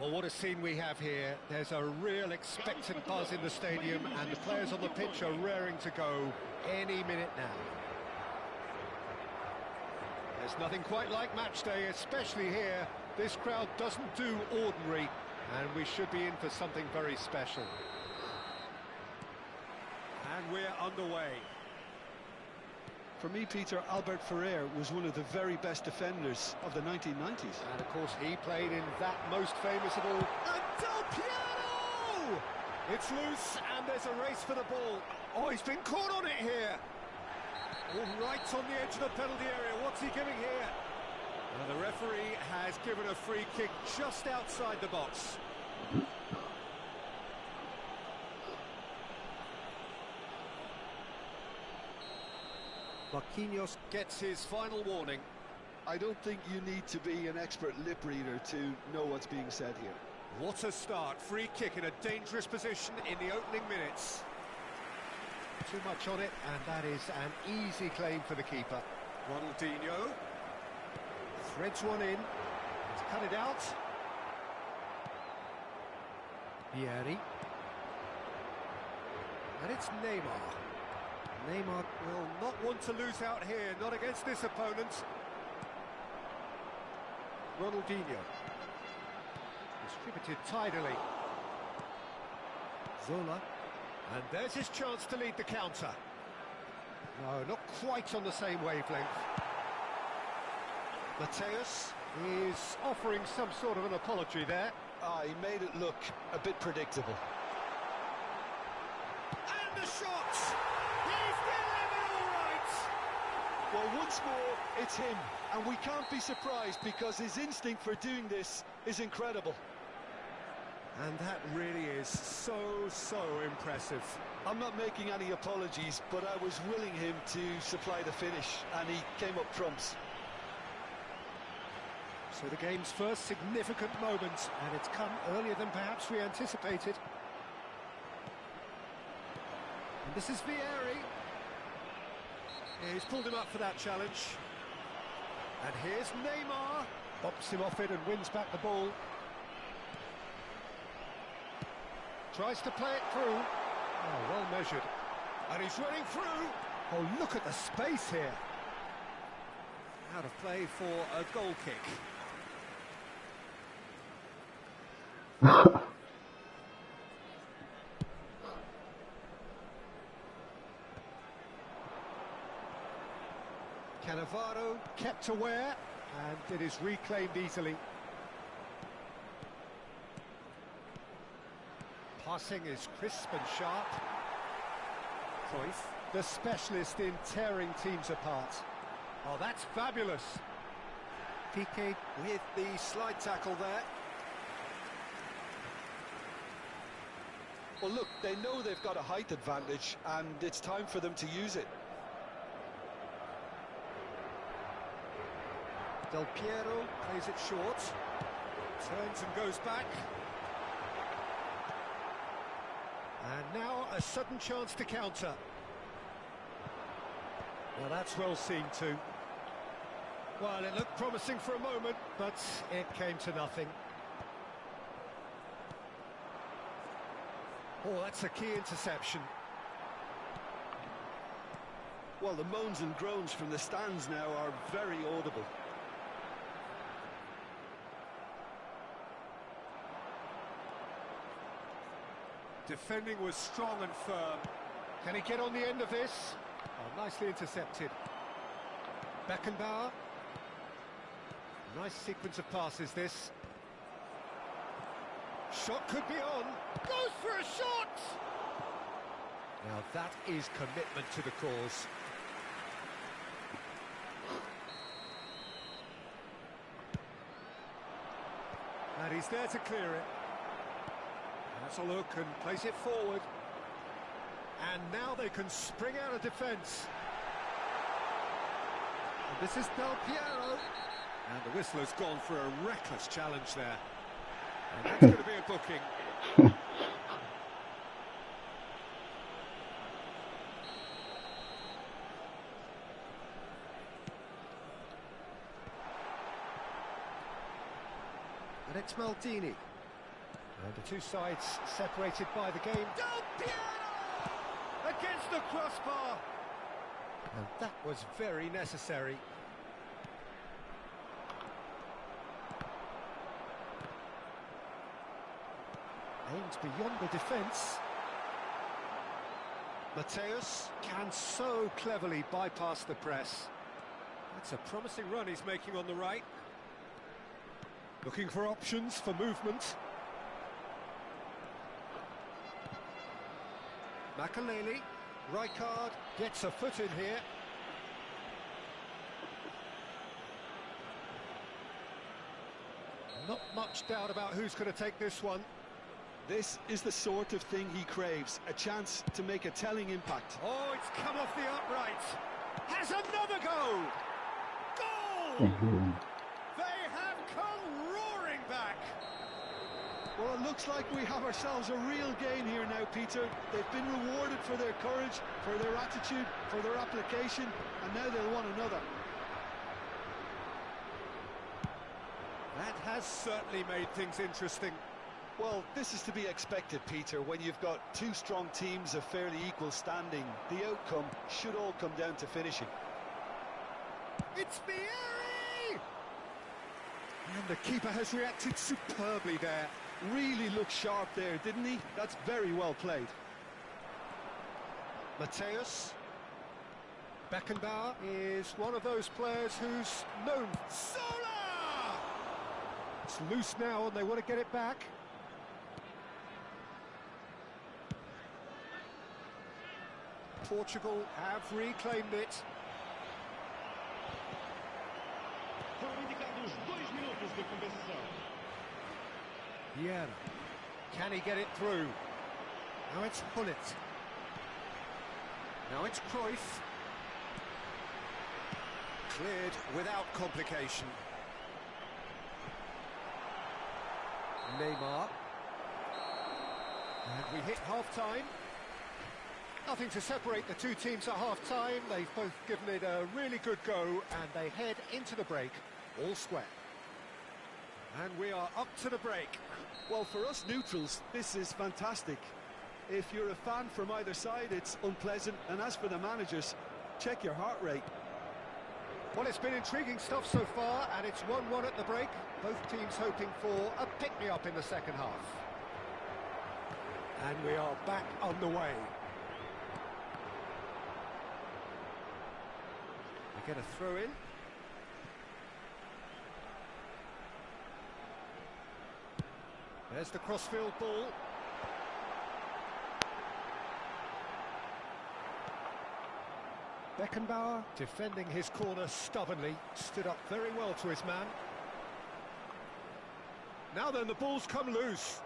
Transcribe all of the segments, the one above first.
Well, what a scene we have here. There's a real expectant buzz in the stadium, and the players on the pitch are raring to go any minute now. There's nothing quite like match day, especially here. This crowd doesn't do ordinary, and we should be in for something very special. And we're underway. For me, Peter, Albert Ferrer was one of the very best defenders of the 1990s. And of course, he played in that most famous of all. And Del Piero! It's loose, and there's a race for the ball. Oh, he's been caught on it here. All right on the edge of the penalty area. What's he giving here? Well, the referee has given a free kick just outside the box. Marquinhos gets his final warning. I don't think you need to be an expert lip reader to know what's being said here. What a start. Free kick in a dangerous position in the opening minutes. Too much on it, and that is an easy claim for the keeper. Ronaldinho threads one in. He's cut it out. Vieri. And it's Neymar. Neymar will not want to lose out here, not against this opponent. Ronaldinho. Distributed tidily. Zola. And there's his chance to lead the counter. No, not quite on the same wavelength. Mateus is offering some sort of an apology there. He made it look a bit predictable. And the shot! He's delivered all right! Well, once more, it's him. And we can't be surprised because his instinct for doing this is incredible. And that really is so impressive. I'm not making any apologies, but I was willing him to supply the finish, and he came up trumps. So the game's first significant moment, and it's come earlier than perhaps we anticipated. And this is Vieri. He's pulled him up for that challenge. And here's Neymar. Bops him off it and wins back the ball. Tries to play it through. Oh, well measured. And he's running through. Oh, look at the space here. Out of play for a goal kick. Cannavaro kept aware, and it is reclaimed easily. Passing is crisp and sharp. Cruyff, the specialist in tearing teams apart. Oh, that's fabulous. Piqué with the slide tackle there. Well, look, they know they've got a height advantage, and it's time for them to use it. Del Piero plays it short. Turns and goes back. And now a sudden chance to counter. Well, that's well seen too. Well, it looked promising for a moment, but it came to nothing. Oh, that's a key interception. Well, the moans and groans from the stands now are very audible. Defending was strong and firm. Can he get on the end of this? Oh, nicely intercepted. Beckenbauer. Nice sequence of passes, this. Shot could be on. Goes for a shot! Now that is commitment to the cause. And he's there to clear it. That's a look and place it forward. And now they can spring out of defence. And this is Del Piero. And the whistle has gone for a reckless challenge there. And that's going to be a booking. And it's Maldini. And the two sides separated by the game. Del Piero! Against the crossbar! And that was very necessary. Aimed beyond the defence. Mateus can so cleverly bypass the press. That's a promising run he's making on the right. Looking for options for movement. Makaleli, Rijkaard gets a foot in here. Not much doubt about who's going to take this one. This is the sort of thing he craves, a chance to make a telling impact. Oh, it's come off the upright. Has another go! Goal! They have come roaring back. Well, it looks like we have ourselves a real gain here now, Peter. They've been rewarded for their courage, for their attitude, for their application, and now they'll want another. That has certainly made things interesting. Well, this is to be expected, Peter. When you've got two strong teams of fairly equal standing, the outcome should all come down to finishing. It's Vieri! And the keeper has reacted superbly there. Really looked sharp there, didn't he? That's very well played. Mateus. Beckenbauer is one of those players who's known. Sola! It's loose now and they want to get it back. Portugal have reclaimed it. Vieira. Can he get it through? Now it's Hullet. Now it's Cruyff. Cleared without complication. Neymar. And we hit half-time. Nothing to separate the two teams at half-time. They've both given it a really good go, and they head into the break all square. And we are up to the break. Well, for us neutrals, this is fantastic. If you're a fan from either side, it's unpleasant. And as for the managers, check your heart rate. Well, it's been intriguing stuff so far, and it's 1-1 at the break. Both teams hoping for a pick-me-up in the second half. And we are back on the way. We get a throw-in. There's the crossfield ball. Beckenbauer, defending his corner stubbornly, stood up very well to his man. Now then, the ball's come loose.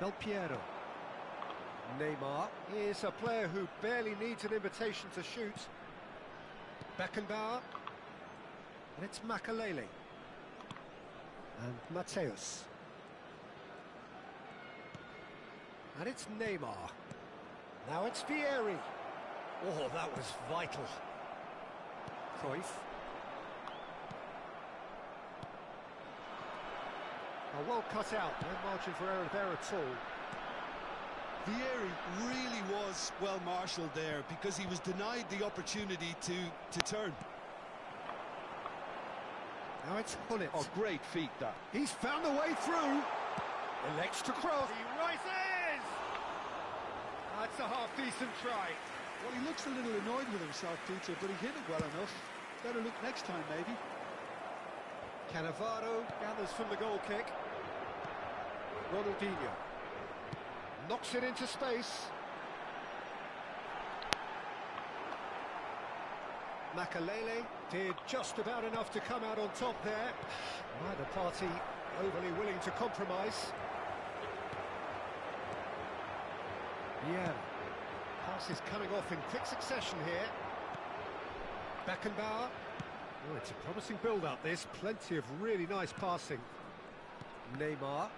Del Piero. Neymar is a player who barely needs an invitation to shoot. Beckenbauer. And it's Makaleli. And Mateus. And it's Neymar. Now it's Vieri. Oh, that was vital. Cruyff. Oh, well cut out. No margin for error there at all. Vieri really was well marshalled there because he was denied the opportunity to turn. Now it's Hullet. Oh, great feat, that. He's found the way through. Elects to cross. He rises! That's a half-decent try. Well, he looks a little annoyed with himself, Peter, but he hit it well enough. Better look next time, maybe. Cannavaro gathers from the goal kick. Ronaldinho knocks it into space. Makaleli did just about enough to come out on top there. Neither party overly willing to compromise. Yeah. Pass is coming off in quick succession here. Beckenbauer. Oh, it's a promising build-up, this. Plenty of really nice passing. Neymar.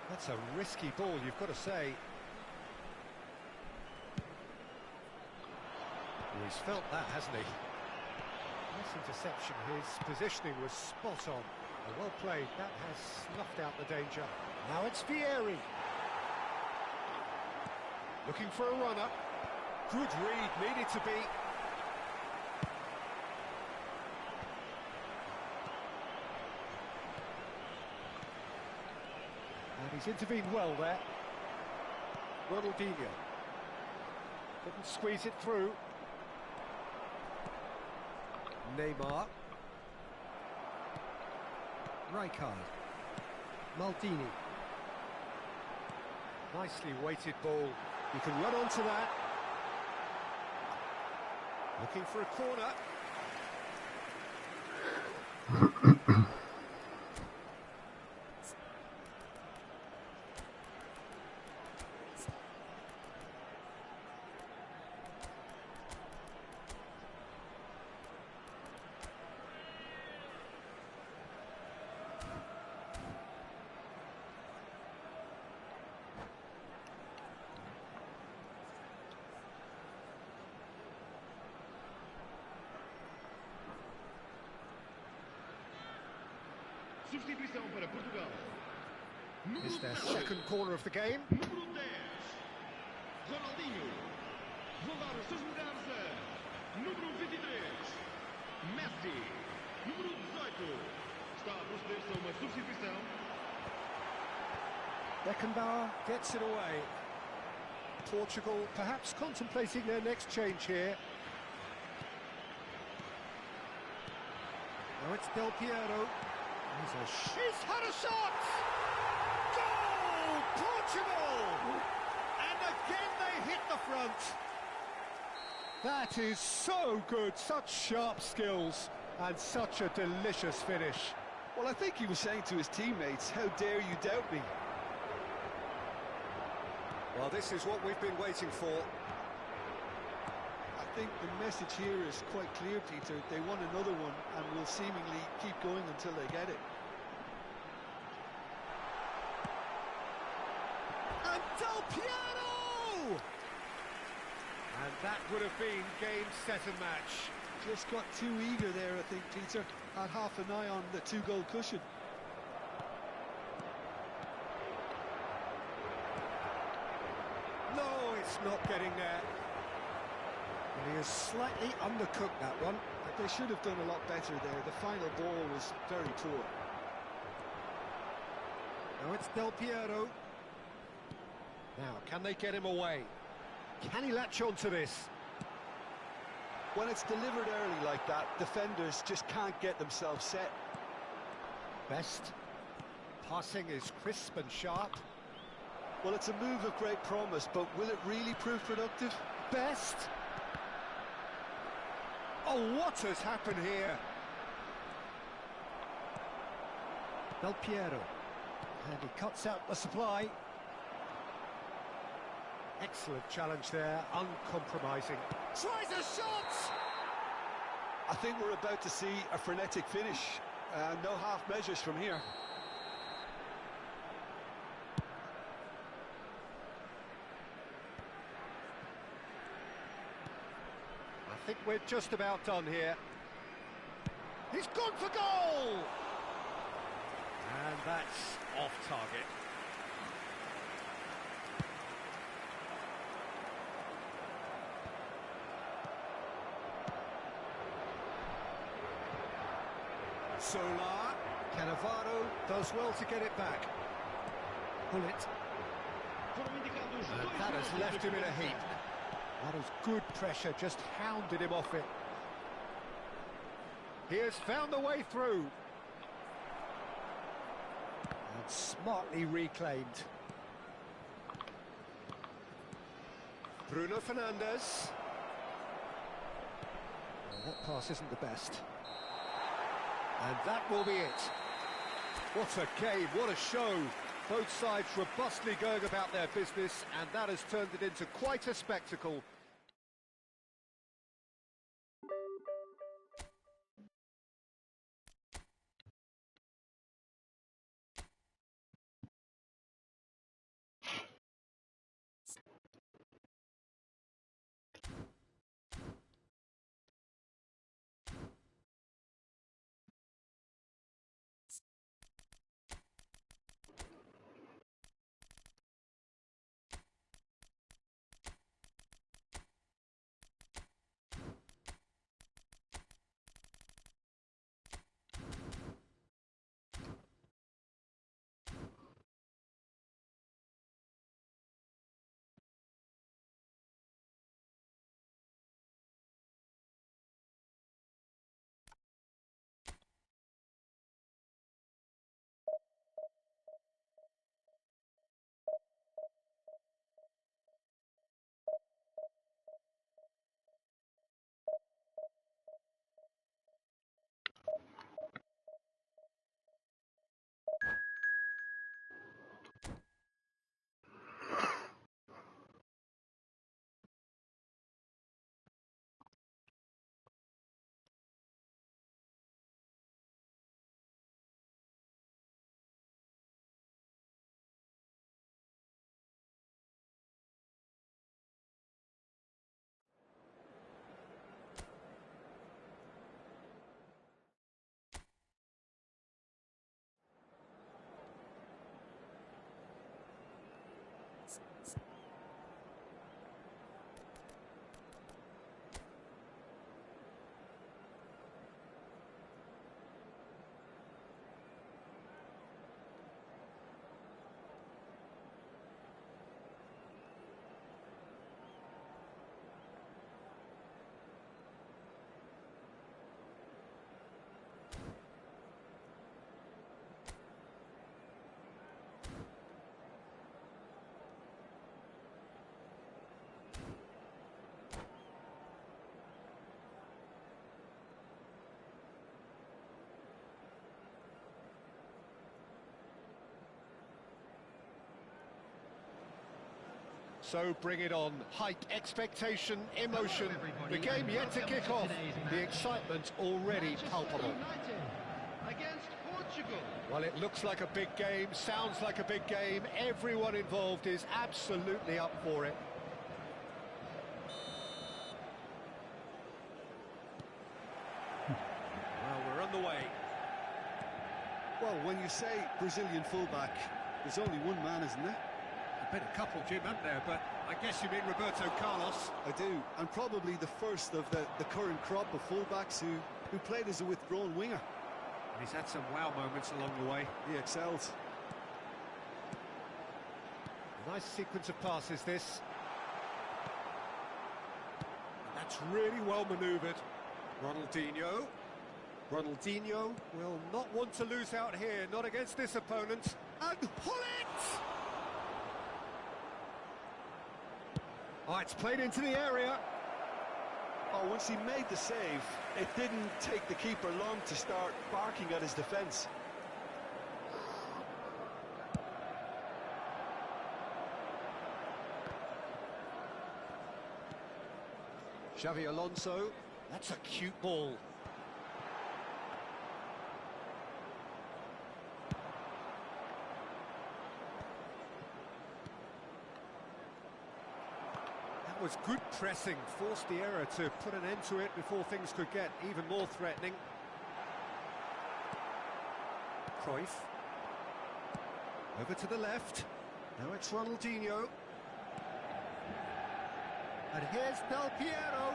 That's a risky ball, you've got to say. Oh, he's felt that, hasn't he? Nice interception. His positioning was spot on. Well played, that has snuffed out the danger. Now it's Vieri. Looking for a runner. Good read, needed to be. And he's intervened well there. Ronaldinho. Couldn't squeeze it through. Neymar. Rijkaard. Maldini. Nicely weighted ball. You can run onto that. Looking for a corner. Substituição para Portugal. It's their second corner of the game. Número 10, Ronaldinho. Vão dar os seus lugares a número 23, Messi. Número 18, está a proceder-se a uma substituição. Beckenbauer gets it away. Portugal perhaps contemplating their next change here. Now it's Del Piero. He's had a shot! Goal! Portugal! And again they hit the front. That is so good, such sharp skills and such a delicious finish. Well, I think he was saying to his teammates, how dare you doubt me? Well, this is what we've been waiting for. I think the message here is quite clear, Peter. They want another one and will seemingly keep going until they get it. And Del Piero! And that would have been game, set and match. Just got too eager there, I think, Peter. Had half an eye on the two-goal cushion. No, it's not getting there. He has slightly undercooked that one. They should have done a lot better there. The final ball was very poor. Now it's Del Piero. Now, can they get him away? Can he latch on to this? When it's delivered early like that, defenders just can't get themselves set. Best. Passing is crisp and sharp. Well, it's a move of great promise, but will it really prove productive? Best. Oh, what has happened here? Del Piero. And he cuts out the supply. Excellent challenge there, uncompromising. Tries a shot! I think we're about to see a frenetic finish. No half measures from here. I think we're just about done here. He's gone for goal! And that's off target. Solar, Cannavaro does well to get it back. Bullet. And that has left him in a heap. That was good pressure, just hounded him off it. He has found the way through. And smartly reclaimed. Bruno Fernandes. Well, that pass isn't the best. And that will be it. What a game, what a show. Both sides robustly going about their business, and that has turned it into quite a spectacle. So bring it on. Hype, expectation, emotion. The game yet to kick off. The excitement already palpable. Against Portugal. Well, it looks like a big game, sounds like a big game. Everyone involved is absolutely up for it. Well, we're on the way. Well, when you say Brazilian fullback, there's only one man, isn't there? Been a couple, Jim, haven't there? But I guess you mean Roberto Carlos. I do, and probably the first of the current crop of fullbacks who played as a withdrawn winger. And he's had some wow moments along the way. He excels. Nice sequence of passes, this. That's really well manoeuvred. Ronaldinho. Ronaldinho will not want to lose out here, not against this opponent. And pull it! Oh, it's played into the area. Oh, once he made the save, it didn't take the keeper long to start barking at his defence. Xavi Alonso, that's a cute ball. That was good pressing, forced the error to put an end to it before things could get even more threatening. Cruyff. Over to the left. Now it's Ronaldinho. And here's Del Piero.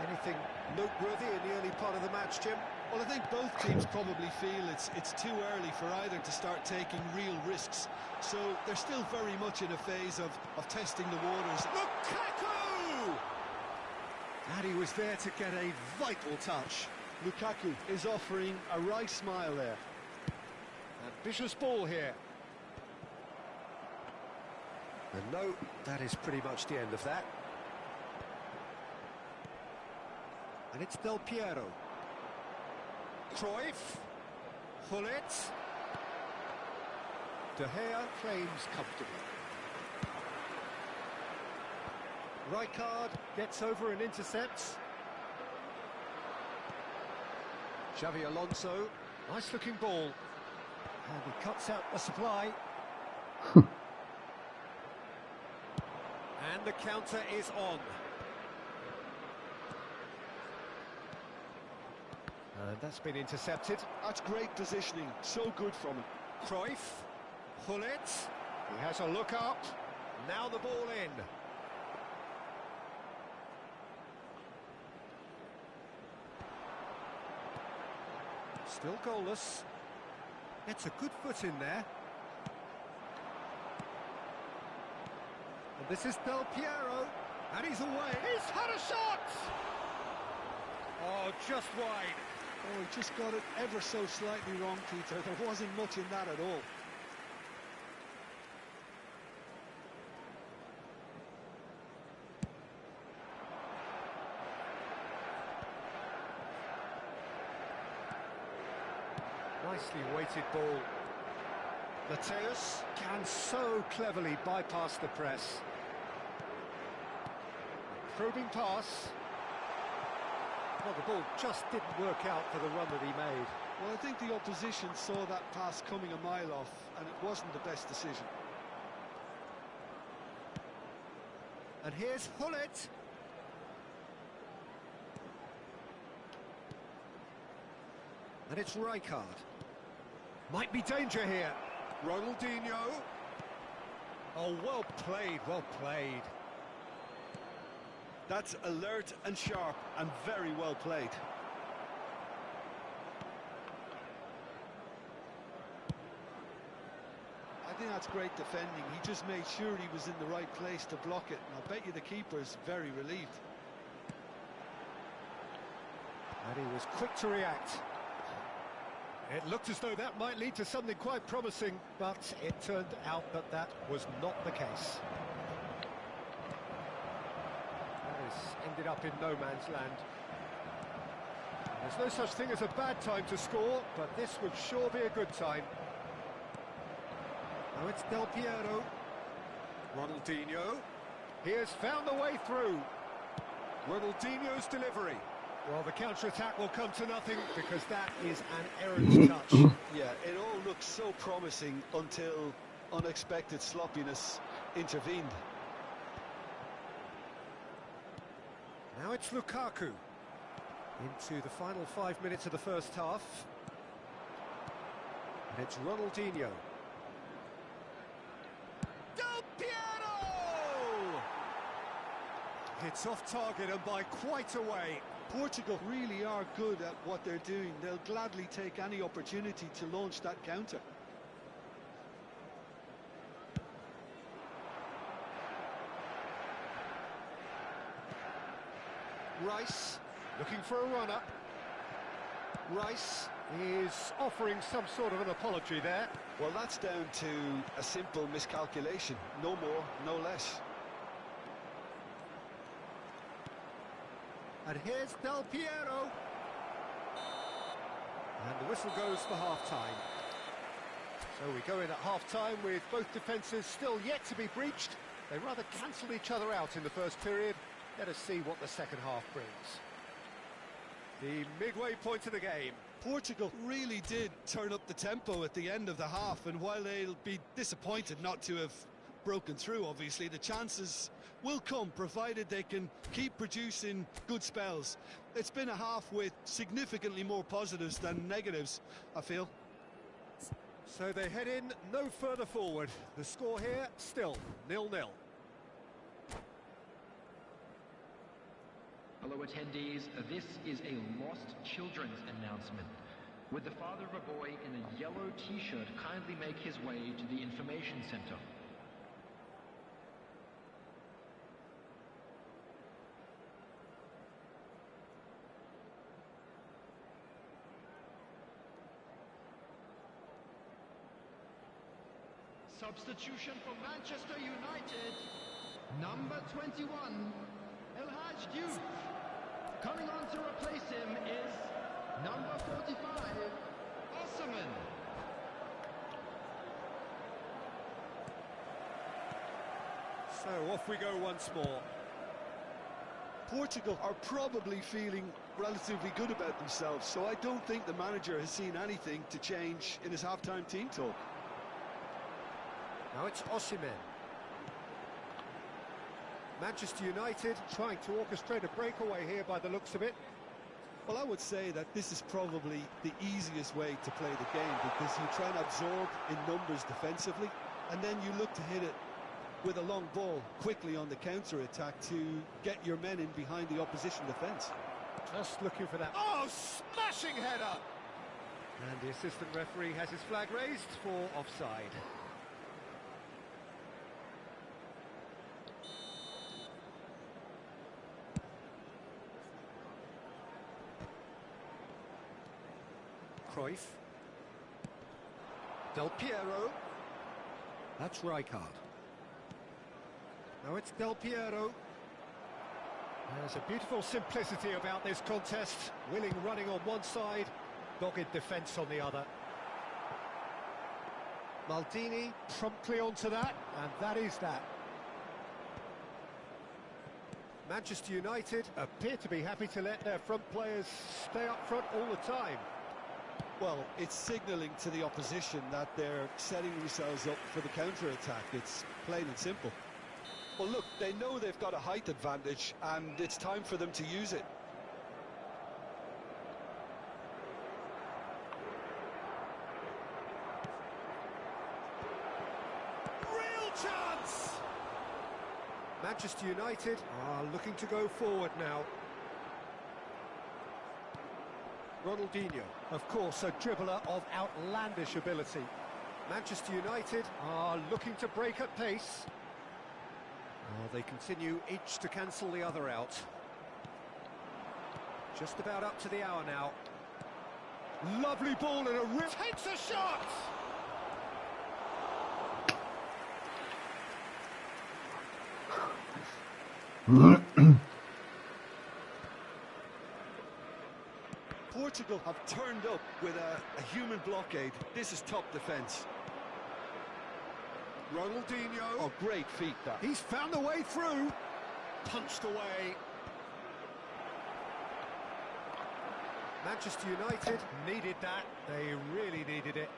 Anything noteworthy in the early part of the match, Jim? Well, I think both teams probably feel it's too early for either to start taking real risks. So they're still very much in a phase of testing the waters. Lukaku! And he was there to get a vital touch. Lukaku is offering a wry smile there. Ambitious ball here. And no, that is pretty much the end of that. And it's Del Piero. Cruyff. Hullet. De Gea claims comfortably. Rijkaard gets over and intercepts. Xavi Alonso. Nice looking ball. And he cuts out the supply. And the counter is on. And that's been intercepted. That's great positioning, so good from him. Cruyff, Hullet, he has a look up, now the ball in. Still goalless. Gets a good foot in there. And this is Del Piero, and he's away. He's had a shot! Oh, just wide. Oh, he just got it ever so slightly wrong, Peter. There wasn't much in that at all. Nicely weighted ball. Mateus can so cleverly bypass the press. Probing pass. Well, the ball just didn't work out for the run that he made. Well, I think the opposition saw that pass coming a mile off, and it wasn't the best decision. And here's Hullet. And it's Rijkaard. Might be danger here. Ronaldinho. Oh, well played, well played. That's alert and sharp and very well played. I think that's great defending. He just made sure he was in the right place to block it, and I bet you the keeper's very relieved. And he was quick to react. It looked as though that might lead to something quite promising, but it turned out that that was not the case. Ended up in no man's land. There's no such thing as a bad time to score, but this would sure be a good time. Now it's Del Piero. Ronaldinho. He has found the way through. Ronaldinho's delivery. Well, the counter-attack will come to nothing because that is an errant touch. Yeah, it all looked so promising until unexpected sloppiness intervened. Now it's Lukaku. Into the final 5 minutes of the first half. And it's Ronaldinho. Del Piero! It's off target and by quite a way. Portugal really are good at what they're doing. They'll gladly take any opportunity to launch that counter. Rice looking for a run-up. Rice is offering some sort of an apology there. Well, that's down to a simple miscalculation. No more, no less. And here's Del Piero. And the whistle goes for half-time. So we go in at half-time with both defences still yet to be breached. They rather cancelled each other out in the first period. Let us see what the second half brings. The midway point of the game. Portugal really did turn up the tempo at the end of the half, and while they'll be disappointed not to have broken through, obviously, the chances will come, provided they can keep producing good spells. It's been a half with significantly more positives than negatives, I feel. So they head in no further forward. The score here, still 0-0. Hello attendees, this is a lost children's announcement. Would the father of a boy in a yellow t-shirt kindly make his way to the information center? Substitution for Manchester United. Number 21, El Hadj Diouf. Coming on to replace him is number 45, Osman. So off we go once more. Portugal are probably feeling relatively good about themselves, so I don't think the manager has seen anything to change in his half-time team talk. Now it's Osimhen. Manchester United trying to orchestrate a breakaway here by the looks of it. Well, I would say that this is probably the easiest way to play the game, because you try and absorb in numbers defensively, and then you look to hit it with a long ball quickly on the counter-attack to get your men in behind the opposition defence. Just looking for that. Oh, smashing header! And the assistant referee has his flag raised for offside. Cruyff. Del Piero. That's Rijkaard. Now it's Del Piero. There's a beautiful simplicity about this contest. Willing running on one side, dogged defence on the other. Maldini promptly onto that, and that is that. Manchester United appear to be happy to let their front players stay up front all the time. Well, it's signalling to the opposition that they're setting themselves up for the counter-attack. It's plain and simple. Well, look, they know they've got a height advantage, and it's time for them to use it. Real chance! Manchester United are looking to go forward now. Ronaldinho, of course, a dribbler of outlandish ability. Manchester United are looking to break at pace. Oh, they continue each to cancel the other out. Just about up to the hour now. Lovely ball and a rip. Takes a shot! Portugal have turned up with a human blockade. This is top defence. Ronaldinho. Oh, great feat, that. He's found a way through. Punched away. Manchester United needed that. They really needed it.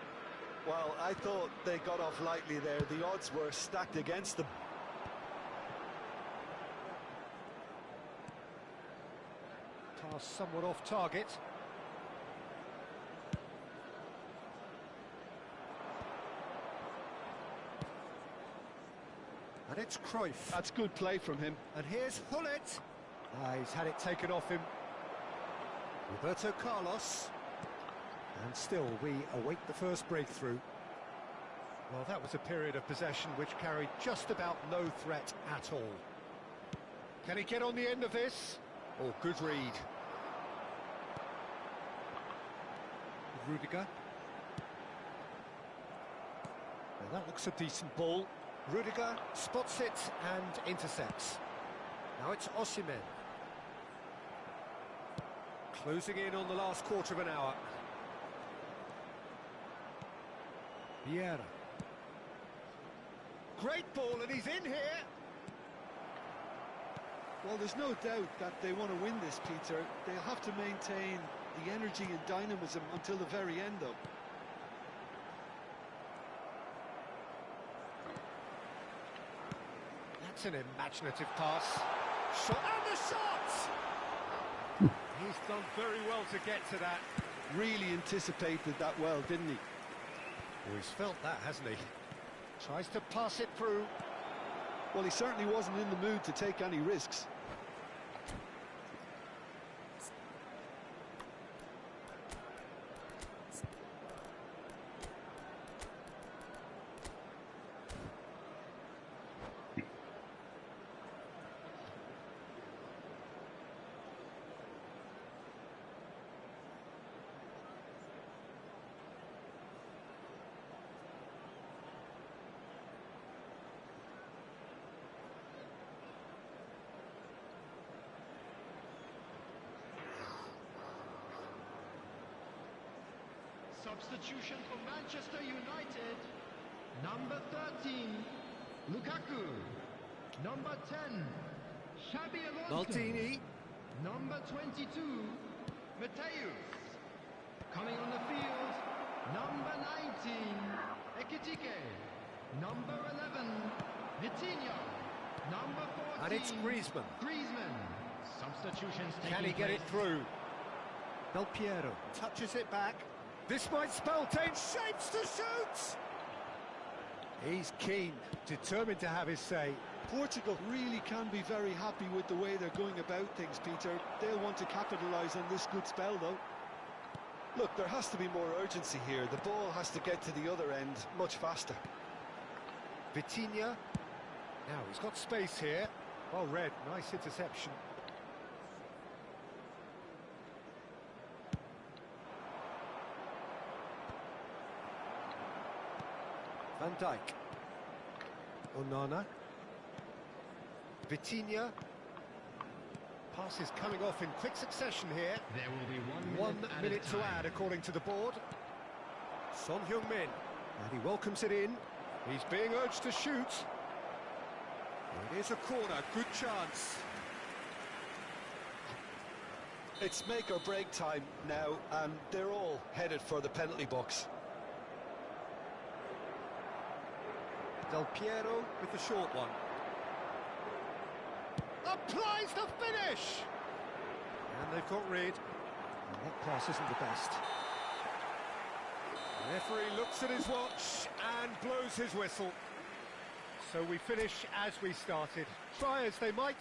Well, I thought they got off lightly there. The odds were stacked against them. Pass somewhat off target. And it's Cruyff. That's good play from him. And here's Hullet. He's had it taken off him. Roberto Carlos. And still, we await the first breakthrough. Well, that was a period of possession which carried just about no threat at all. Can he get on the end of this? Oh, good read. Rudiger. Now that looks a decent ball. Rudiger spots it and intercepts. Now it's Osimhen. Closing in on the last quarter of an hour. Vieira. Great ball, and he's in here. Well, there's no doubt that they want to win this, Peter. They'll have to maintain the energy and dynamism until the very end, though. That's an imaginative pass. Shot, and the shot! He's done very well to get to that. Really anticipated that well, didn't he? Oh, he's felt that, hasn't he? Tries to pass it through. Well, he certainly wasn't in the mood to take any risks. Substitution for Manchester United. Number 13, Lukaku. Number 10, Xabi Alonso. Maldini. Number 22, Mateus. Coming on the field, number 19, Ekitike. Number 11, Vitinha. Number 14, And it's Griezmann. Griezmann. Substitutions taking Can he get it place. through? Del Piero touches it back. This might spell change shapes to shoot! He's keen, determined to have his say. Portugal really can be very happy with the way they're going about things, Peter. They'll want to capitalise on this good spell, though. Look, there has to be more urgency here. The ball has to get to the other end much faster. Vitinha. Now, he's got space here. Well read, nice interception. Van Dijk. Onana. Vitinha. Pass is coming off in quick succession here. There will be 1 1 minute to add, according to the board. Son Heung-min. And he welcomes it in. He's being urged to shoot. It is a corner, good chance. It's make or break time now, and they're all headed for the penalty box. Del Piero with the short one. Applies the finish! And they've got rid. And that pass isn't the best. The referee looks at his watch and blows his whistle. So we finish as we started. Try as they might,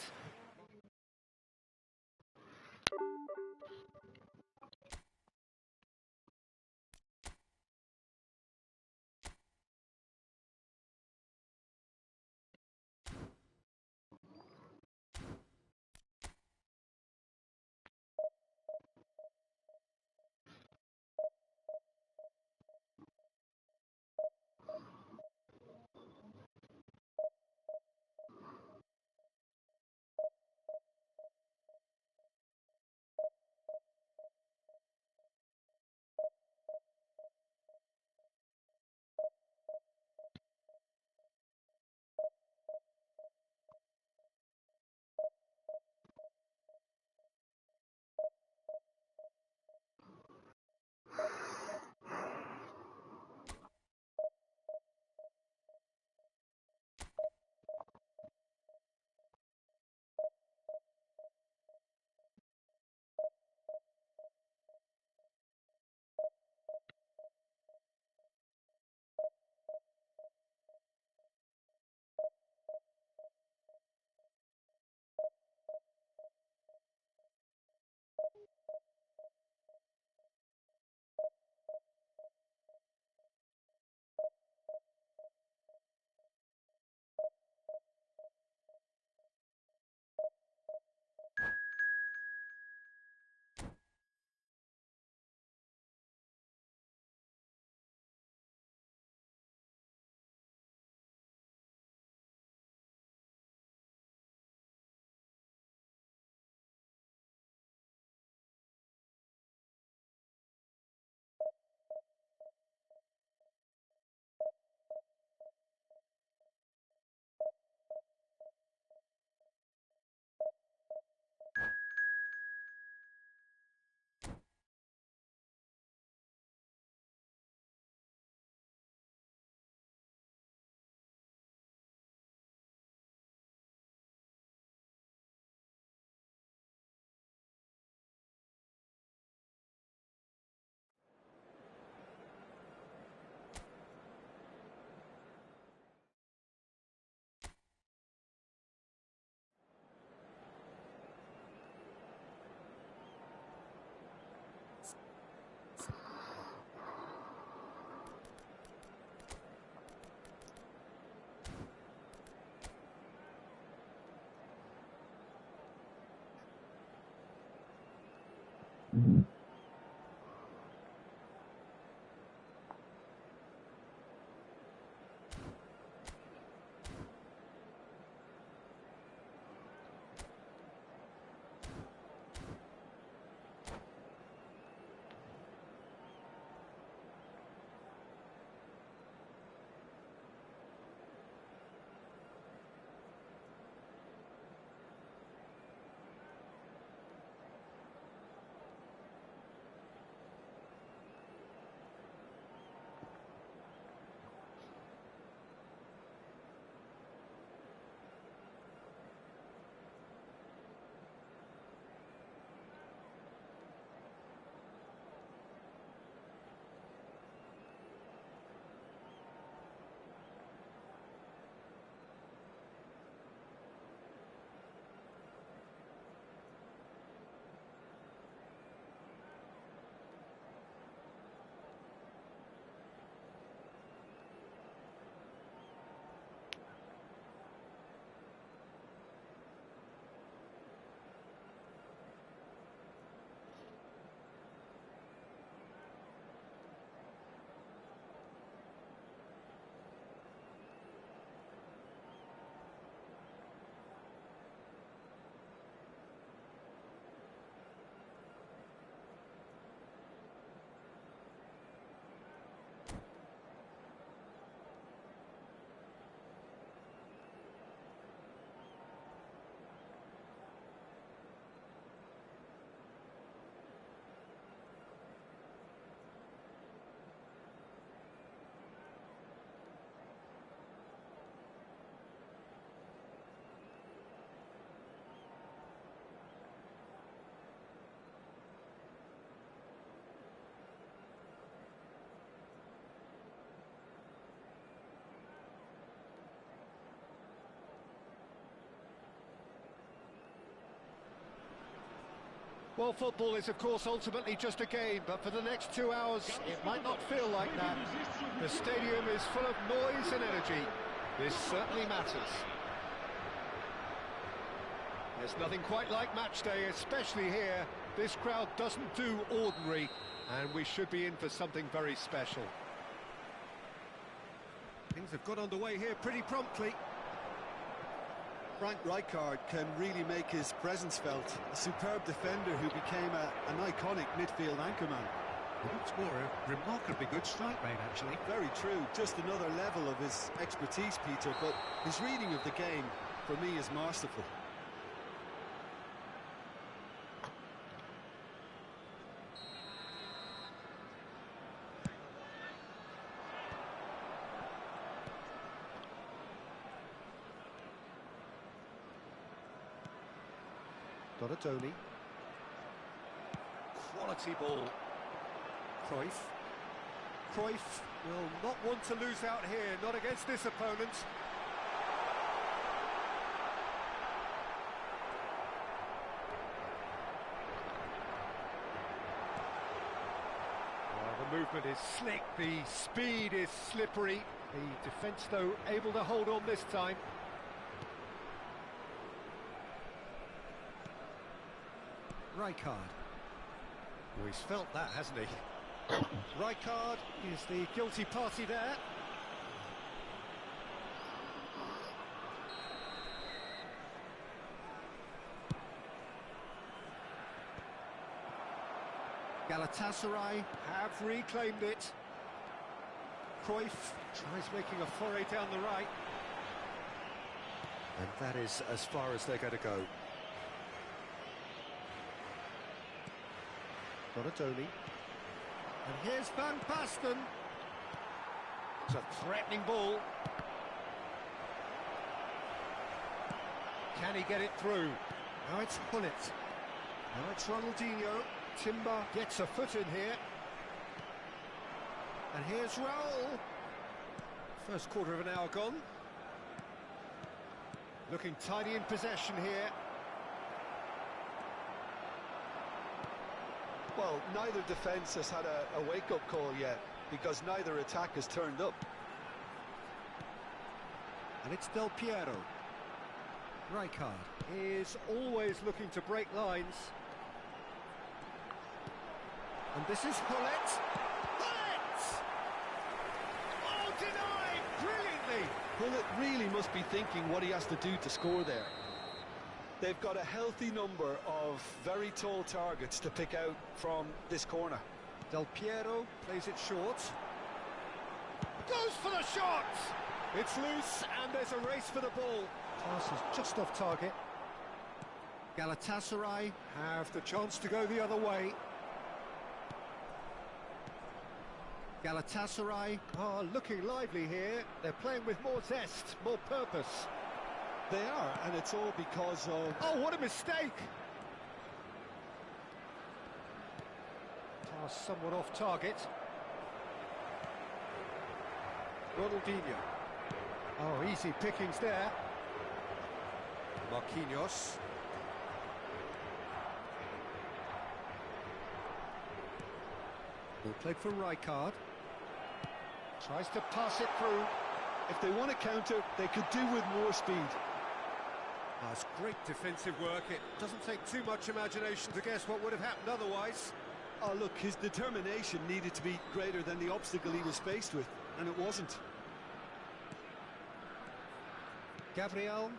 Well, football is, of course, ultimately just a game, but for the next 2 hours, it might not feel like that. The stadium is full of noise and energy. This certainly matters. There's nothing quite like match day, especially here. This crowd doesn't do ordinary, and we should be in for something very special. Things have got underway here pretty promptly. Frank Rijkaard can really make his presence felt. A superb defender who became an iconic midfield anchorman. It's more a remarkably good strike rate, actually. Very true. Just another level of his expertise, Peter, but his reading of the game, for me, is masterful. Donatoni. Quality ball. Cruyff. Cruyff will not want to lose out here, not against this opponent. Well, the movement is slick, the speed is slippery. The defence, though, able to hold on this time. Rijkaard. Oh, he's felt that, hasn't he? Rijkaard is the guilty party there. Galatasaray have reclaimed it. Cruyff tries making a foray down the right. And that is as far as they're going to go. Donatoni. And here's Van Basten. It's a threatening ball. Can he get it through? Now it's Gullit. Now it's Ronaldinho. Timber gets a foot in here. And here's Raul. First quarter of an hour gone. Looking tidy in possession here. Well, neither defence has had a wake-up call yet, because neither attack has turned up. And it's Del Piero. Rijkaard is always looking to break lines. And this is Gullit. Gullit! Oh, denied! Brilliantly! Gullit really must be thinking what he has to do to score there. They've got a healthy number of very tall targets to pick out from this corner. Del Piero plays it short. Goes for the shot! It's loose and there's a race for the ball. Pass is just off target. Galatasaray have the chance to go the other way. Galatasaray are looking lively here. They're playing with more zest, more purpose. They are, and it's all because of... Oh, what a mistake! Pass somewhat off target. Ronaldinho. Oh, easy pickings there. Marquinhos. Well played for Rijkaard. Tries to pass it through. If they want to counter, they could do with more speed. That's great defensive work. It doesn't take too much imagination to guess what would have happened otherwise. Oh, look, his determination needed to be greater than the obstacle he was faced with, and it wasn't. Gabriel.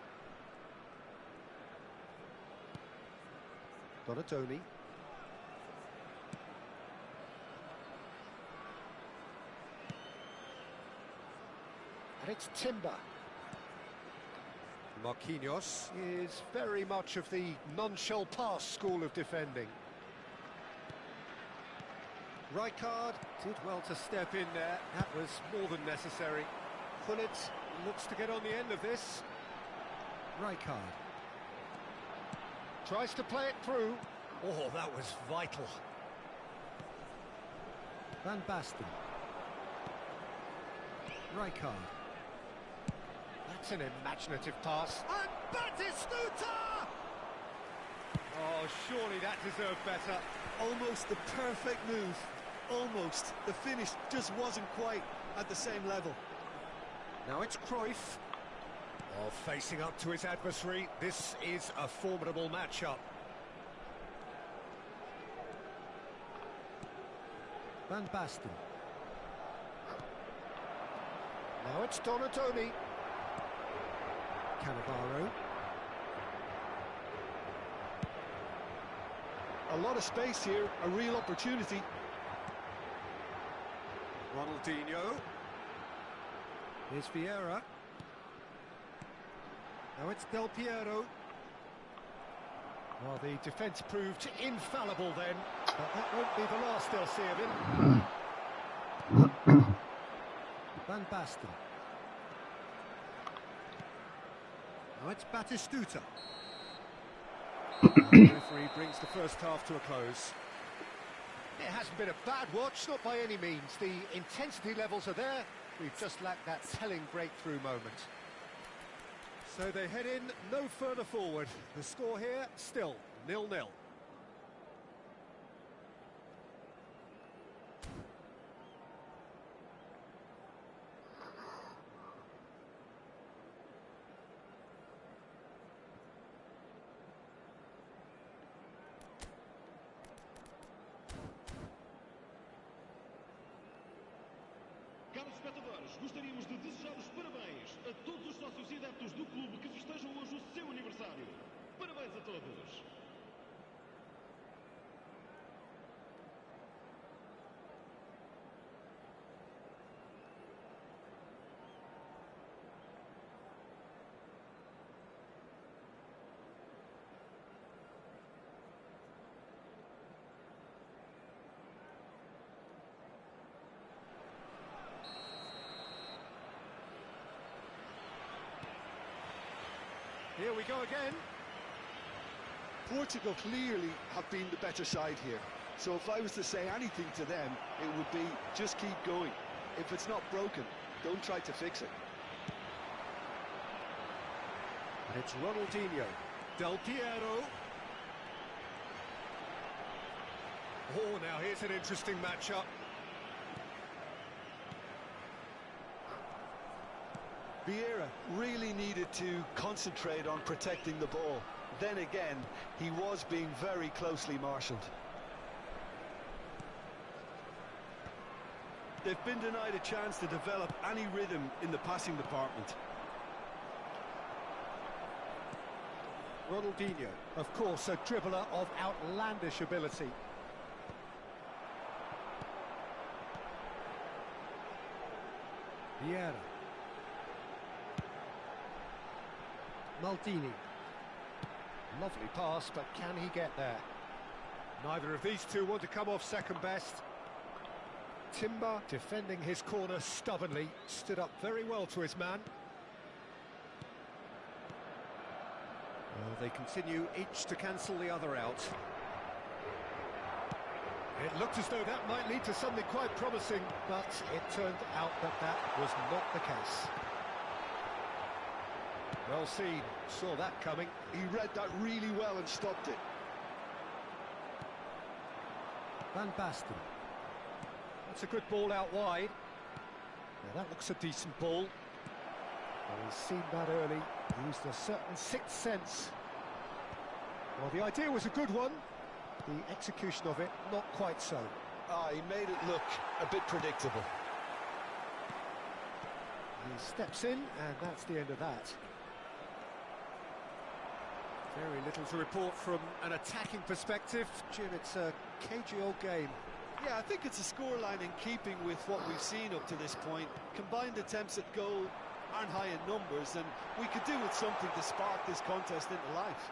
Donatoni. And it's Timber. Marquinhos is very much of the non-shell pass school of defending. Rijkaard did well to step in there. That was more than necessary. Gullit looks to get on the end of this. Rijkaard tries to play it through. Oh, that was vital. Van Basten. Rijkaard. That's an imaginative pass. And Batistuta! Oh, surely that deserved better. Almost the perfect move. Almost. The finish just wasn't quite at the same level. Now it's Cruyff. Oh, facing up to his adversary. This is a formidable matchup. Van Basten. Now it's Donadoni. Cannavaro. A lot of space here, a real opportunity. Ronaldinho. Here's Vieira. Now it's Del Piero. Well, the defence proved infallible then, but that won't be the last they'll see of him. Van Basten. Now it's Batistuta. The referee brings the first half to a close. It hasn't been a bad watch, not by any means. The intensity levels are there. We've just lacked that telling breakthrough moment. So they head in no further forward. The score here, still 0-0. Caros espectadores, gostaríamos de desejar os parabéns a todos os sócios e adeptos do clube que festejam hoje o seu aniversário. Parabéns a todos! Here we go again. Portugal clearly have been the better side here. So if I was to say anything to them, it would be just keep going. If it's not broken, don't try to fix it. And it's Ronaldinho. Del Piero. Oh, now here's an interesting matchup. Vieira really needed to concentrate on protecting the ball. Then again, he was being very closely marshalled. They've been denied a chance to develop any rhythm in the passing department. Ronaldinho, of course, a dribbler of outlandish ability. Vieira. Maldini. Lovely pass, but can he get there? Neither of these two want to come off second best. Timber, defending his corner stubbornly, stood up very well to his man. Well, they continue each to cancel the other out. It looked as though that might lead to something quite promising, but it turned out that that was not the case. Well seen, saw that coming. He read that really well and stopped it. Van Basten. That's a good ball out wide. Now that looks a decent ball. Well, he's seen that early, used a certain sixth sense. Well, the idea was a good one. The execution of it, not quite so. He made it look a bit predictable. He steps in, and that's the end of that. Very little to report from an attacking perspective. Jim, it's a cagey old game. Yeah, I think it's a scoreline in keeping with what we've seen up to this point. Combined attempts at goal aren't high in numbers, and we could do with something to spark this contest into life.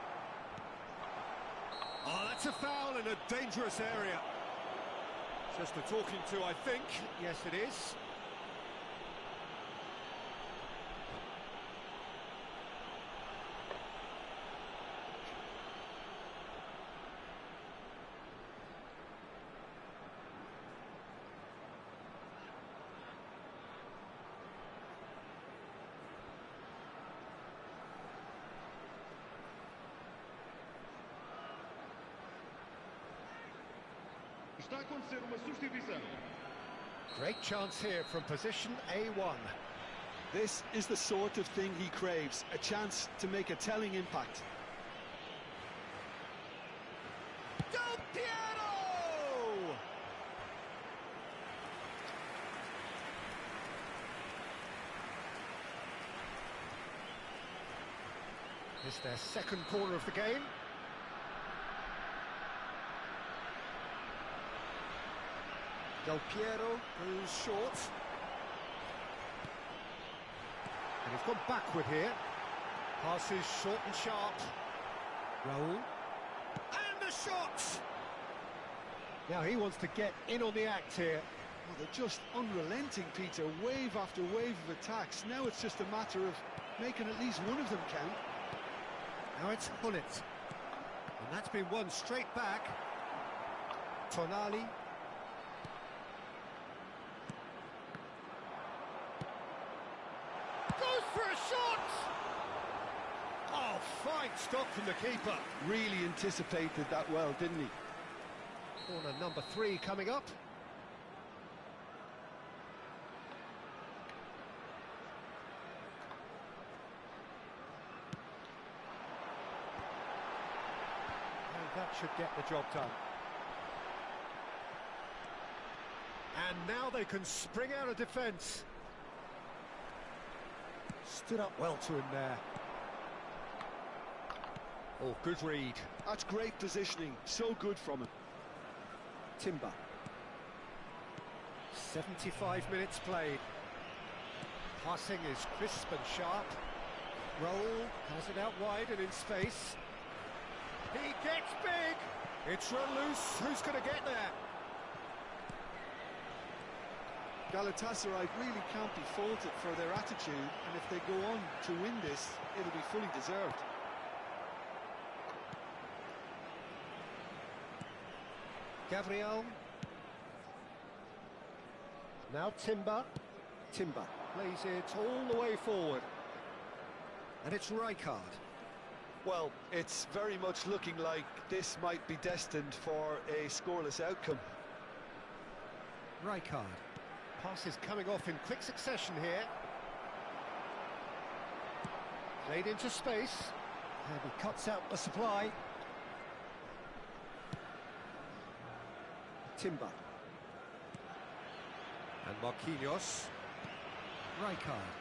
Oh, that's a foul in a dangerous area. Just a talking to, I think. Yes, it is. Está a acontecer uma substituição. Great chance here from position A1. This is the sort of thing he craves, a chance to make a telling impact. Del Piero! It's their second corner of the game. Del Piero goes short. And he's gone backward here. Passes short and sharp. Raul. And the shot! Now he wants to get in on the act here. Well, they're just unrelenting, Peter. Wave after wave of attacks. Now it's just a matter of making at least one of them count. Now it's Hullet. And that's been won straight back. Tonali. Goes for a shot! Oh, fine stop from the keeper. Really anticipated that well, didn't he? Corner number 3 coming up. And that should get the job done. And now they can spring out of defence. Stood up well to him there. Oh, good read. That's great positioning. So good from him. Timber. 75 minutes played. Passing is crisp and sharp. Roll, has it out wide and in space. He gets big! It's run loose, who's going to get there? Galatasaray really can't be faulted for their attitude, and if they go on to win this, it'll be fully deserved. Gabriel. Now Timber. Timber plays it all the way forward. And it's Rijkaard. Well, it's very much looking like this might be destined for a scoreless outcome. Rijkaard. Pass is coming off in quick succession here. Played into space. And he cuts out the supply. Timber. And Marquinhos. Rijkaard.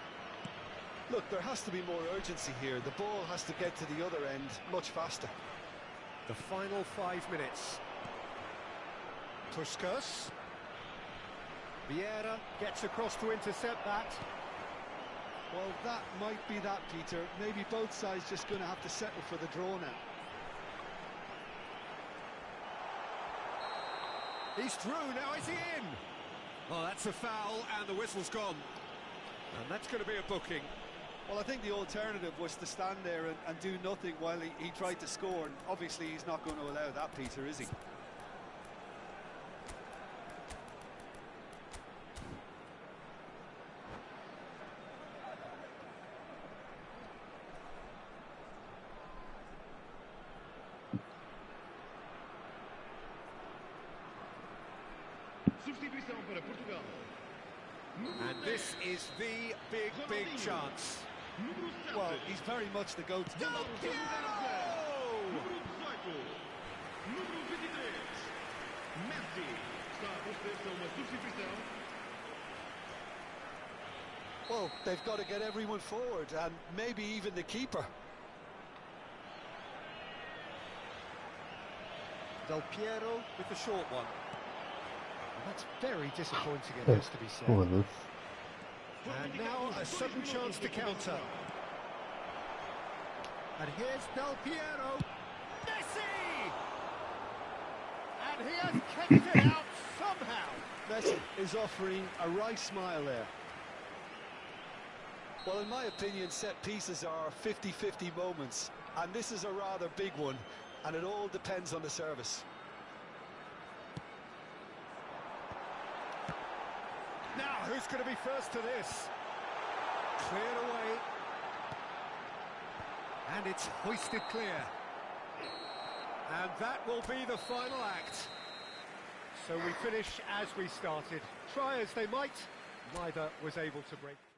Look, there has to be more urgency here. The ball has to get to the other end much faster. The final 5 minutes. Puskas. Vieira gets across to intercept that. Well, that might be that, Peter. Maybe both sides just going to have to settle for the draw now. He's through, now is he in? Well, that's a foul, and the whistle's gone. And that's going to be a booking. Well, I think the alternative was to stand there and do nothing while he tried to score. And obviously, he's not going to allow that, Peter, is he? Substituição para Portugal. And this is the big chance. Well, he's very much the go-to. Del Piero! Número 18. Número 23. Messi. Está a proceder-se a uma substituição. Well, they've got to get everyone forward, and maybe even the keeper. Del Piero with the short one. And that's very disappointing, it has to be said. And now a sudden chance to counter. And here's Del Piero. Messi! And he has kept it out somehow. Messi is offering a wry smile there. Well, in my opinion, set pieces are 50-50 moments, and this is a rather big one, and it all depends on the service. Now, who's going to be first to this? Cleared away. And it's hoisted clear. And that will be the final act. So we finish as we started. Try as they might, neither was able to break through.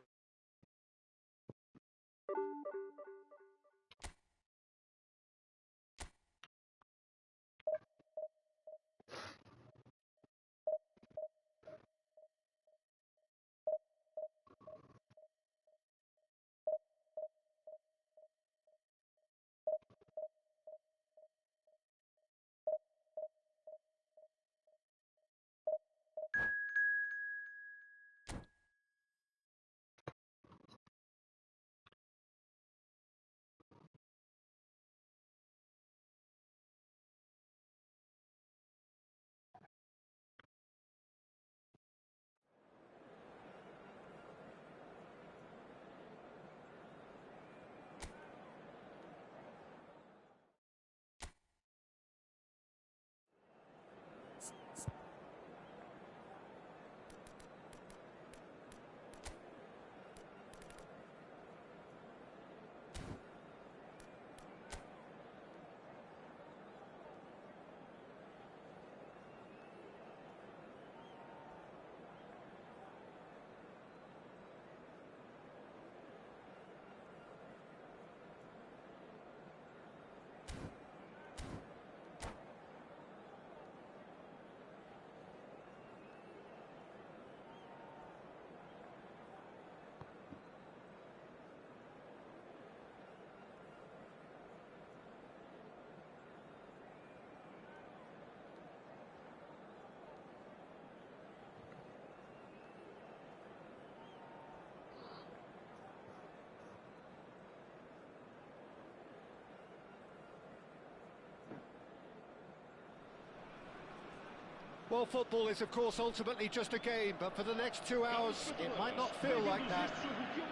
Well, football is, of course, ultimately just a game, but for the next 2 hours, it might not feel like that.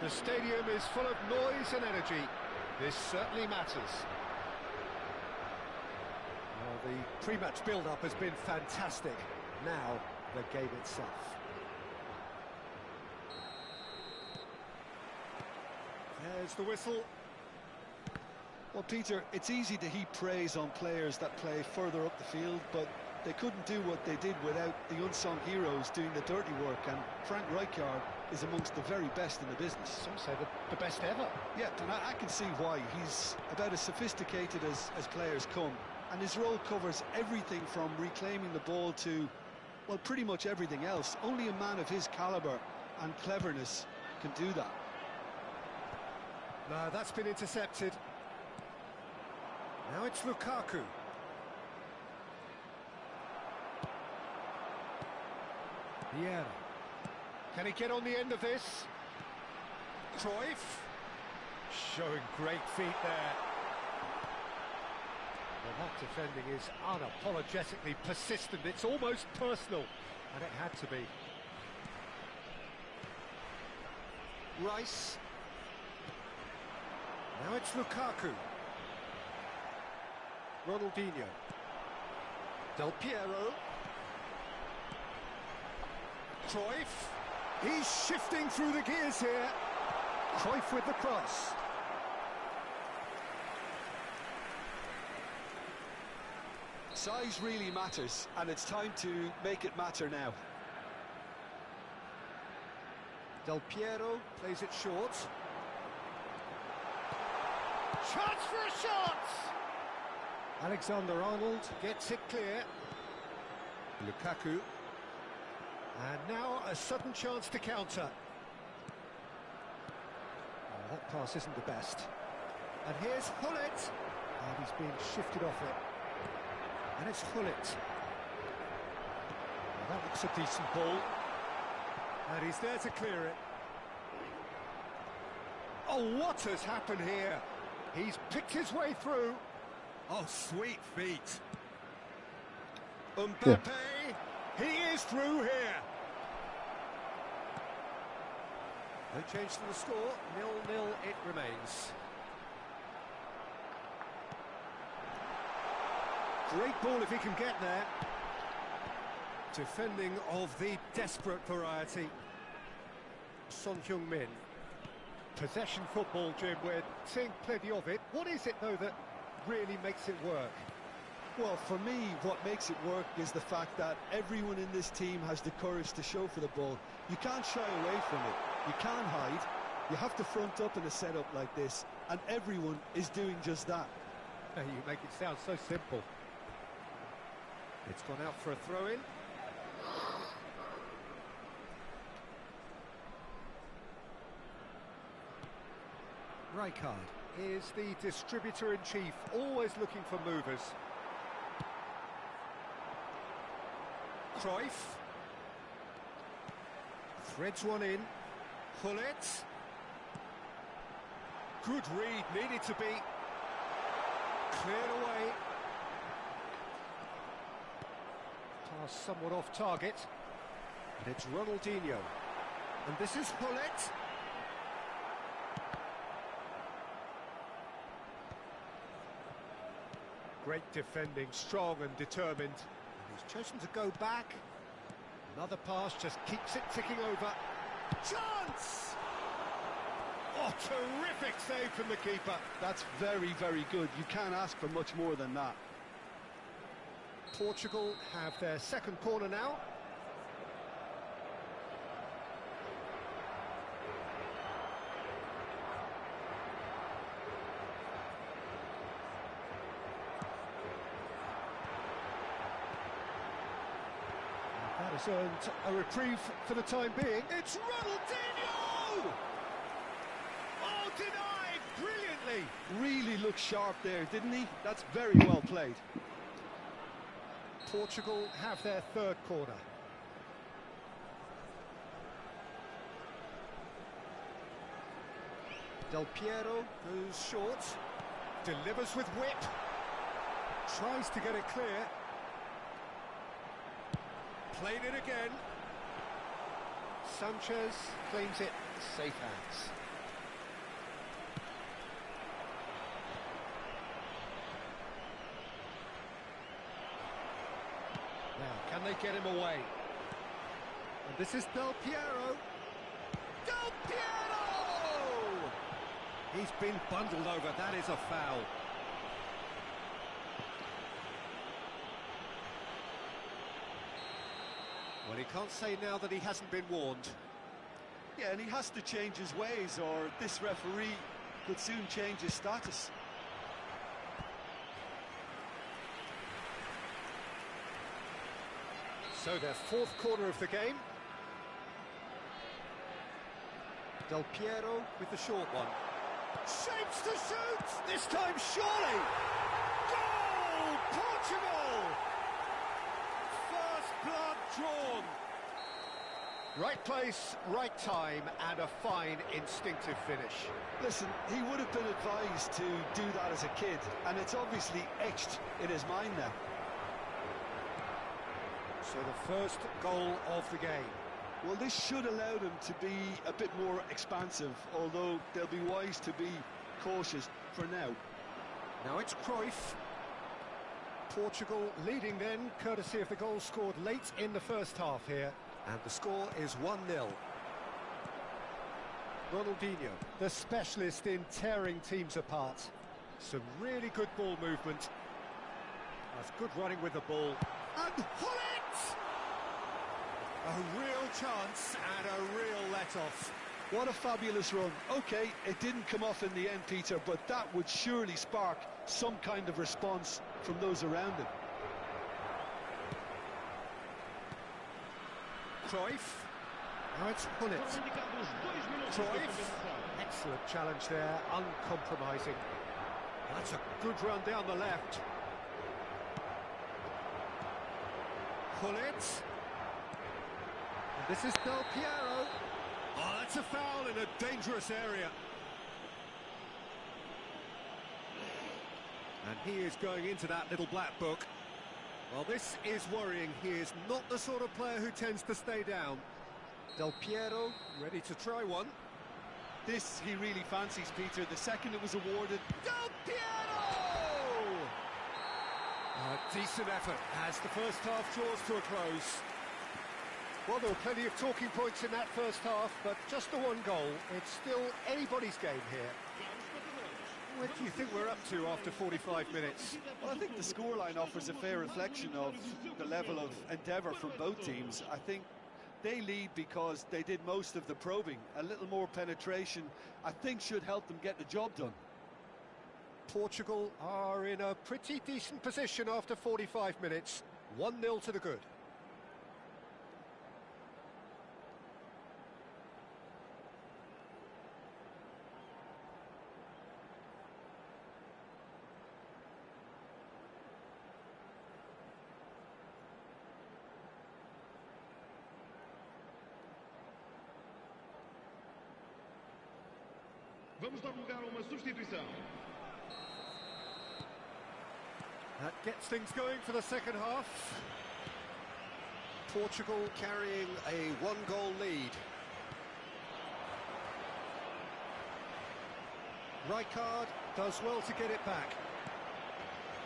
The stadium is full of noise and energy. This certainly matters. Well, the pre-match build-up has been fantastic. Now, the game itself. There's the whistle. Well, Peter, it's easy to heap praise on players that play further up the field, but they couldn't do what they did without the unsung heroes doing the dirty work, and Frank Rijkaard is amongst the very best in the business. Some say the best ever. Yeah, and I can see why. He's about as sophisticated as players come, and his role covers everything from reclaiming the ball to, well, pretty much everything else. Only a man of his calibre and cleverness can do that. No, that's been intercepted. Now it's Lukaku. Vieira. Can he get on the end of this? Cruyff. Showing great feet there. Well, that defending is unapologetically persistent. It's almost personal, and it had to be. Rice. Now it's Lukaku. Ronaldinho. Del Piero. Cruyff. He's shifting through the gears here. Cruyff with the cross. Size really matters, and it's time to make it matter now. Del Piero plays it short. Chance for a shot! Alexander-Arnold gets it clear. Lukaku. And now a sudden chance to counter. Oh, that pass isn't the best. And here's Hullet. And he's being shifted off it. And it's Hullet. Well, that looks a decent ball. And he's there to clear it. Oh, what has happened here? He's picked his way through. Oh, sweet feet. Mbappe, he is through here. No change to the score, 0-0 it remains. Great ball if he can get there. Defending of the desperate variety. Son Heung-min. Possession football, Jim, we're seeing plenty of it. What is it, though, that really makes it work? Well, for me, what makes it work is the fact that everyone in this team has the courage to show for the ball. You can't shy away from it. You can't hide. You have to front up in a setup like this, and everyone is doing just that. You make it sound so simple. It's gone out for a throw-in. Rijkaard is the distributor-in-chief, always looking for movers. Cruyff threads one in. Gullit. Good read, needed to be cleared away. Pass somewhat off target. And it's Ronaldinho. And this is Gullit. Great defending, strong and determined. And he's chosen to go back. Another pass just keeps it ticking over. Chance! Oh, terrific save from the keeper. That's very, very good. You can't ask for much more than that. Portugal have their second corner now. That has earned a reprieve for the time being. It's Ronaldinho! Oh, denied brilliantly. Really looked sharp there, didn't he? That's very well played. Portugal have their third corner. Del Piero goes short, delivers with whip, tries to get it clear. Played it again. Sanchez claims it, safe hands. Now, can they get him away? And this is Del Piero. Del Piero! He's been bundled over, that is a foul. Well, he can't say now that he hasn't been warned. Yeah, and he has to change his ways, or this referee could soon change his status. So their fourth corner of the game. Del Piero with the short one. Shapes to shoot! This time surely! Goal! Portugal! First blood drawn. Right place, right time, and a fine instinctive finish. Listen, he would have been advised to do that as a kid, and it's obviously etched in his mind now. So the first goal of the game. Well, this should allow them to be a bit more expansive, although they'll be wise to be cautious for now. Now it's Cruyff. Portugal leading then, courtesy of the goal scored late in the first half here. And the score is 1-0. Ronaldinho, the specialist in tearing teams apart. Some really good ball movement. That's good running with the ball. And Gullit! A real chance and a real let-off. What a fabulous run. OK, it didn't come off in the end, Peter, but that would surely spark some kind of response from those around him. Cruyff. Now it's Gullit. Cruyff. Excellent challenge there, uncompromising. That's a good run down the left. Gullit. And this is Del Piero. Oh, that's a foul in a dangerous area. And he is going into that little black book. Well, this is worrying. He is not the sort of player who tends to stay down. Del Piero ready to try one. This he really fancies, Peter. The second it was awarded. Del Piero! A decent effort as the first half draws to a close. Well, there were plenty of talking points in that first half, but just the one goal. It's still anybody's game here. What do you think we're up to after 45 minutes? Well, I think the scoreline offers a fair reflection of the level of endeavour from both teams. I think they lead because they did most of the probing. A little more penetration, I think, should help them get the job done. Portugal are in a pretty decent position after 45 minutes. 1-0 to the good. Vamos dar lugar a uma substituição. That gets things going for the second half. Portugal carrying a one-goal lead. Rijkaard does well to get it back.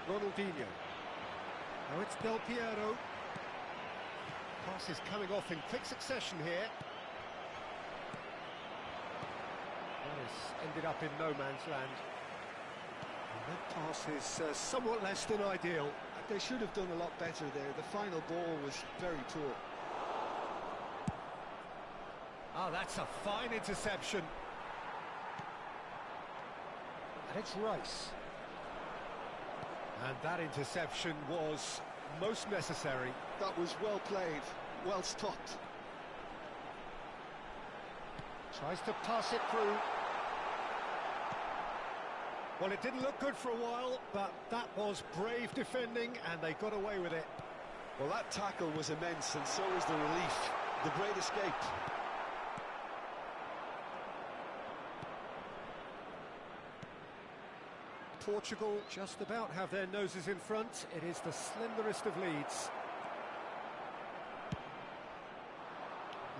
Ronaldinho. Now it's Del Piero. Pass is coming off in quick succession here. Ended up in no man's land. And that pass is somewhat less than ideal. They should have done a lot better there. The final ball was very poor. Ah, that's a fine interception. And it's Rice. And that interception was most necessary. That was well played, well stopped. Tries to pass it through. Well, it didn't look good for a while, but that was brave defending, and they got away with it. Well, that tackle was immense, and so was the relief. The great escape. Portugal just about have their noses in front. It is the slenderest of leads.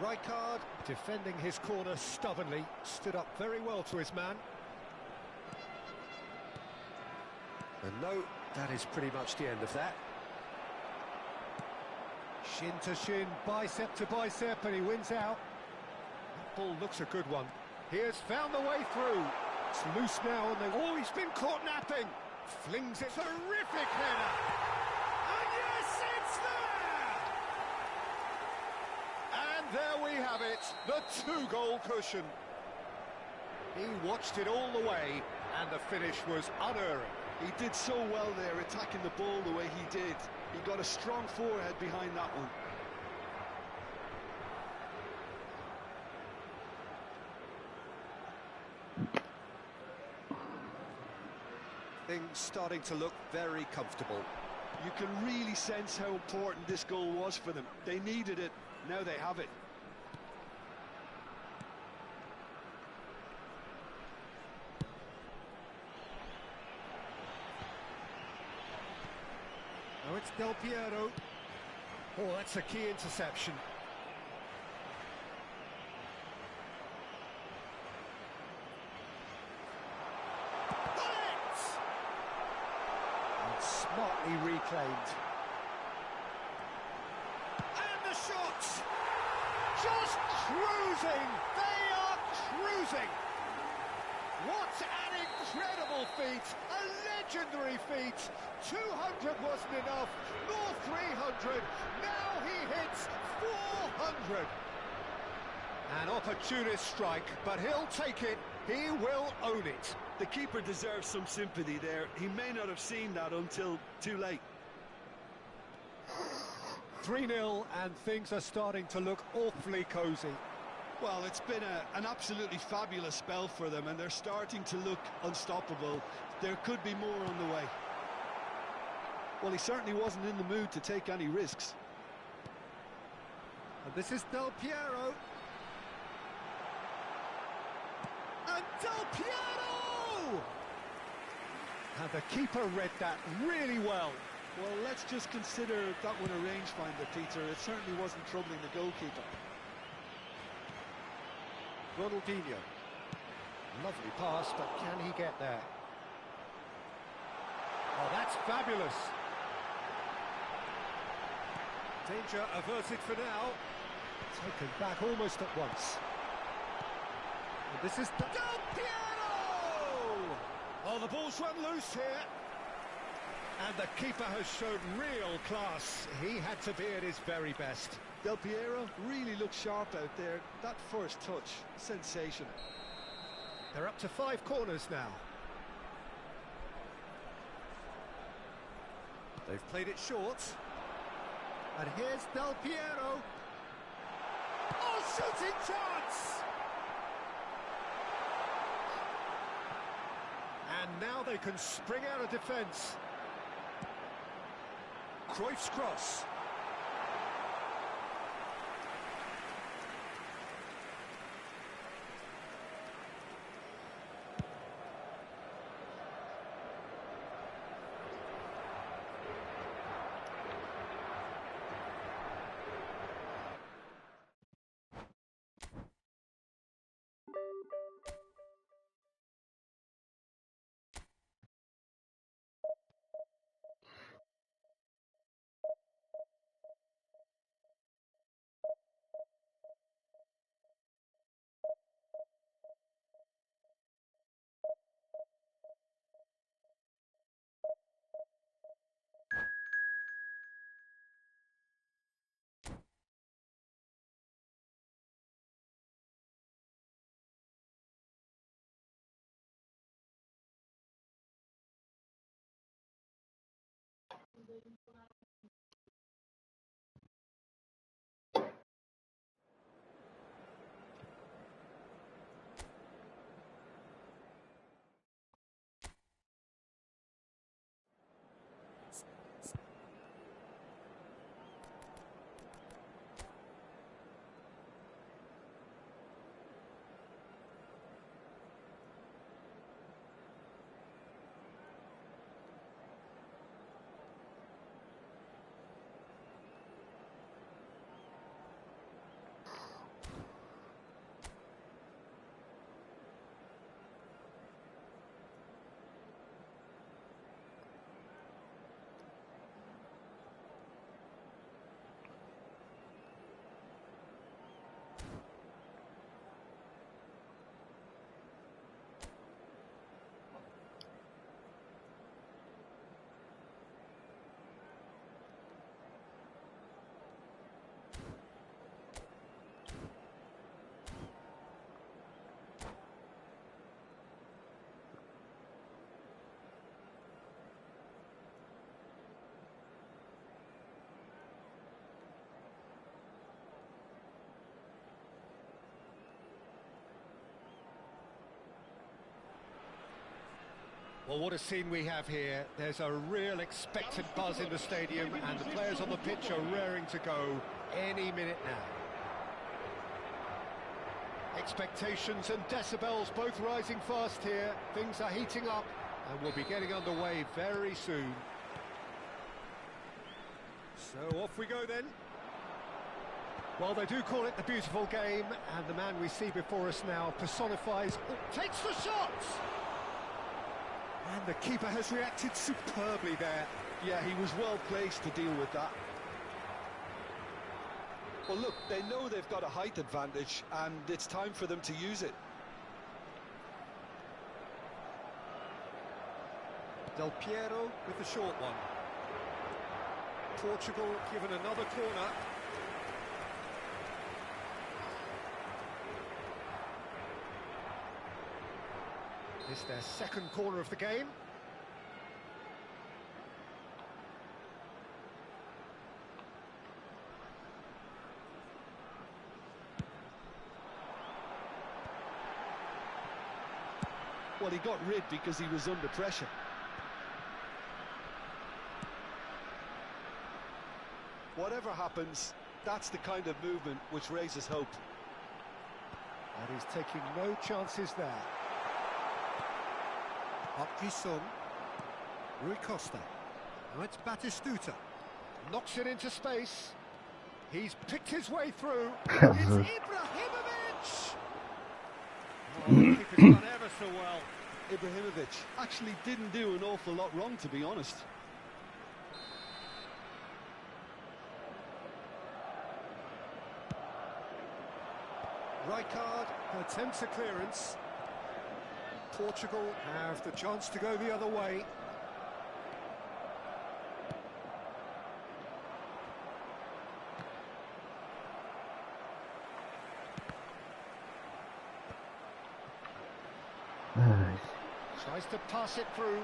Rijkaard, defending his corner stubbornly, stood up very well to his man. And no, that is pretty much the end of that. Shin to shin, bicep to bicep, and he wins out. That ball looks a good one. He has found the way through. It's loose now, and oh, he's been caught napping. Flings it, terrific header. And yes, it's there! And there we have it, the two-goal cushion. He watched it all the way, and the finish was unerring. He did so well there, attacking the ball the way he did. He got a strong forehead behind that one. Things starting to look very comfortable. You can really sense how important this goal was for them. They needed it, now they have it. Now it's Del Piero. Oh, that's a key interception. Smartly reclaimed. And the shots! Just cruising! They are cruising! What an incredible feat! A legendary feat! 200 wasn't enough, nor 300. Now he hits 400. An opportunist strike, but he'll take it. He will own it. The keeper deserves some sympathy there. He may not have seen that until too late. 3-0, and things are starting to look awfully cosy. Well, it's been an absolutely fabulous spell for them, and they're starting to look unstoppable. There could be more on the way. Well, he certainly wasn't in the mood to take any risks. And this is Del Piero. And Del Piero! And the keeper read that really well. Well, let's just consider that one a rangefinder, Peter. It certainly wasn't troubling the goalkeeper. Ronaldinho. Lovely pass, but can he get there? Oh, that's fabulous. Danger averted for now. Taken back almost at once. And this is Del Piero! Oh, the ball's run loose here. And the keeper has shown real class. He had to be at his very best. Del Piero really looks sharp out there. That first touch, sensational. They're up to 5 corners now. They've played it short. And here's Del Piero. Oh, shooting chance! And now they can spring out of defence. Cruyff's cross. Well, what a scene we have here. There's a real expectant buzz in the stadium, and the players on the pitch are raring to go any minute now. Expectations and decibels both rising fast here. Things are heating up, and we'll be getting underway very soon. So off we go then. Well, they do call it the beautiful game, and the man we see before us now personifies... Oh, takes the shot! And the keeper has reacted superbly there. Yeah, he was well placed to deal with that. Well, look, they know they've got a height advantage, and it's time for them to use it. Del Piero with the short one. Portugal given another corner. It's their second corner of the game. Well, he got rid because he was under pressure. Whatever happens, that's the kind of movement which raises hope. And he's taking no chances there. Up Jisung. Rui Costa. Now it's Batistuta. Knocks it into space. He's picked his way through. It's Ibrahimovic! Oh, the keeper's done ever so well. Ibrahimovic actually didn't do an awful lot wrong, to be honest. Rijkaard attempts a clearance. Portugal have the chance to go the other way. Tries to pass it through.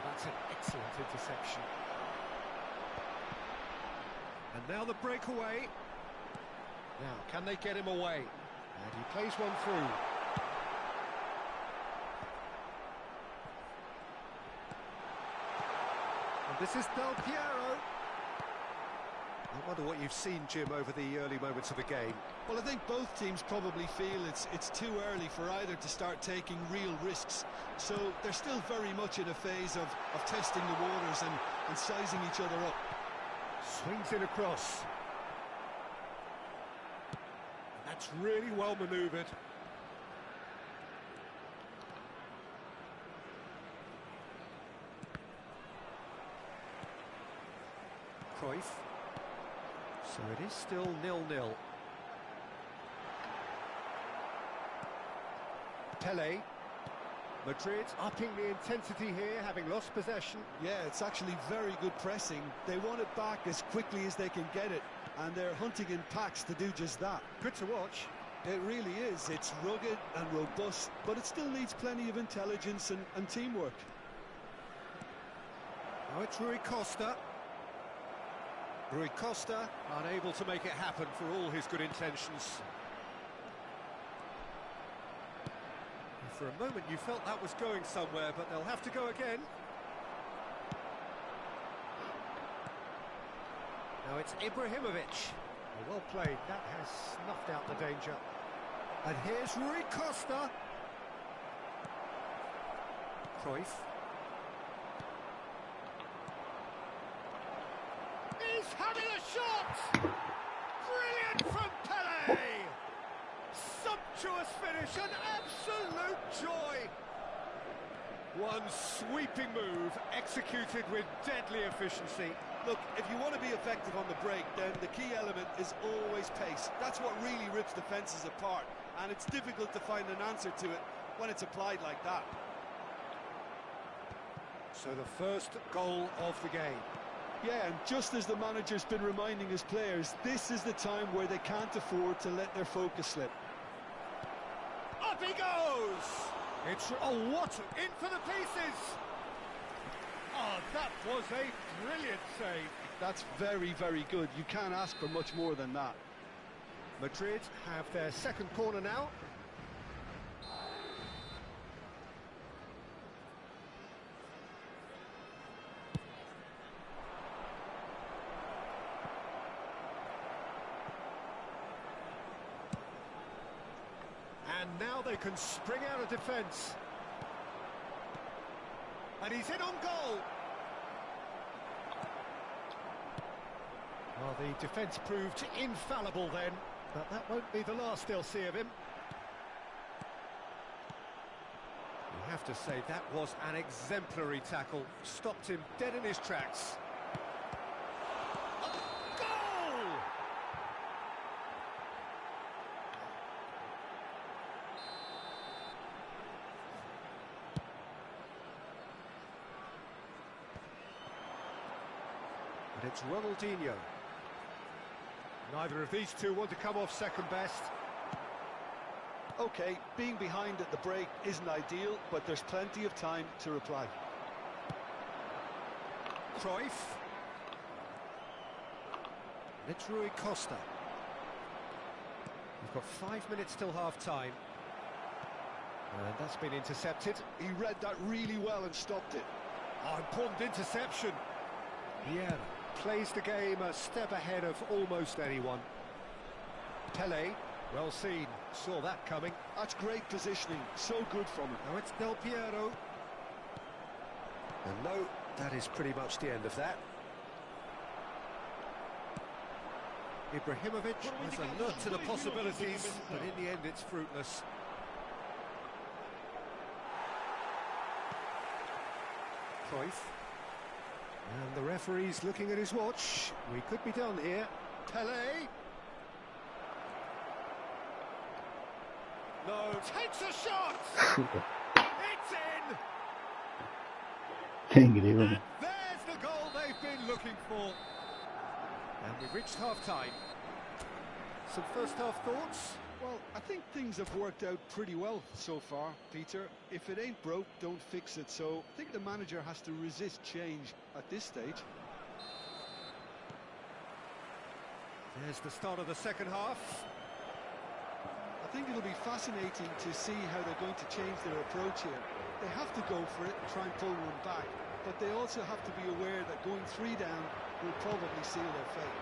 That's an excellent interception. And now the breakaway. Now, can they get him away? And he plays one through. And this is Del Piero. I wonder what you've seen, Jim, over the early moments of the game. Well, I think both teams probably feel it's too early for either to start taking real risks. So they're still very much in a phase of testing the waters and sizing each other up. Swings it across. That's really well manoeuvred. Cruyff. So it is still 0-0. Pele. Madrid upping the intensity here, having lost possession. Yeah, it's actually very good pressing. They want it back as quickly as they can get it, and they're hunting in packs to do just that. Good to watch. It really is. It's rugged and robust, but it still needs plenty of intelligence and teamwork. Now it's Rui Costa. Rui Costa unable to make it happen for all his good intentions. For a moment you felt that was going somewhere, but they'll have to go again. Now it's Ibrahimovic. Well played, that has snuffed out the danger. And here's Rui Costa. Cruyff. He's having a shot! Brilliant from Pele! Sumptuous finish, an absolute joy! One sweeping move, executed with deadly efficiency. Look, if you want to be effective on the break, then the key element is always pace. That's what really rips defences apart, and it's difficult to find an answer to it when it's applied like that. So the first goal of the game. Yeah, and just as the manager's been reminding his players, this is the time where they can't afford to let their focus slip. Up he goes! It's... oh, what? In for the pieces! Oh, that was a brilliant save. That's very, very good. You can't ask for much more than that. Madrid have their second corner now. And now they can spring out of defence. And he's in on goal. Well, the defence proved infallible then, but that won't be the last they'll see of him. You have to say that was an exemplary tackle. Stopped him dead in his tracks. A goal! And it's Ronaldinho. Neither of these two want to come off second best. OK, being behind at the break isn't ideal, but there's plenty of time to reply. Cruyff. And it's Rui Costa. We've got 5 minutes till half-time. And that's been intercepted. He read that really well and stopped it. Oh, important interception. Yeah, plays the game a step ahead of almost anyone. Pele, well seen, saw that coming. That's great positioning, so good from him. Now it's Del Piero. And no, that is pretty much the end of that. Ibrahimovic has alert to the possibilities, but in the end it's fruitless. Cruyff. And the referee's looking at his watch. We could be done here. Pele. No, takes a shot! It's in! Qué increíble. And there's the goal they've been looking for. And we've reached half-time. Some first-half thoughts? Well, I think things have worked out pretty well so far, Peter. If it ain't broke, don't fix it. So I think the manager has to resist change at this stage. There's the start of the second half. I think it'll be fascinating to see how they're going to change their approach here. They have to go for it and try and pull one back, but they also have to be aware that going 3 down will probably seal their fate.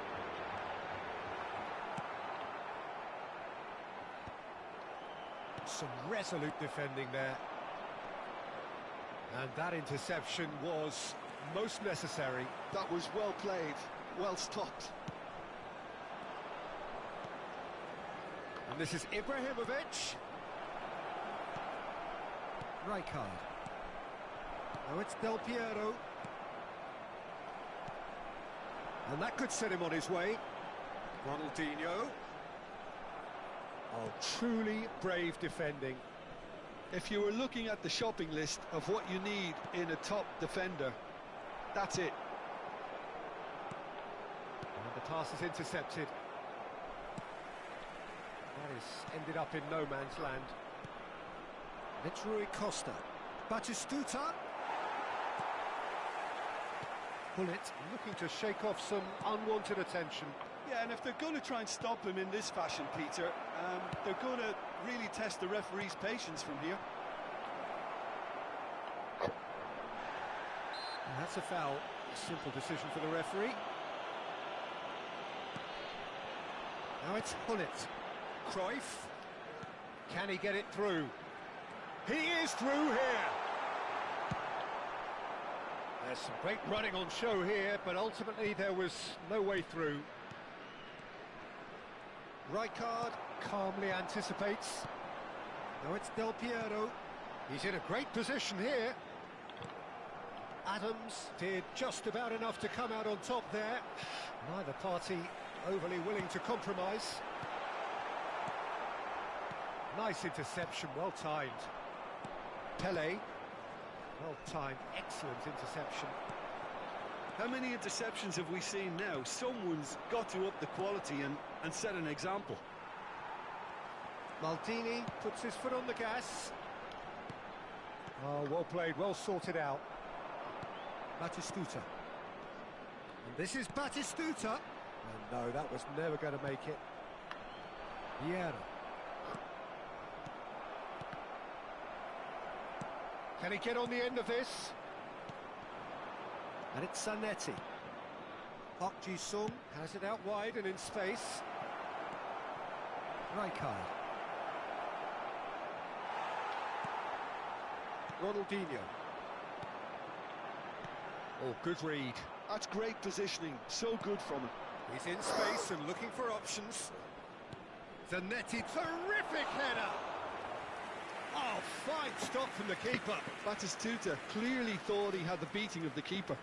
Some resolute defending there. And that interception was most necessary. That was well played, well stopped. And this is Ibrahimovic. Rijkaard. Now it's Del Piero. And that could set him on his way. Ronaldinho. Oh, truly brave defending. If you were looking at the shopping list of what you need in a top defender, that's it. And the pass is intercepted. That is ended up in no man's land. And it's Rui Costa. Batistuta. Bullet looking to shake off some unwanted attention. Yeah, and if they're going to try and stop him in this fashion, Peter, they're going to really test the referee's patience from here. And that's a foul. A simple decision for the referee. Now it's Hullet. Cruyff. Can he get it through? He is through here. There's some great running on show here, but ultimately there was no way through. Rijkaard calmly anticipates. Now it's Del Piero. He's in a great position here. Adams did just about enough to come out on top there. Neither party overly willing to compromise. Nice interception, well timed. Pele, well timed, excellent interception. How many interceptions have we seen now? Someone's got to up the quality and set an example. Maldini puts his foot on the gas. Oh, well played, well sorted out. Batistuta. And this is Batistuta. And no, that was never going to make it. Vieira. Can he get on the end of this? And it's Zanetti. Park Ji-sung has it out wide and in space. Rijkaard. Ronaldinho. Oh, good read. That's great positioning, so good from him. He's in space and looking for options. Zanetti, terrific header! Oh, fine stop from the keeper. Batistuta clearly thought he had the beating of the keeper.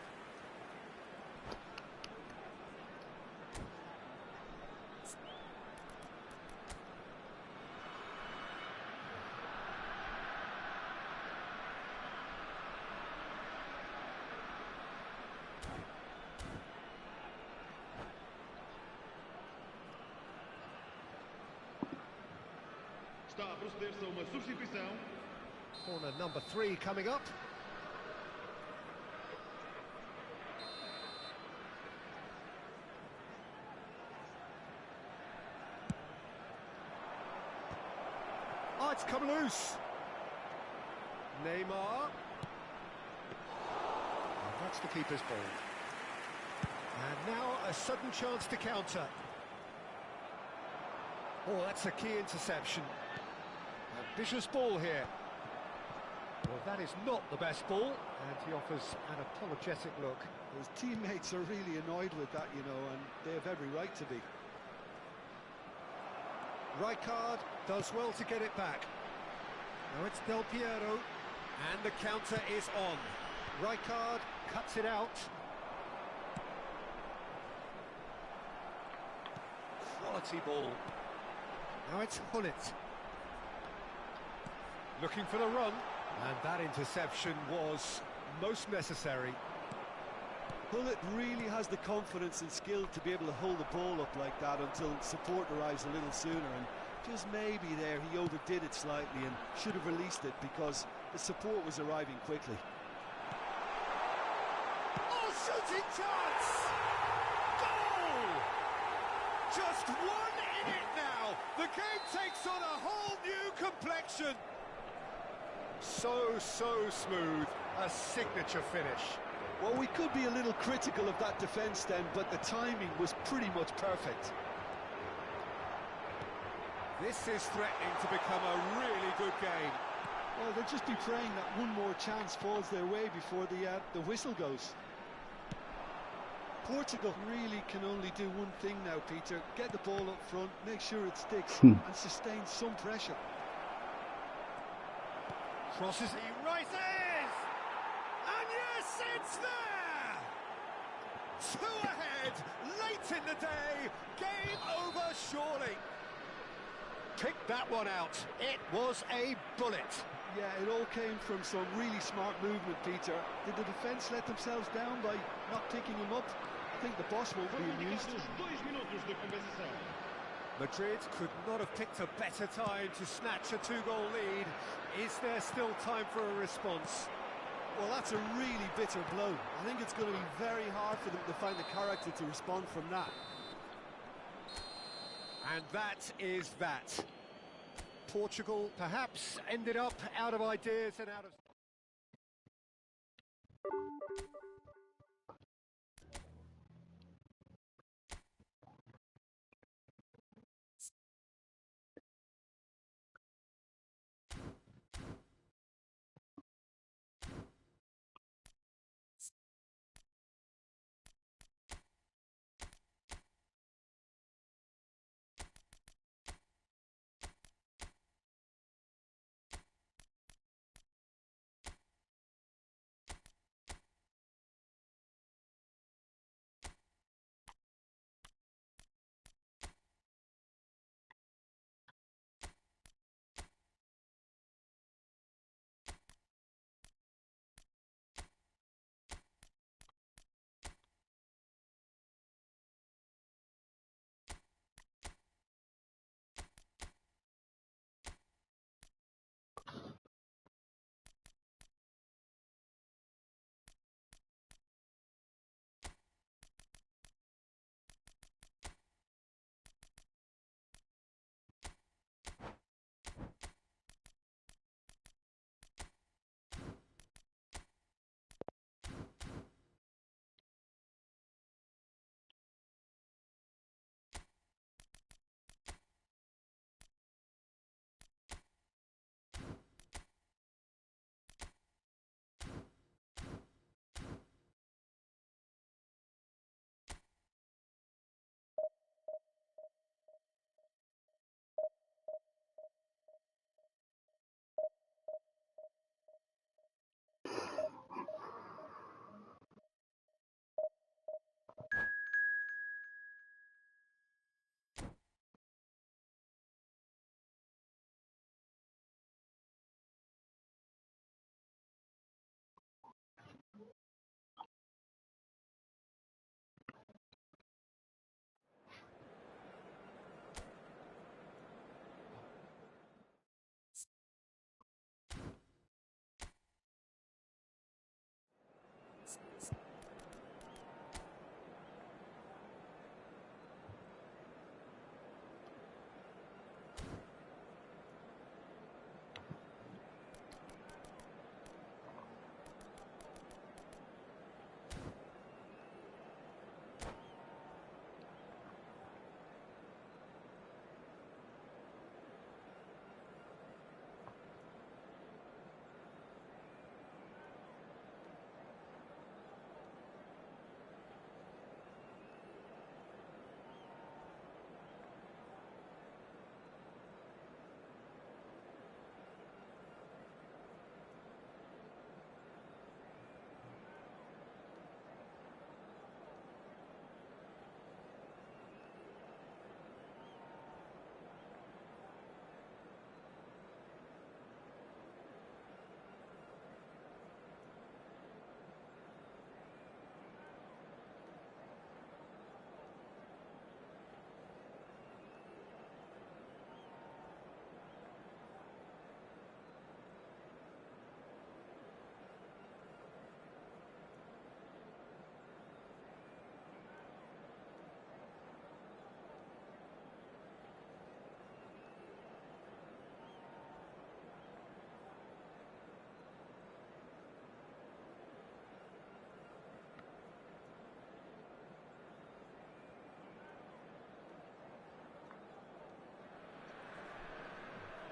Está a proceder-se a uma substituição. Corner number 3 coming up. Oh, it's come loose. Neymar. And that's the keeper's ball. And now a sudden chance to counter. Oh, that's a key interception. Ambitious ball here. Well, that is not the best ball, and he offers an apologetic look. His teammates are really annoyed with that, you know, and they have every right to be. Rijkaard does well to get it back. Now it's Del Piero, and the counter is on. Rijkaard cuts it out. Quality ball. Now it's Hullet. Looking for the run. And that interception was most necessary. Hullet really has the confidence and skill to be able to hold the ball up like that until support arrives a little sooner, and just maybe there he overdid it slightly and should have released it because the support was arriving quickly. Oh, shooting chance! Goal! Just one in it now. The game takes on a whole new complexion. So smooth, a signature finish. Well, we could be a little critical of that defence then, but the timing was pretty much perfect. This is threatening to become a really good game. Well, they'll just be praying that one more chance falls their way before the whistle goes. Portugal really can only do one thing now, Peter. Get the ball up front, make sure it sticks, and sustain some pressure. Crosses, he rises! And yes, it's there! 2 ahead, late in the day, game over surely. Picked that one out, it was a bullet. Yeah, it all came from some really smart movement, Peter. Did the defence let themselves down by not picking him up? I think the boss will be amused. Madrid could not have picked a better time to snatch a 2-goal lead. Is there still time for a response? Well, that's a really bitter blow. I think it's going to be very hard for them to find the character to respond from that. And that is that. Portugal perhaps ended up out of ideas and out of...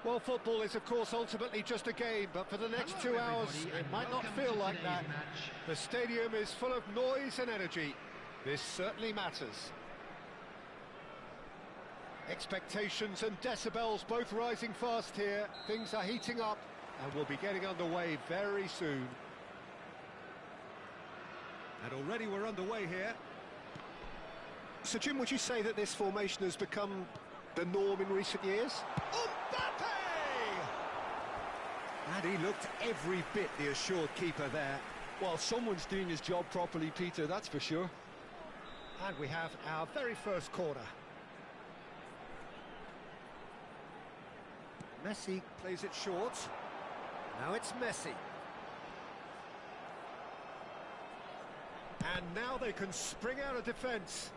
Well, football is, of course, ultimately just a game, but for the next 2 hours, it might not feel like that. The stadium is full of noise and energy. This certainly matters. Expectations and decibels both rising fast here. Things are heating up, and we'll be getting underway very soon. And already we're underway here. So, Jim, would you say that this formation has become the norm in recent years? Mbappe! And he looked every bit the assured keeper there. Well, someone's doing his job properly, Peter, that's for sure. And we have our very first corner. Messi plays it short. Now it's Messi. And now they can spring out of defence.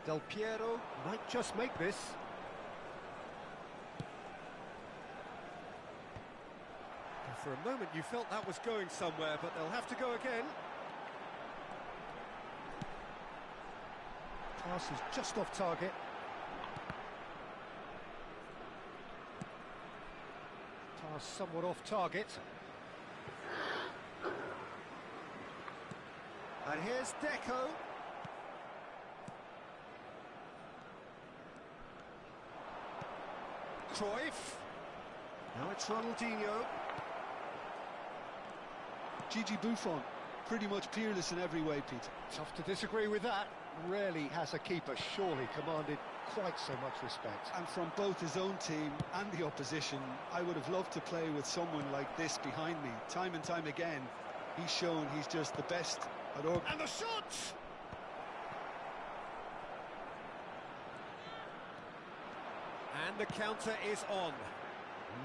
Del Piero might just make this. And for a moment you felt that was going somewhere, but they'll have to go again. Pass is just off target. Pass somewhat off target. And here's Deco. Cruyff. Now it's Ronaldinho. Gigi Buffon, pretty much peerless in every way, Peter. Tough to disagree with that. Rarely has a keeper surely commanded quite so much respect. And from both his own team and the opposition, I would have loved to play with someone like this behind me. Time and time again, he's shown he's just the best at all. And the shot! And the counter is on.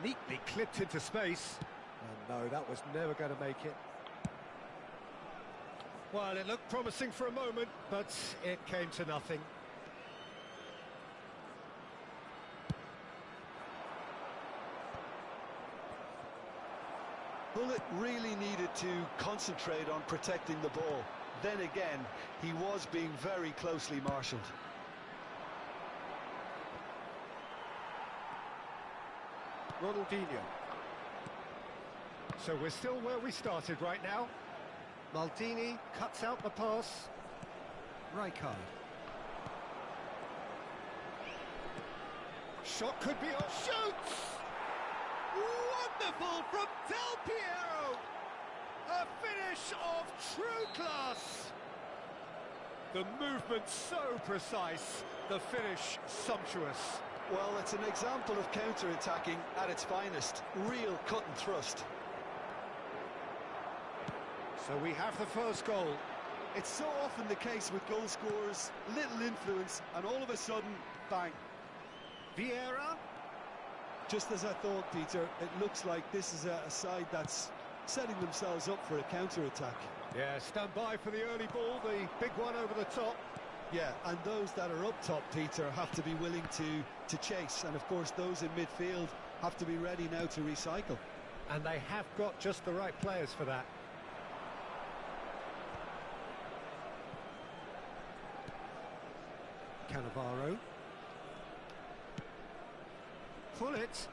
Neatly clipped into space. And no, that was never going to make it. Well, it looked promising for a moment, but it came to nothing. Bullet really needed to concentrate on protecting the ball. Then again, he was being very closely marshalled. Ronaldinho. So we're still where we started right now. Maldini cuts out the pass. Rijkaard. Shot could be on. Shoots! Wonderful from Del Piero! A finish of true class! The movement so precise, the finish sumptuous. Well, it's an example of counter-attacking at its finest. Real cut and thrust. So we have the first goal. It's so often the case with goal scorers, little influence, and all of a sudden, bang. Vieira. Just as I thought, Peter, it looks like this is a side that's setting themselves up for a counter-attack. Yeah, stand by for the early ball, the big one over the top. Yeah, and those that are up top, Peter, have to be willing to chase. And, of course, those in midfield have to be ready now to recycle. And they have got just the right players for that. Cannavaro. Pull it.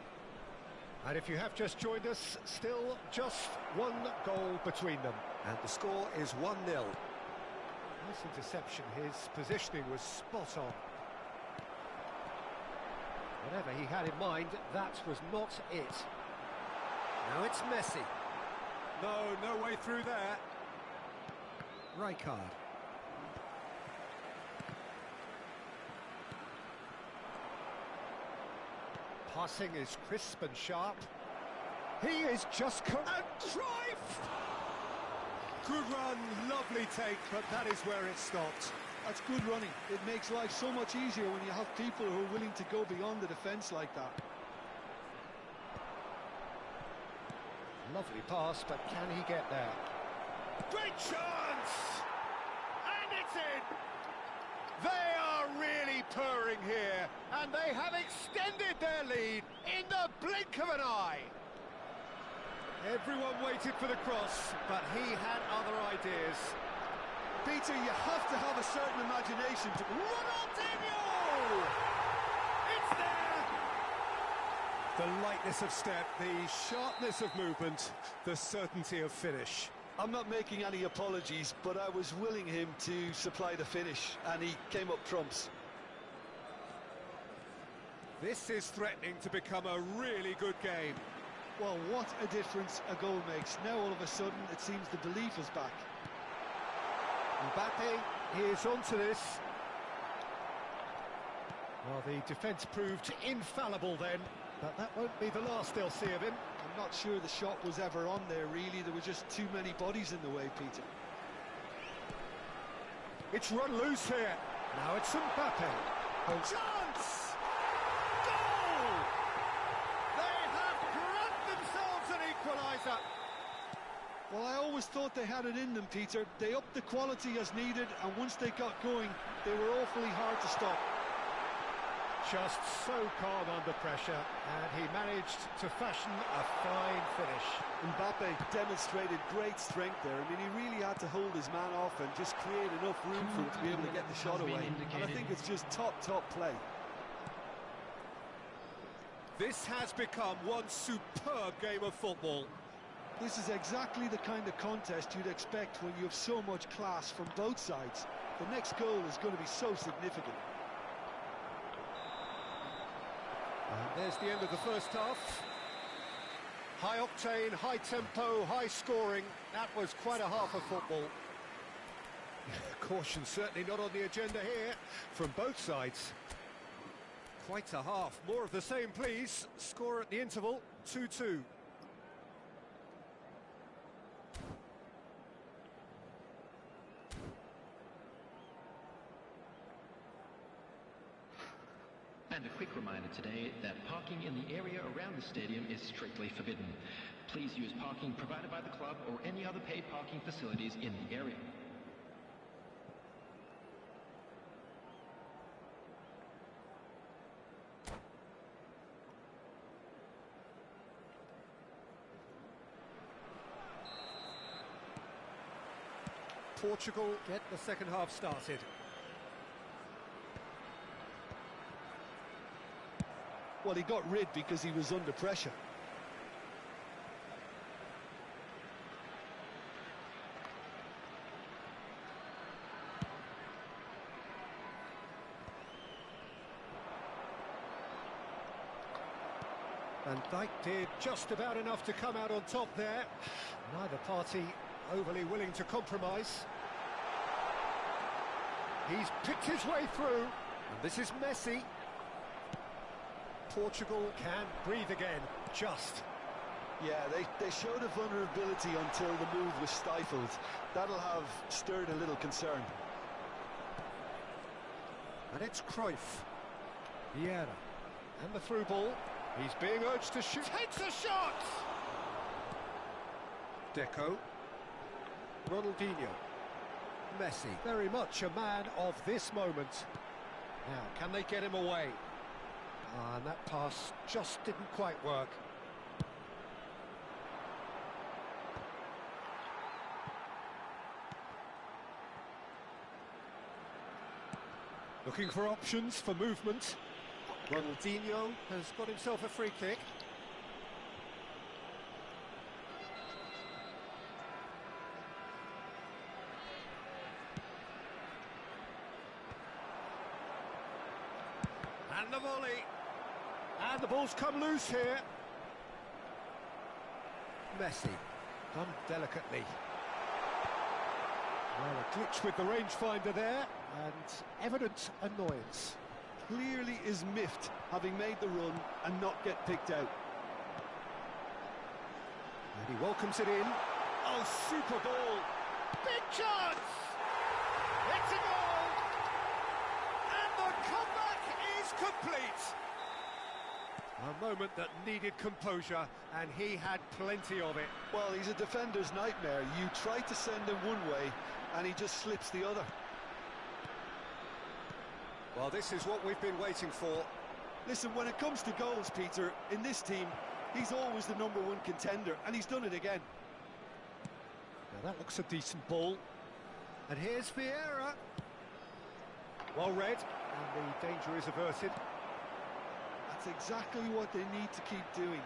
And if you have just joined us, still just one goal between them. And the score is 1-0. Nice interception. His positioning was spot on. Whatever he had in mind, that was not it. Now it's Messi. No way through there. Rijkaard. Passing is crisp and sharp. He is just... And Cruyff! Good run, lovely take, but that is where it stopped. That's good running. It makes life so much easier when you have people who are willing to go beyond the defence like that. Lovely pass, but can he get there? Great chance! And it's in! They are really purring here, and they have extended their lead in the blink of an eye. Everyone waited for the cross, but he had other ideas. Peter, you have to have a certain imagination to... Ronaldinho! It's there! The lightness of step, the sharpness of movement, the certainty of finish. I'm not making any apologies, but I was willing him to supply the finish, and he came up trumps. This is threatening to become a really good game. Well, what a difference a goal makes. Now all of a sudden it seems the belief is back. Mbappe is onto this. Well, the defence proved infallible then, but that won't be the last they'll see of him. I'm not sure the shot was ever on there, really. There were just too many bodies in the way, Peter. It's run loose here. Now it's Mbappe. Chance! Goal! They have grabbed themselves an equaliser. Well, I always thought they had it in them, Peter. They upped the quality as needed, and once they got going, they were awfully hard to stop. Just so calm under pressure, and he managed to fashion a fine finish. Mbappe demonstrated great strength there. I mean, he really had to hold his man off and just create enough room for him to be able to get the shot away. And I think it's just top play. This has become one superb game of football. This is exactly the kind of contest you'd expect when you have so much class from both sides. The next goal is going to be so significant. And there's the end of the first half. High octane, high tempo, high scoring. That was quite a half of football. Caution certainly not on the agenda here from both sides. Quite a half. More of the same, please. Score at the interval, 2-2. And a quick reminder today that parking in the area around the stadium is strictly forbidden. Please use parking provided by the club or any other paid parking facilities in the area. Portugal get the second half started. Well, he got rid because he was under pressure. And Dijk did just about enough to come out on top there. Neither party overly willing to compromise. He's picked his way through, and this is Messi. Portugal can breathe again, just. Yeah, they showed a vulnerability until the move was stifled. That'll have stirred a little concern. And it's Cruyff. Vieira. And the through ball. He's being urged to shoot. Takes a shot! Deco. Ronaldinho. Messi. Very much a man of this moment. Now, can they get him away? And that pass just didn't quite work. Looking for options for movement. Ronaldinho has got himself a free kick. And the volley. And the ball's come loose here. Messi, done delicately. Well, a glitch with the rangefinder there, and evident annoyance. Clearly is miffed, having made the run and not get picked out. And he welcomes it in. Oh, super ball. Big chance! It's a goal! And the comeback is complete. A moment that needed composure, and he had plenty of it. Well, he's a defender's nightmare. You try to send him one way, and he just slips the other. Well, this is what we've been waiting for. Listen, when it comes to goals, Peter, in this team, he's always the #1 contender, and he's done it again. Now that looks a decent ball. And here's Vieira. Well read, and the danger is averted. That's exactly what they need to keep doing.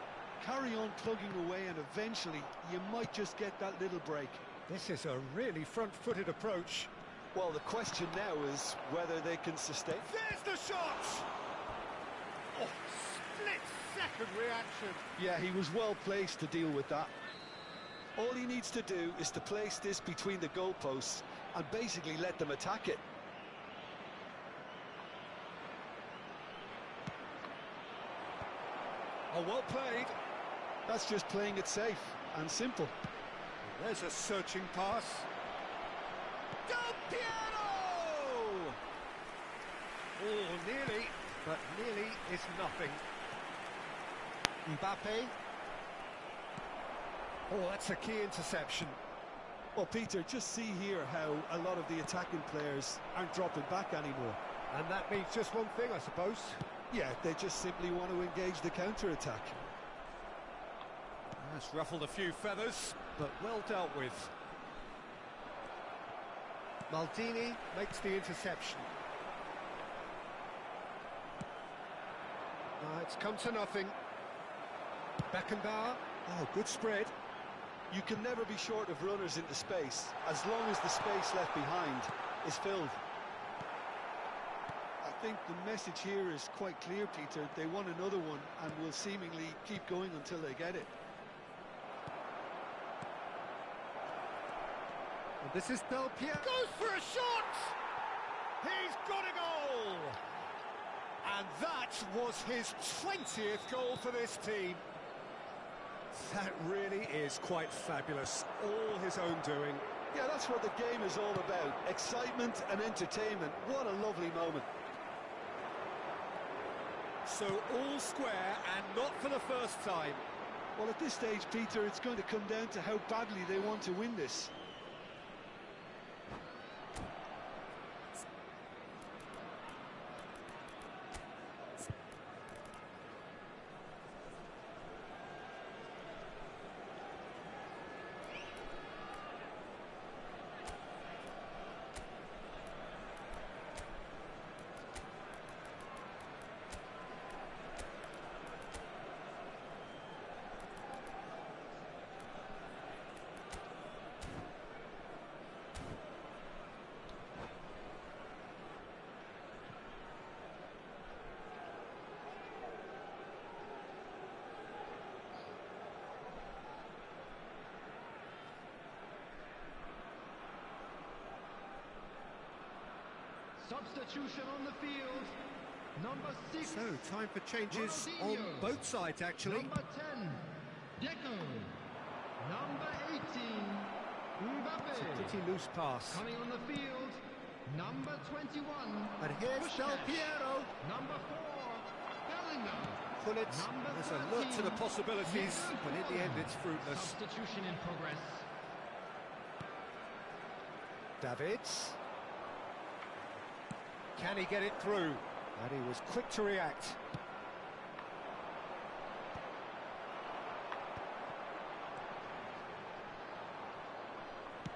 Carry on plugging away and eventually you might just get that little break. This is a really front-footed approach. Well, the question now is whether they can sustain. There's the shot! Oh, split-second reaction. Yeah, he was well placed to deal with that. All he needs to do is to place this between the goalposts and basically let them attack it. Oh, well played. That's just playing it safe and simple. There's a searching pass. Del Piero! Oh, nearly, but nearly is nothing. Mbappe. Oh, that's a key interception. Well, Peter, just see here how a lot of the attacking players aren't dropping back anymore. And that means just one thing, I suppose. Yeah, they just simply want to engage the counter-attack. That's ruffled a few feathers, but well dealt with. Maldini makes the interception. It's come to nothing. Beckenbauer. Oh, good spread. You can never be short of runners into space, as long as the space left behind is filled. I think the message here is quite clear, Peter. They want another one and will seemingly keep going until they get it. And this is Del Piero. Goes for a shot! He's got a goal! And that was his 20th goal for this team. That really is quite fabulous. All his own doing. Yeah, that's what the game is all about. Excitement and entertainment. What a lovely moment. So all square and not for the first time. Well, at this stage, Peter, it's going to come down to how badly they want to win this. Substitution on the field. Number 6. So, time for changes on both sides, actually. Number 10, Deco. Number 18, Mbappe. It's a pretty loose pass. Coming on the field, number 21. And here's Busquets. Del Piero. Number 4, Bellingham. Pullet Number has alert to the 13, possibilities, but in the end it's fruitless. Substitution in progress. Davids. Can he get it through? And he was quick to react.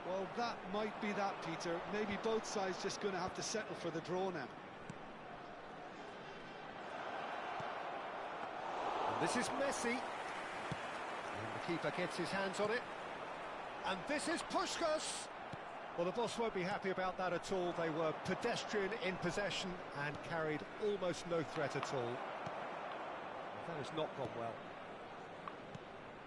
Well, that might be that, Peter. Maybe both sides just going to have to settle for the draw now. And this is Messi. And the keeper gets his hands on it. And this is Puskas. Well, the boss won't be happy about that at all. They were pedestrian in possession and carried almost no threat at all. That has not gone well.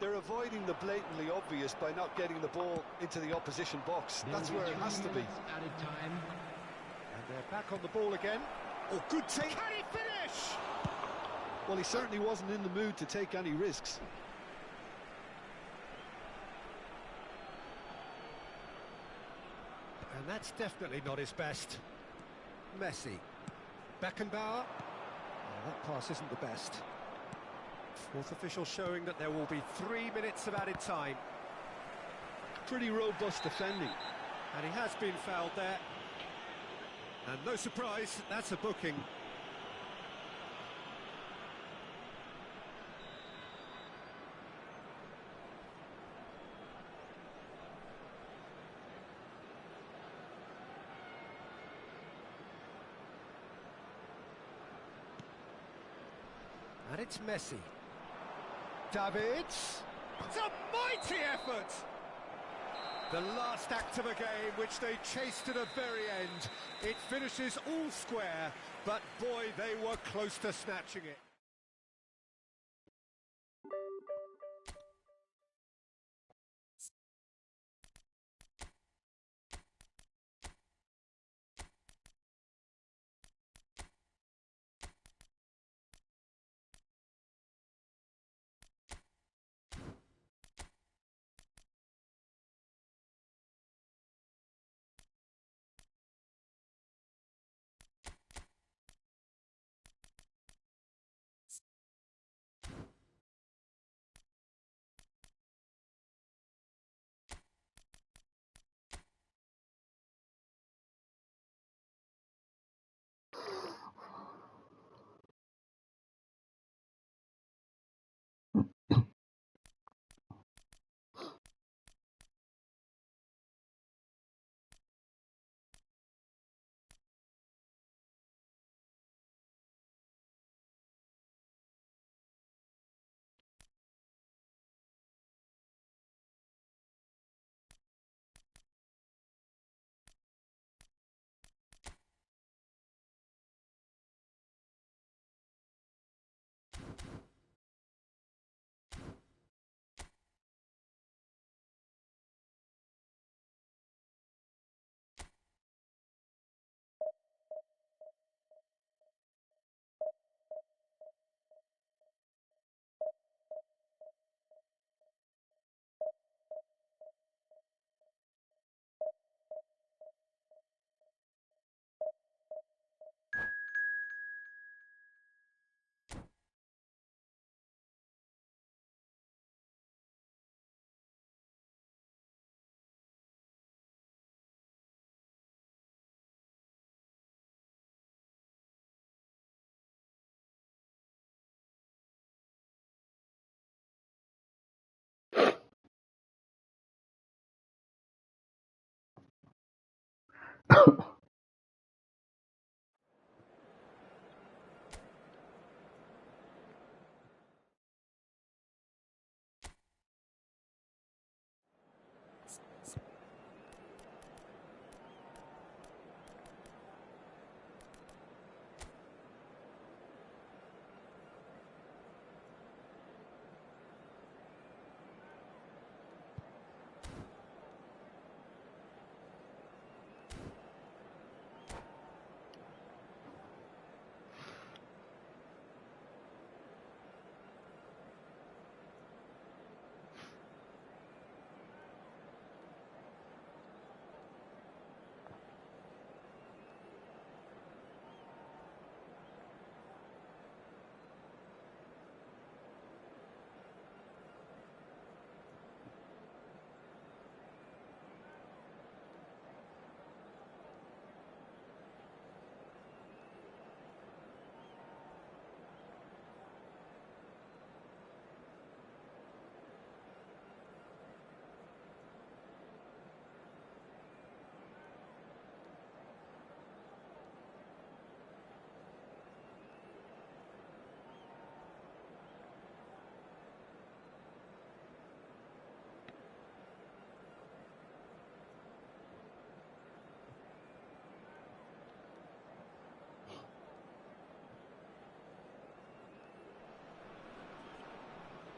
They're avoiding the blatantly obvious by not getting the ball into the opposition box. That's where it has to be. Added time. And they're back on the ball again. Oh, good take. Can he finish? Well, he certainly wasn't in the mood to take any risks. And that's definitely not his best. Messi. Beckenbauer. Oh, that pass isn't the best. Fourth official showing that there will be 3 minutes of added time. Pretty robust defending. And he has been fouled there. And no surprise, that's a booking. And it's Messi. Davids. It's a mighty effort! The last act of a game which they chased to the very end. It finishes all square, but boy, they were close to snatching it.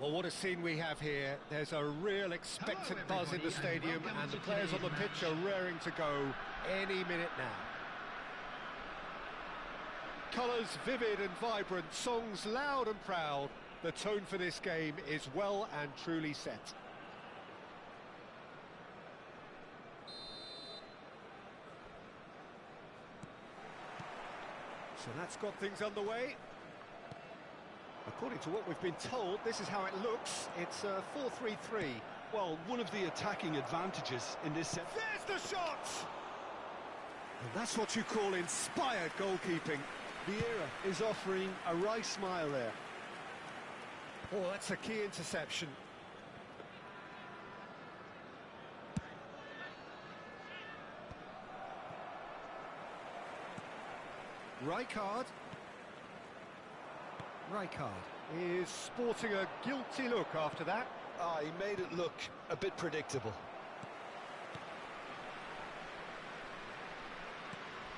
Well, what a scene we have here. There's a real expectant buzz in the stadium, and the players on the pitch are raring to go any minute now. Colours vivid and vibrant, songs loud and proud. The tone for this game is well and truly set. So that's got things underway. According to what we've been told, this is how it looks. It's 4-3-3. Well, one of the attacking advantages in this set. There's the shot! And that's what you call inspired goalkeeping. Vieira is offering a wry smile there. Oh, that's a key interception. Rijkaard. Rijkaard is sporting a guilty look after that. Ah, he made it look a bit predictable.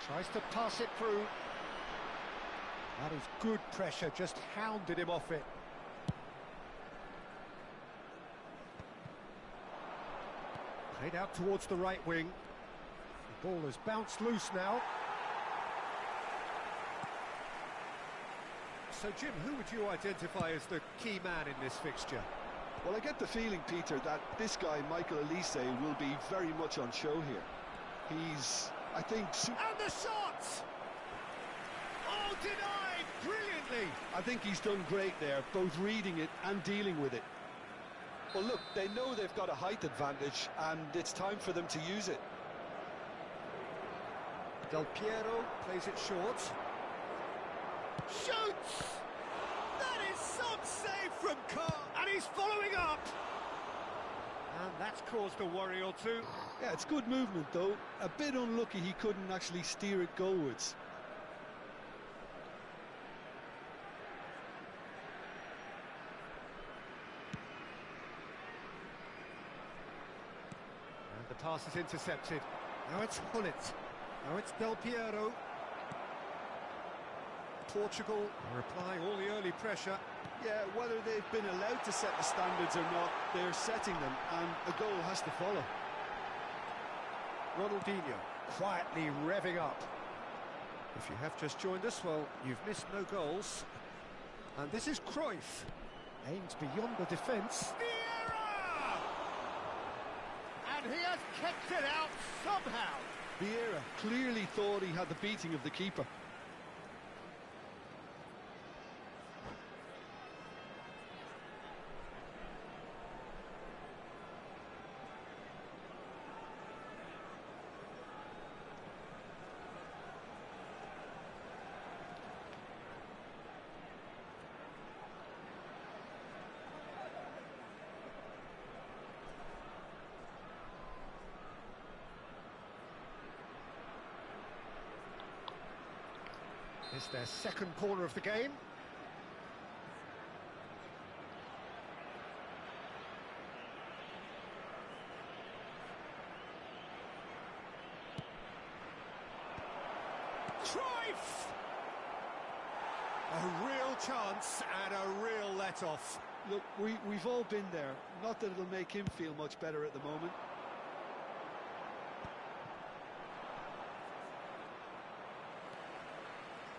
Tries to pass it through. That is good pressure, just hounded him off it. Played out towards the right wing. The ball has bounced loose now. So, Jim, who would you identify as the key man in this fixture? Well, I get the feeling, Peter, that this guy, Michael Elise, will be very much on show here. He's, I think... And the shot! Oh, denied brilliantly! I think he's done great there, both reading it and dealing with it. Well, look, they know they've got a height advantage, and it's time for them to use it. Del Piero plays it short. Shoots! That is some save from Carr, and he's following up! And that's caused a worry or two. Yeah, it's good movement, though. A bit unlucky he couldn't actually steer it goalwards. And the pass is intercepted. Now it's Hullet. Now it's Del Piero. Portugal are applying all the early pressure. Yeah, whether they've been allowed to set the standards or not, they're setting them, and a goal has to follow. Ronaldinho quietly revving up. If you have just joined us, well, you've missed no goals. And this is Cruyff. Aims beyond the defence. Vieira! And he has kept it out somehow. Vieira clearly thought he had the beating of the keeper. It's their second corner of the game. Cruyff! A real chance and a real let-off. Look, we've all been there. Not that it'll make him feel much better at the moment.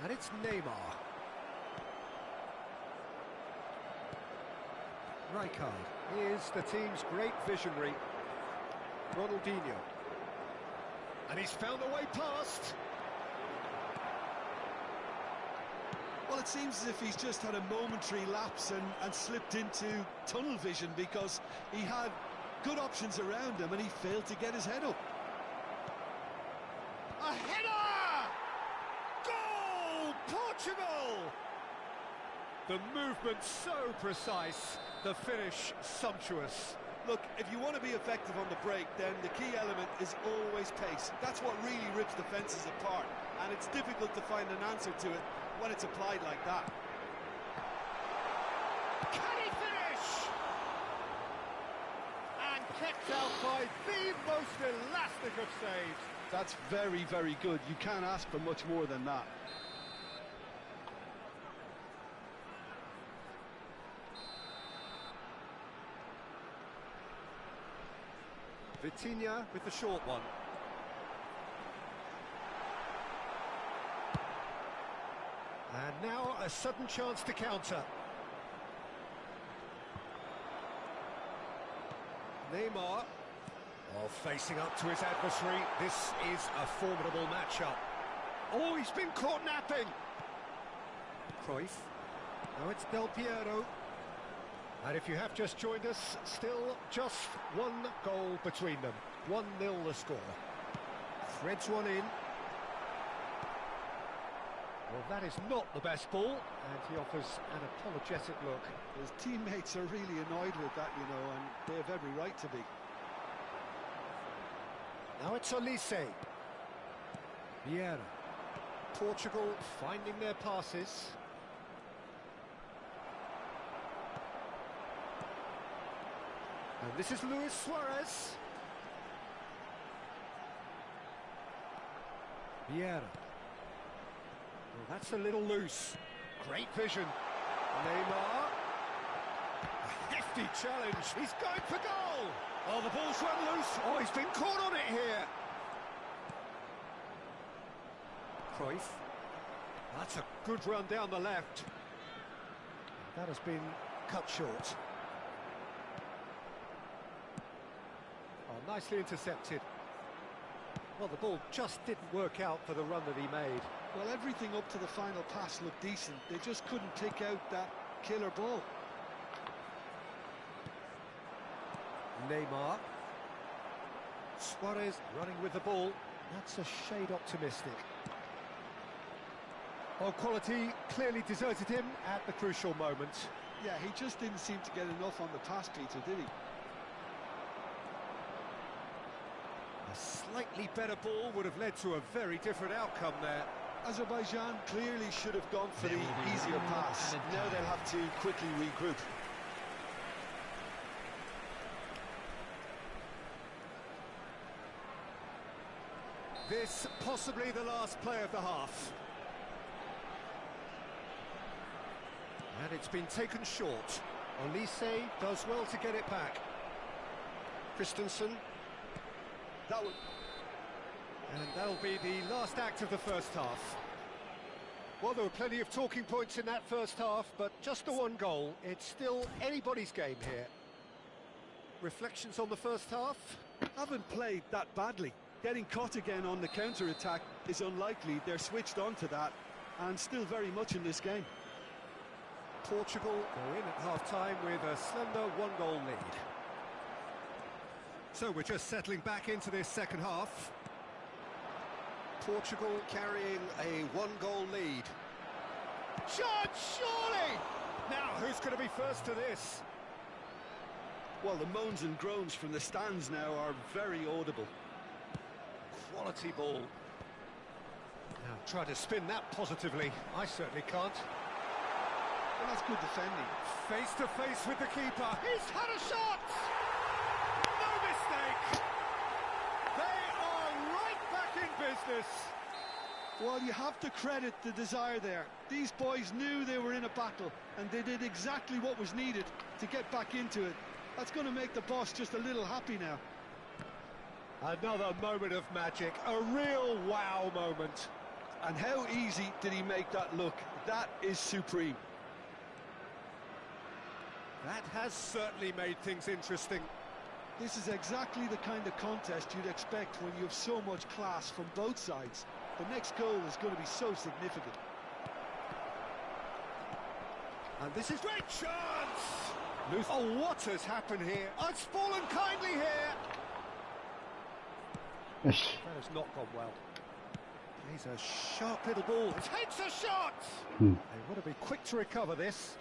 And it's Neymar. Rijkaard is the team's great visionary. Ronaldinho. And he's found a way past. Well, it seems as if he's just had a momentary lapse and slipped into tunnel vision, because he had good options around him and he failed to get his head up. A header! Portugal! The movement so precise, the finish sumptuous. Look, if you want to be effective on the break, then the key element is always pace. That's what really rips defences apart, and it's difficult to find an answer to it when it's applied like that. Can he finish? And kept out by the most elastic of saves. That's very, very good. You can't ask for much more than that. Vitinha with the short one. And now a sudden chance to counter. Neymar. Oh, facing up to his adversary. This is a formidable matchup. Oh, he's been caught napping. Cruyff. Now it's Del Piero. And if you have just joined us, still just one goal between them. 1-0 the score. Threads one in. Well, that is not the best ball, and he offers an apologetic look. His teammates are really annoyed with that, you know, and they have every right to be. Now it's Elise. Vieira. Portugal finding their passes. And this is Luis Suarez. Vieira. Well, that's a little loose. Great vision. Neymar. A hefty challenge. He's going for goal. Oh, the ball's run loose. Oh, he's been caught on it here. Cruyff. That's a good run down the left. That has been cut short. Oh, nicely intercepted. Well, the ball just didn't work out for the run that he made. Well, everything up to the final pass looked decent. They just couldn't pick out that killer ball. Neymar. Suarez running with the ball. That's a shade optimistic. Oh, quality clearly deserted him at the crucial moment. Yeah, he just didn't seem to get enough on the pass, Peter, did he? A slightly better ball would have led to a very different outcome there. Azerbaijan clearly should have gone for the easier pass. Now they'll have to quickly regroup. This possibly the last play of the half. And it's been taken short. Olise does well to get it back. Christensen. And that'll be the last act of the first half. Well, there were plenty of talking points in that first half, but just the one goal. It's still anybody's game here. Reflections on the first half? Haven't played that badly. Getting caught again on the counter-attack is unlikely. They're switched on to that and still very much in this game. Portugal go in at half-time with a slender one-goal lead. So we're just settling back into this second half. Portugal carrying a one-goal lead. Shot, surely! Now, who's going to be first to this? Well, the moans and groans from the stands now are very audible. Quality ball. Now, try to spin that positively. I certainly can't. Well, that's good defending. Face to face with the keeper. He's had a shot! No mistake! They are right back in business. Well, you have to credit the desire there. These boys knew they were in a battle, and they did exactly what was needed to get back into it. That's going to make the boss just a little happy now. Another moment of magic, a real wow moment. And how easy did he make that look? That is supreme. That has certainly made things interesting. This is exactly the kind of contest you'd expect when you have so much class from both sides. The next goal is going to be so significant. And this is great chance! Oh, what has happened here? It's fallen kindly here! That has not gone well. He's a sharp little ball. Takes a shot! They want to be quick to recover this.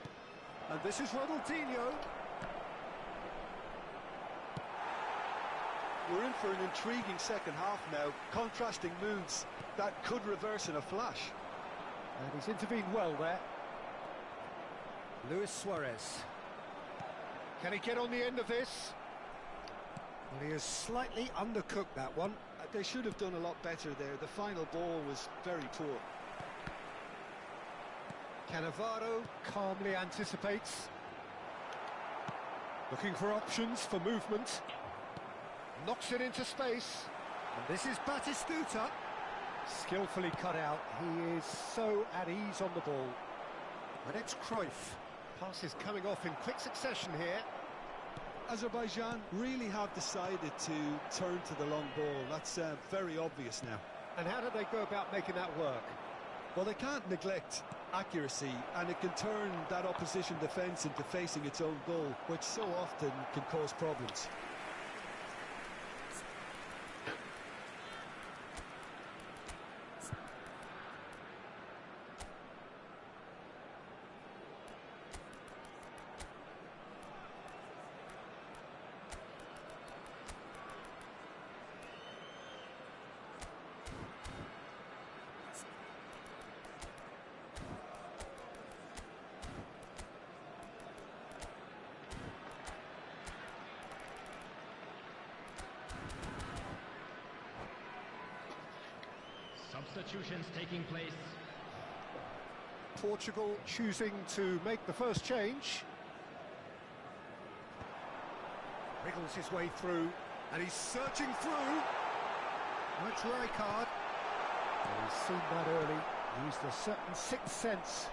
And this is Ronaldinho. We're in for an intriguing second half now. Contrasting moods that could reverse in a flash. And he's intervened well there. Luis Suarez. Can he get on the end of this? Well, he has slightly undercooked that one. They should have done a lot better there. The final ball was very poor. Cannavaro calmly anticipates. Looking for options for movement. Knocks it into space. And this is Batistuta. Skillfully cut out. He is so at ease on the ball. And it's Cruyff. Pass is coming off in quick succession here. Azerbaijan really have decided to turn to the long ball. That's very obvious now. And how do they go about making that work? Well, they can't neglect accuracy, and it can turn that opposition defence into facing its own goal, which so often can cause problems. Substitutions taking place. Portugal choosing to make the first change. Wriggles his way through, and he's searching through. That's Rijkaard. He's seen that early, used a certain sixth sense.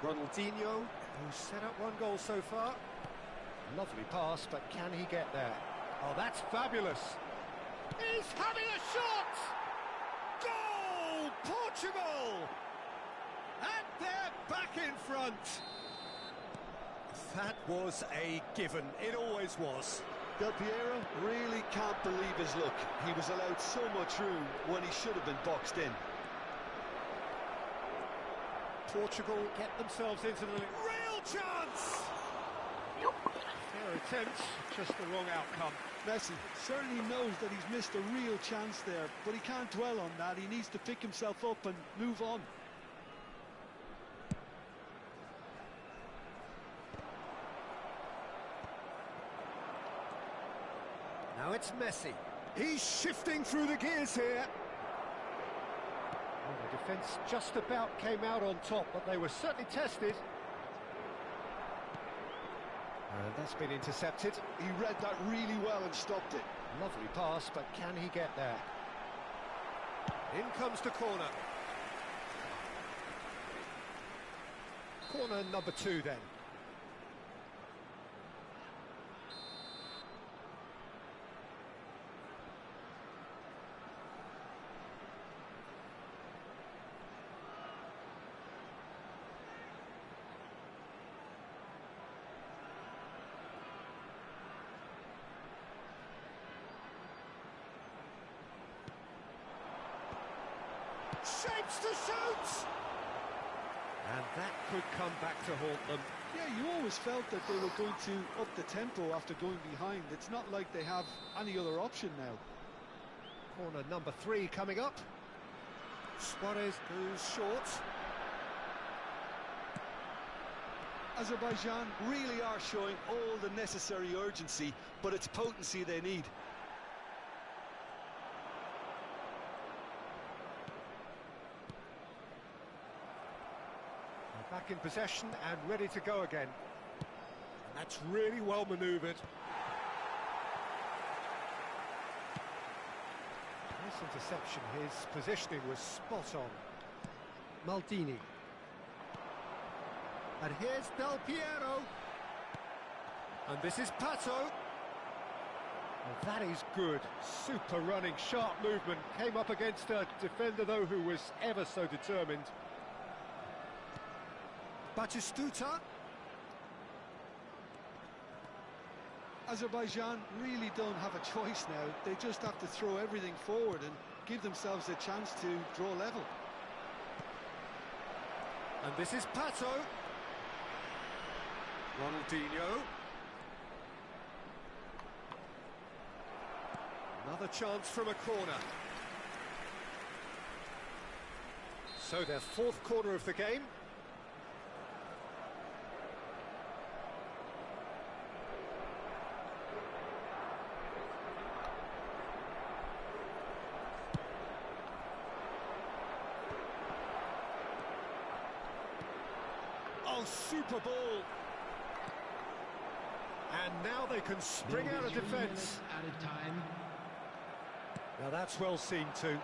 Ronaldinho, who's set up one goal so far. Lovely pass, but can he get there? Oh, that's fabulous. He's having a shot! Goal! Portugal! And they're back in front. That was a given. It always was. Del Piero really can't believe his luck. He was allowed so much room when he should have been boxed in. Portugal get themselves into the real chance! Fair attempt, just the wrong outcome. Messi certainly knows that he's missed a real chance there, but he can't dwell on that. He needs to pick himself up and move on. Now it's Messi. He's shifting through the gears here. Well, the defence just about came out on top, but they were certainly tested. And that's been intercepted. He read that really well and stopped it. Lovely pass, but can he get there? In comes the corner. Corner number 2 then. Shapes to shoot! And that could come back to haunt them. Yeah, you always felt that they were going to up the tempo after going behind. It's not like they have any other option now. Corner number 3 coming up. Suarez goes short. Azerbaijan really are showing all the necessary urgency, but it's potency they need. Back in possession and ready to go again. And that's really well manoeuvred. Nice interception. His positioning was spot on. Maldini. And here's Del Piero. And this is Pato. Well, that is good. Super running, sharp movement. Came up against a defender, though, who was ever so determined. Batistuta. Azerbaijan really don't have a choice now. They just have to throw everything forward and give themselves a chance to draw level. And this is Pato. Ronaldinho. Another chance from a corner. So their 4th corner of the game. Oh, super ball. And now they can spring out of defence. Added time. Now that's well seen too.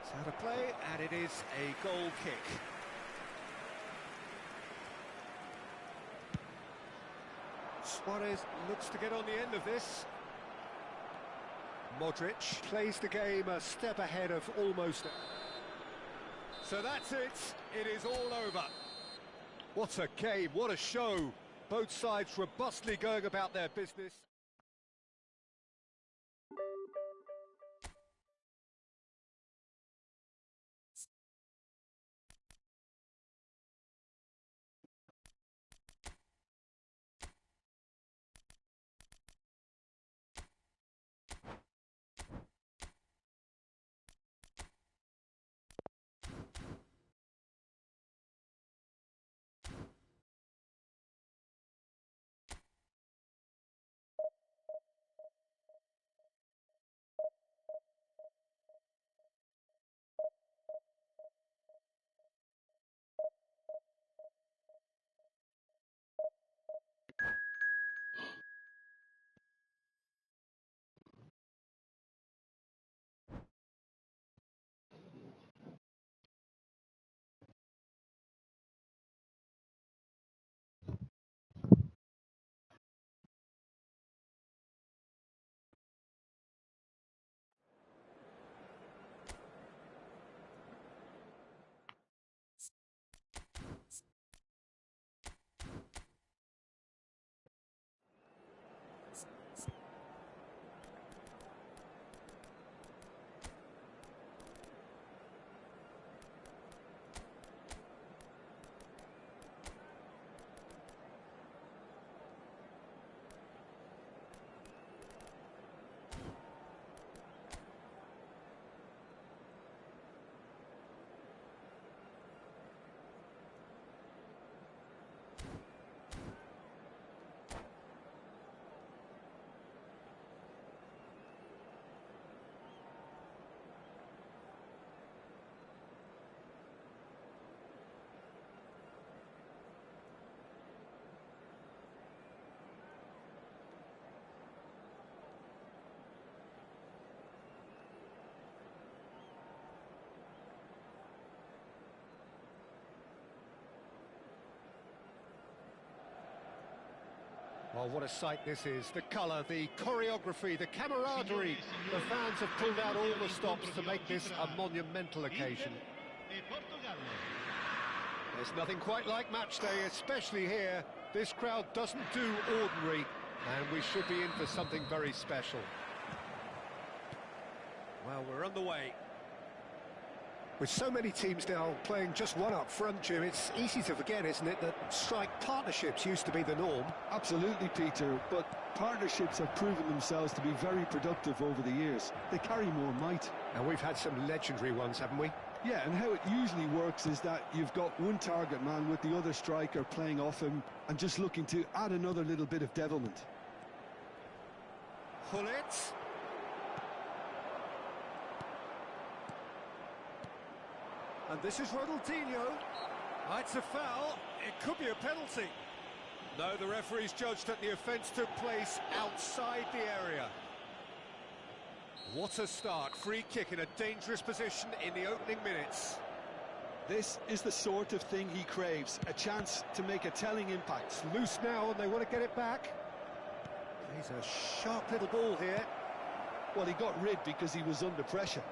It's out of play, and it is a goal kick. Suarez looks to get on the end of this. Modric plays the game a step ahead of almost. So that's it. It is all over. What a game, what a show. Both sides robustly going about their business. Well, what a sight this is. The colour, the choreography, the camaraderie. The fans have pulled out all the stops to make this a monumental occasion. There's nothing quite like match day, especially here. This crowd doesn't do ordinary, and we should be in for something very special. Well, we're underway. With so many teams now playing just one up front, Jim, it's easy to forget, isn't it, that strike partnerships used to be the norm. Absolutely, Peter, but partnerships have proven themselves to be very productive over the years. They carry more might. And we've had some legendary ones, haven't we? Yeah, and how it usually works is that you've got one target man with the other striker playing off him and just looking to add another little bit of devilment. Hullet. And this is Ronaldinho. It's a foul. It could be a penalty. No, the referee's judged that the offence took place outside the area. What a start. Free kick in a dangerous position in the opening minutes. This is the sort of thing he craves, a chance to make a telling impact. It's loose now and they want to get it back. He's a sharp little ball here. Well, he got rid because he was under pressure.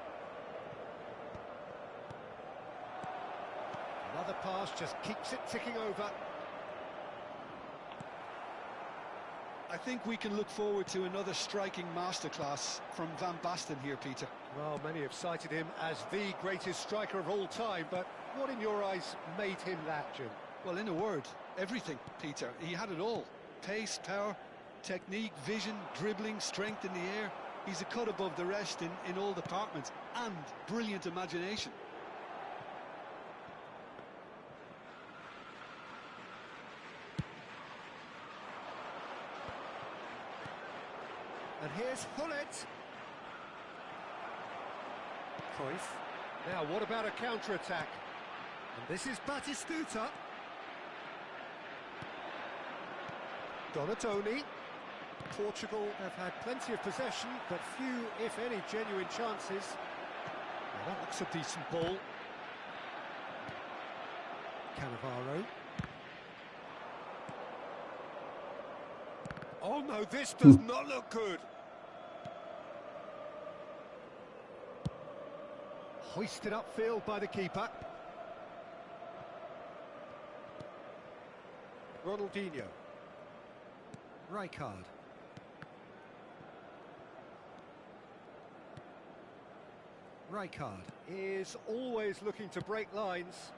Another pass just keeps it ticking over. I think we can look forward to another striking masterclass from Van Basten here, Peter. Well, many have cited him as the greatest striker of all time, but what in your eyes made him that, Jim? Well, in a word, everything, Peter. He had it all. Pace, power, technique, vision, dribbling, strength in the air. He's a cut above the rest in all departments, and brilliant imagination. And here's Hullet. Cruyff. Now, what about a counter-attack? And this is Batistuta. Donatoni. Portugal have had plenty of possession, but few, if any, genuine chances. Well, that looks a decent ball. Cannavaro. Oh no, this does not look good. Hoisted upfield by the keeper. Ronaldinho. Rijkaard. Rijkaard is always looking to break lines.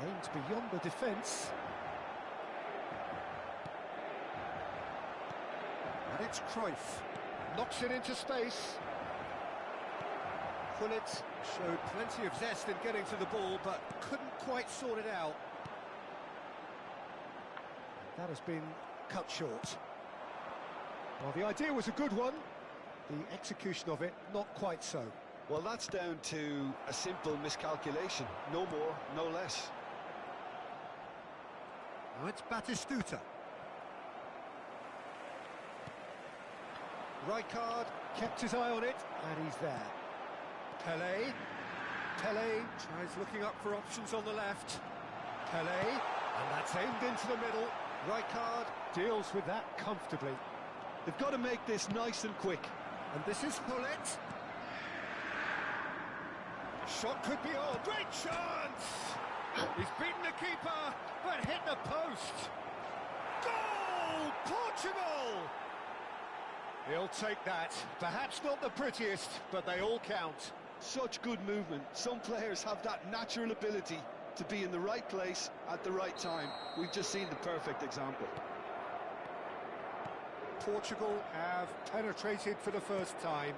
Aimed beyond the defence. And it's Cruyff. Knocks it into space. Hullet showed plenty of zest in getting to the ball, but couldn't quite sort it out. That has been cut short. Well, the idea was a good one. The execution of it, not quite so. Well, that's down to a simple miscalculation. No more, no less. Now it's Batistuta. Rijkaard kept his eye on it, and he's there. Pelé. Pelé tries looking up for options on the left. Pelé, and that's aimed into the middle. Rijkaard deals with that comfortably. They've got to make this nice and quick. And this is Hullet. Shot could be on. Great chance! He's beaten the keeper, but hit the post. Goal! Portugal! He'll take that. Perhaps not the prettiest, but they all count. Such good movement. Some players have that natural ability to be in the right place at the right time. We've just seen the perfect example. Portugal have penetrated for the first time.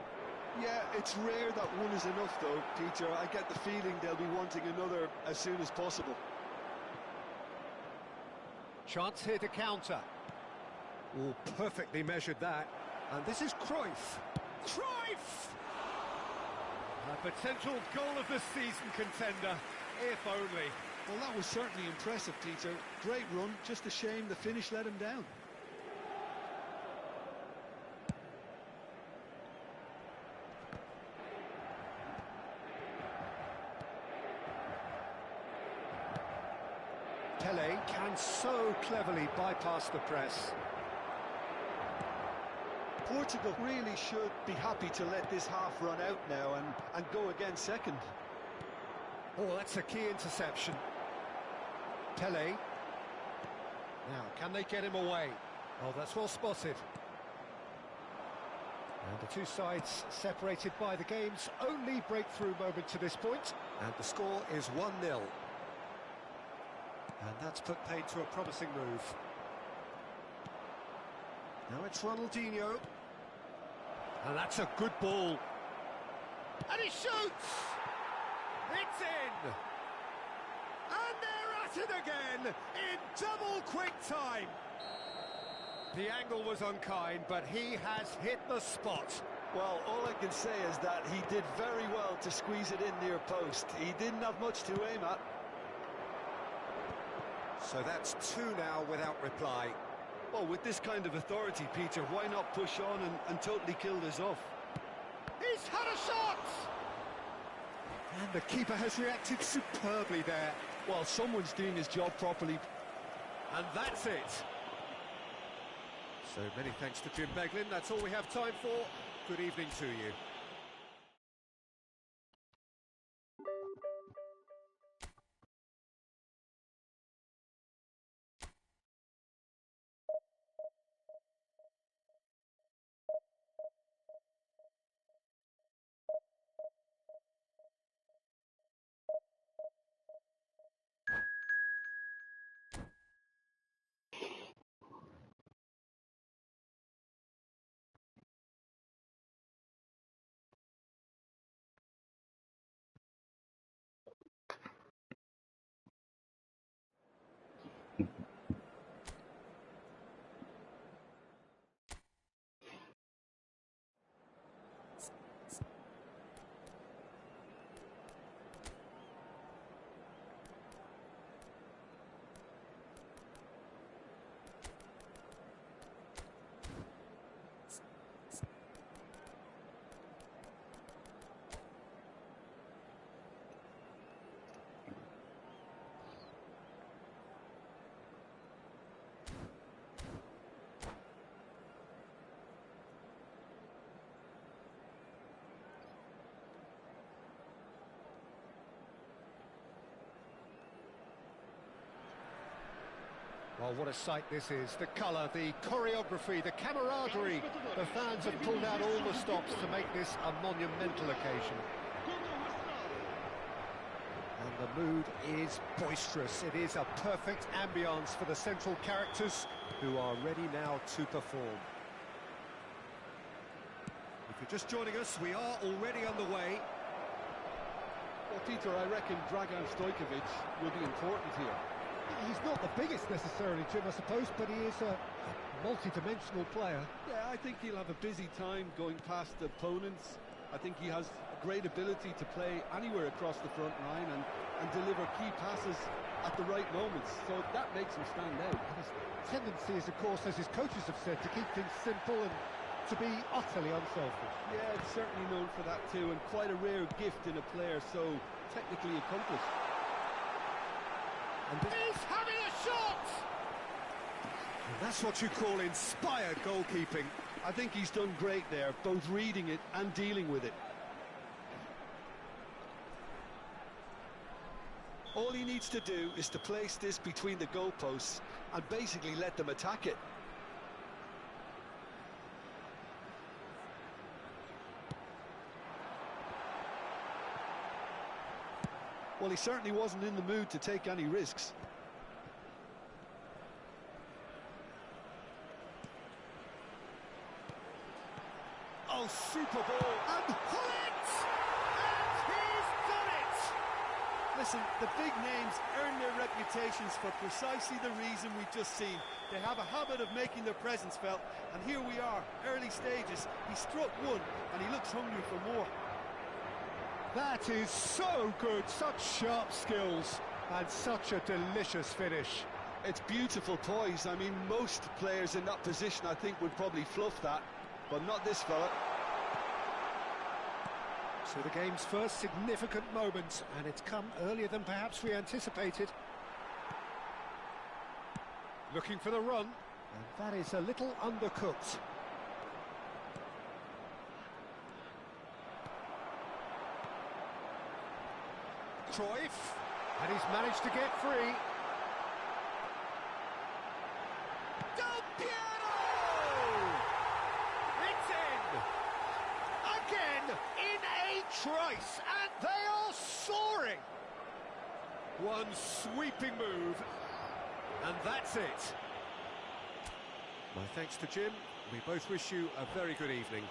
Yeah, it's rare that one is enough though, Peter. I get the feeling they'll be wanting another as soon as possible. Chance here to counter. Oh, perfectly measured that. And this is Cruyff. Cruyff! A potential goal of the season contender, if only. Well, that was certainly impressive, Peter. Great run, just a shame the finish let him down. Pelé can so cleverly bypass the press. Portugal really should be happy to let this half run out now and go again second. Oh, that's a key interception. Pele. Now, can they get him away? Oh, that's well spotted. And the two sides separated by the game's only breakthrough moment to this point. And the score is 1-0. And that's put paid to a promising move. Now it's Ronaldinho. And that's a good ball. And he shoots! It's in! And they're at it again in double quick time. The angle was unkind, but he has hit the spot. Well, all I can say is that he did very well to squeeze it in near post. He didn't have much to aim at. So that's two now without reply. Well, with this kind of authority, Peter, why not push on and totally kill this off? He's had a shot! And the keeper has reacted superbly there. Well, someone's doing his job properly. And that's it. So many thanks to Jim Beglin. That's all we have time for. Good evening to you. Well, what a sight this is. The colour, the choreography, the camaraderie. The fans have pulled out all the stops to make this a monumental occasion. And the mood is boisterous. It is a perfect ambience for the central characters who are ready now to perform. If you're just joining us, we are already underway. Well, Peter, I reckon Dragan Stojkovic will be important here. He's not the biggest necessarily, Jim, I suppose, but he is a multi-dimensional player. Yeah, I think he'll have a busy time going past opponents. I think he has a great ability to play anywhere across the front line and deliver key passes at the right moments, so that makes him stand out. And his tendency is, of course, as his coaches have said, to keep things simple and to be utterly unselfish. Yeah, it's certainly known for that too, and quite a rare gift in a player so technically accomplished. And he's having a shot! And that's what you call inspired goalkeeping. I think he's done great there, both reading it and dealing with it. All he needs to do is to place this between the goalposts and basically let them attack it. Well, he certainly wasn't in the mood to take any risks. Oh, super ball! And pull it! And he's done it! Listen, the big names earn their reputations for precisely the reason we've just seen. They have a habit of making their presence felt, and here we are, early stages. He struck one, and he looks hungry for more. That is so good, such sharp skills, and such a delicious finish. It's beautiful poise. I mean, most players in that position, I think, would probably fluff that, but not this fella. So the game's first significant moment, and it's come earlier than perhaps we anticipated. Looking for the run, and that is a little undercooked. Cruyff, and he's managed to get free. Del Piero! It's in! Again, in a trice, and they are soaring! One sweeping move, and that's it. My thanks to Jim. We both wish you a very good evening.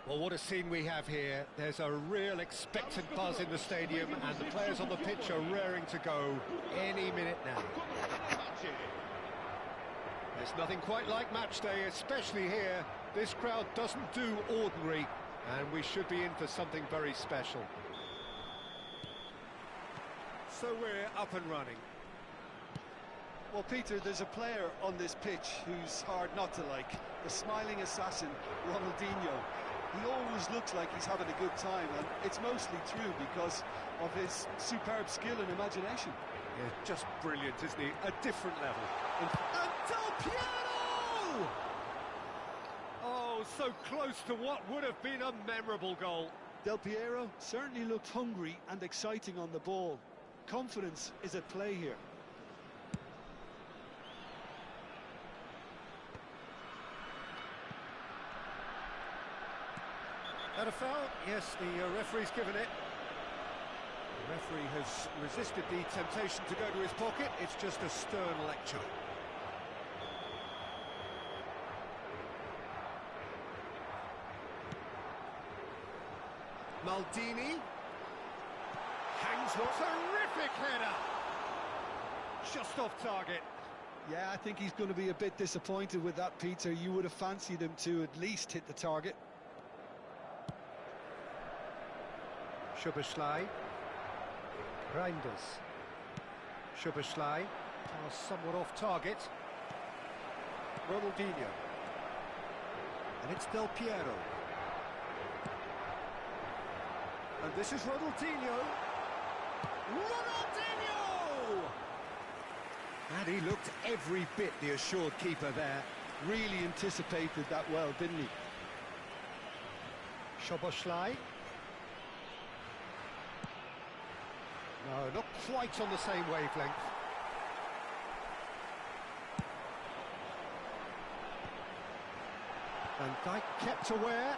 Well, what a scene we have here. There's a real expectant buzz in the stadium, and the players on the pitch are raring to go any minute now. There's nothing quite like match day, especially here. This crowd doesn't do ordinary, and we should be in for something very special. So we're up and running. Well, Peter, there's a player on this pitch who's hard not to like. The smiling assassin, Ronaldinho. He always looks like he's having a good time, and it's mostly true because of his superb skill and imagination. Yeah, just brilliant, isn't he? A different level. And Del Piero! Oh, so close to what would have been a memorable goal. Del Piero certainly looked hungry and exciting on the ball. Confidence is at play here. That a foul? Yes, the referee's given it. The referee has resisted the temptation to go to his pocket. It's just a stern lecture. Maldini. Hangs a terrific header. Just off target. Yeah, I think he's going to be a bit disappointed with that, Peter. You would have fancied him to at least hit the target. Szoboszlai. Reinders. Szoboszlai. Somewhat off target. Ronaldinho. And it's Del Piero. And this is Ronaldinho. Ronaldinho! And he looked every bit the assured keeper there. Really anticipated that well, didn't he? Szoboszlai. No, not quite on the same wavelength. And Dijk kept aware,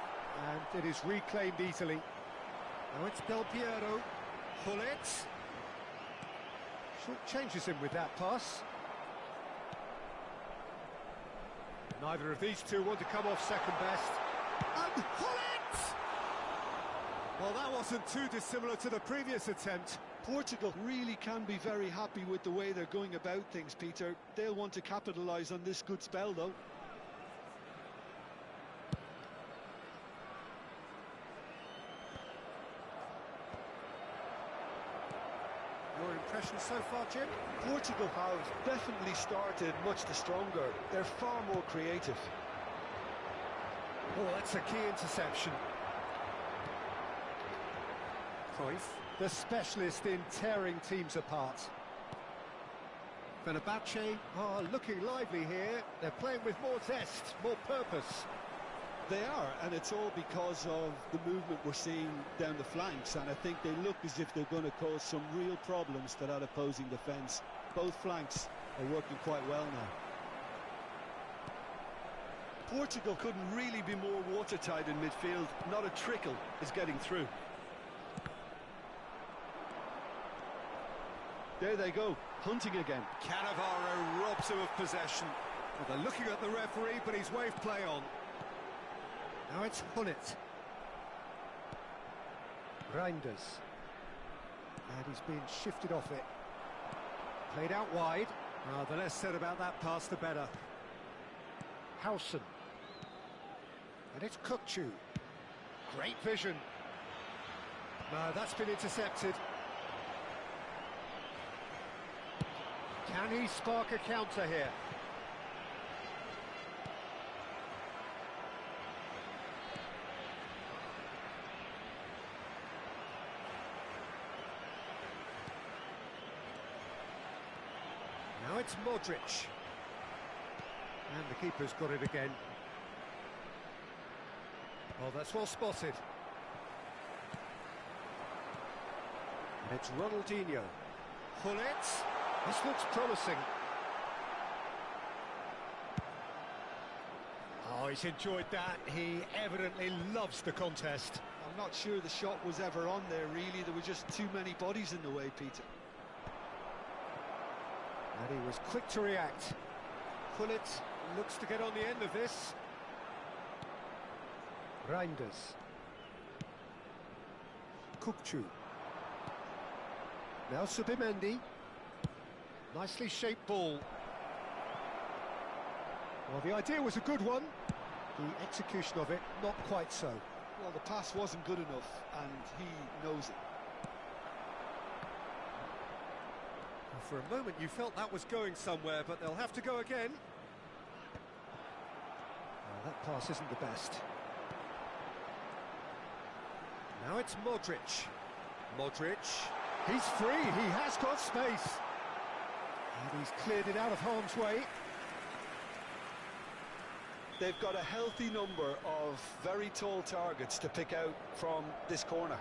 and it is reclaimed easily. Now it's Del Piero. Gullit. Short changes him with that pass. Neither of these two want to come off second best. And Gullit! Well, that wasn't too dissimilar to the previous attempt. Portugal really can be very happy with the way they're going about things, Peter. They'll want to capitalise on this good spell, though. Your impression so far, Jim? Portugal have definitely started much the stronger. They're far more creative. Oh, that's a key interception. Cruyff, the specialist in tearing teams apart. Fenerbahce are looking lively here. They're playing with more zest, more purpose. They are, and it's all because of the movement we're seeing down the flanks, and I think they look as if they're going to cause some real problems to that opposing defence. Both flanks are working quite well now. Portugal couldn't really be more watertight in midfield. Not a trickle is getting through. There they go, hunting again. Cannavaro robs him of possession. Well, they're looking at the referee, but he's waved play on. Now it's Gullit. Reinders. And he's been shifted off it. Played out wide. The less said about that pass, the better. Howson. And it's Kukçu. Great vision. No, that's been intercepted. Can he spark a counter here? Now it's Modric. And the keeper's got it again. Oh, that's well spotted. And it's Ronaldinho. Gullit. This looks promising. Oh, he's enjoyed that. He evidently loves the contest. I'm not sure the shot was ever on there, really. There were just too many bodies in the way, Peter. And he was quick to react. Gullit looks to get on the end of this. Reinders. Kukçu. Now Subimendi. Nicely shaped ball. Well, the idea was a good one. The execution of it, not quite so. Well, the pass wasn't good enough, and he knows it. Well, for a moment you felt that was going somewhere, but they'll have to go again. Well, that pass isn't the best. Now it's Modric. Modric. He's free, he has got space. And he's cleared it out of harm's way. They've got a healthy number of very tall targets to pick out from this corner.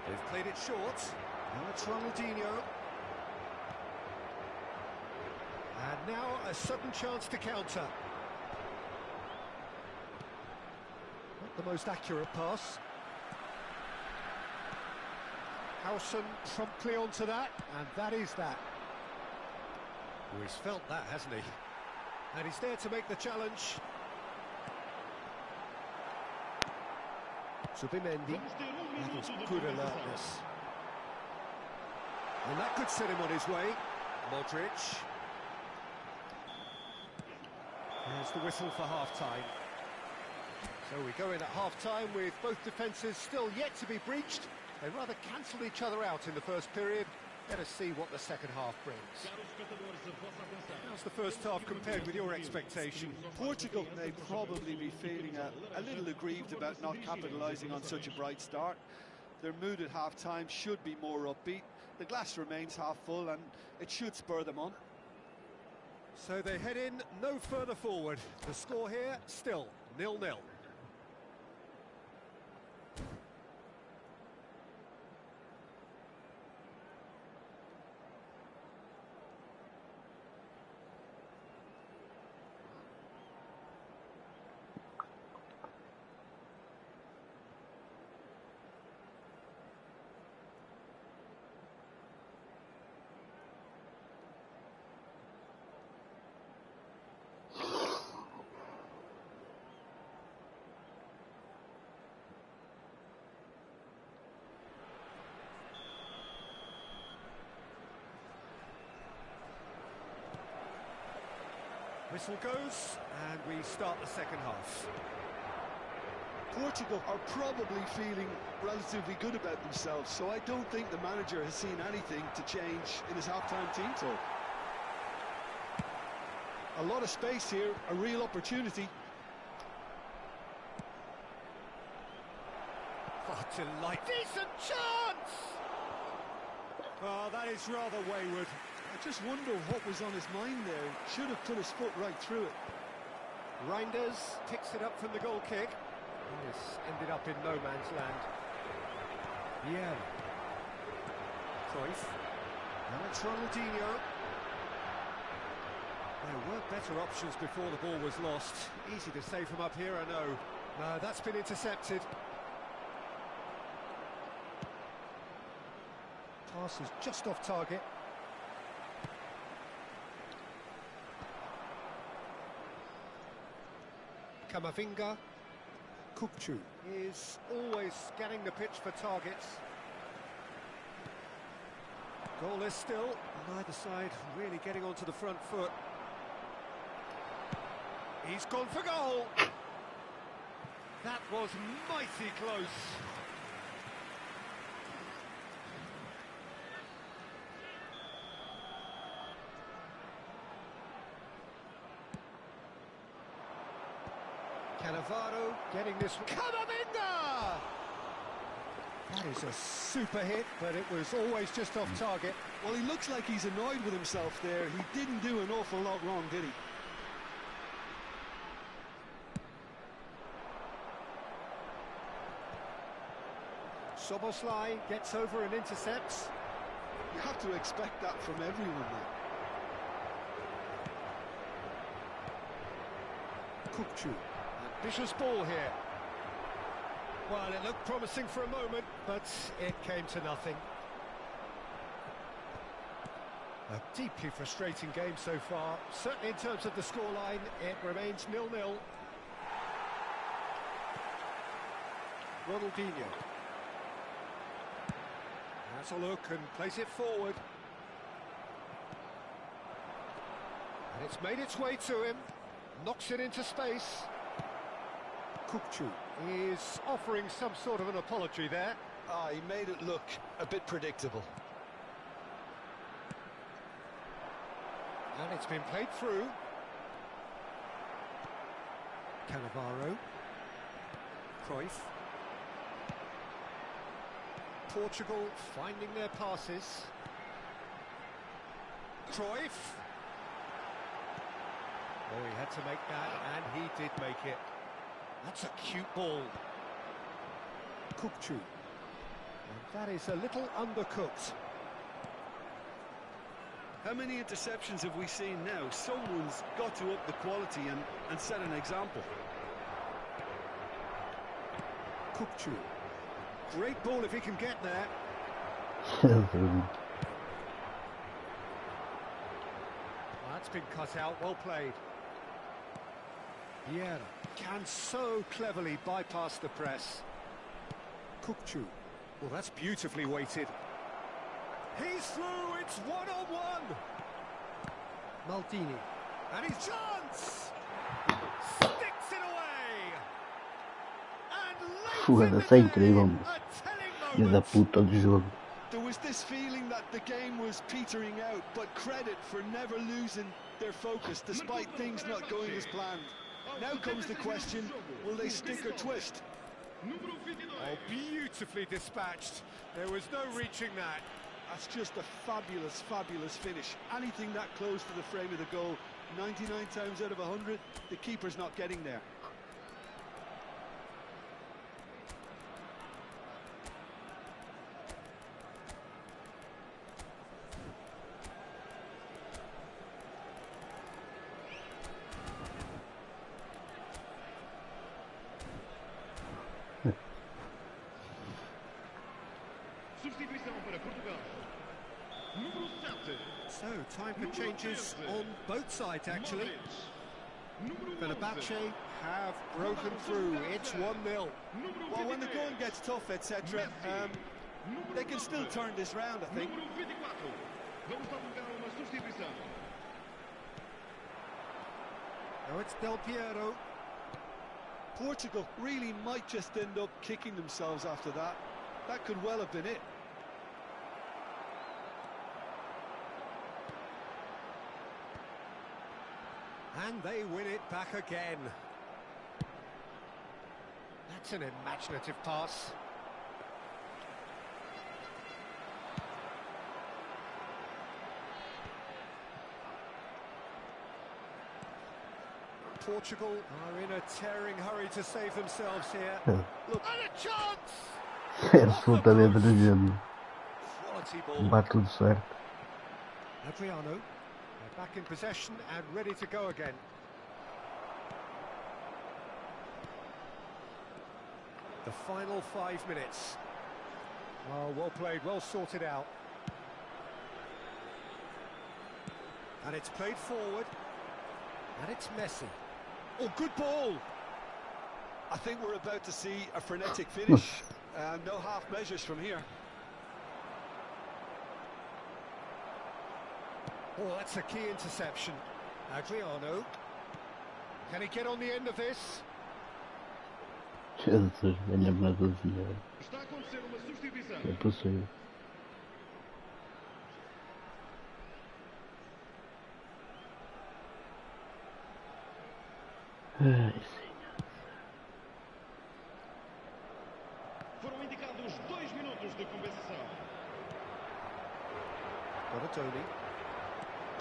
They've played it short. Now it's Ronaldinho. And now a sudden chance to counter. Not the most accurate pass. Howson promptly onto that, and that is that. Oh, he's felt that, hasn't he? And he's there to make the challenge. Subimendi. That is good alertness. And that could set him on his way. Modric. There's the whistle for half-time. So we go in at half-time with both defences still yet to be breached. They rather cancelled each other out in the first period. Let us see what the second half brings. How's the first half compared with your expectation? Portugal may probably be feeling a little aggrieved about not capitalising on such a bright start. Their mood at half-time should be more upbeat. The glass remains half full and it should spur them on. So they head in no further forward. The score here, still 0-0. Whistle goes, and we start the second half. Portugal are probably feeling relatively good about themselves, so I don't think the manager has seen anything to change in his half-time team talk. A lot of space here, a real opportunity. Oh, delight. Decent chance! Oh, that is rather wayward. I just wonder what was on his mind there. Should have put his foot right through it. Reinders picks it up from the goal kick. This ended up in no man's land. Yeah. Cruyff. Now it's Ronaldinho. There were better options before the ball was lost. Easy to say from up here, I know. No, that's been intercepted. Pass is just off target. Camavinga. Kukçu is always scanning the pitch for targets. Goalless still, neither side really getting onto the front foot. He's gone for goal. That was mighty close. Cannavaro getting this. Camavinga! That is a super hit, but it was always just off target. Well, he looks like he's annoyed with himself there. He didn't do an awful lot wrong, did he? Soboslai gets over and intercepts. You have to expect that from everyone now. Kukçu. Ambitious ball here. Well, it looked promising for a moment, but it came to nothing. A deeply frustrating game so far. Certainly in terms of the scoreline, it remains 0-0. Ronaldinho. Has a look and plays it forward. And it's made its way to him. Knocks it into space. Kukçu is offering some sort of an apology there. Ah, he made it look a bit predictable. And it's been played through. Cannavaro. Cruyff. Portugal finding their passes. Cruyff. Oh, he had to make that, and he did make it. That's a cute ball. Kukçu. And that is a little undercooked. How many interceptions have we seen now? Someone's got to up the quality and set an example. Kukçu. Great ball if he can get there. That's been cut out, well played. Vieira can so cleverly bypass the press. Kukçu. Well, that's beautifully weighted. He's through, it's one-on-one. Maldini. And his chance! Sticks it away! And Essa é incrível, filho da puta do jogo. There was this feeling that the game was petering out, but credit for never losing their focus despite things not going as planned. Now comes the question, will they stick or twist? Oh, beautifully dispatched. There was no reaching that. That's just a fabulous, fabulous finish. Anything that close to the frame of the goal, 99 times out of 100, the keeper's not getting there. Substituição para Portugal. Número 7. So, time for changes on both sides, actually. Fenerbahce have broken through. It's 1-0. Well, when the going gets tough, etc., they can still turn this round, I think. Número 24. Vamos dar lugar a uma substituição. Oh, it's Del Piero. Portugal really might just end up kicking themselves after that. That could well have been it. And they win it back again. That's an imaginative pass. Portugal are in a tearing hurry to save themselves here. Look, and a chance! Absolutamente legenda. Quality ball. Bate tudo certo. Adriano, they're back in possession and ready to go again. The final 5 minutes. Oh, well played, well sorted out. And it's played forward. And it's Messi. Oh, good ball! I think we're about to see a frenetic finish. No half measures from here. Oh, that's a key interception. Adriano. Can he get on the end of this? Jesus, venha-me Nossa Senhora. Está a acontecer uma substituição. É possível. Ai, Senhor. Foram indicados 2 minutos de compensação. Tony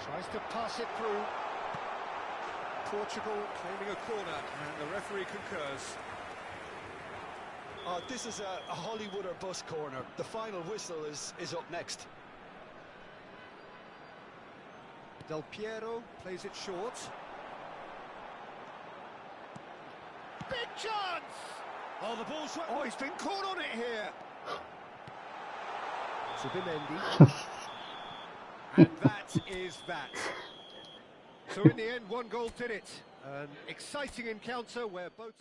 tries to pass it through. Portugal claiming a corner, and the referee concurs. Oh, this is a Hollywood or bust corner. The final whistle is up next. Del Piero plays it short. Big chance! Oh, the ball's... Oh, he's been caught on it here. Zubimendi. And that is that. So in the end, one goal did it. An exciting encounter where both...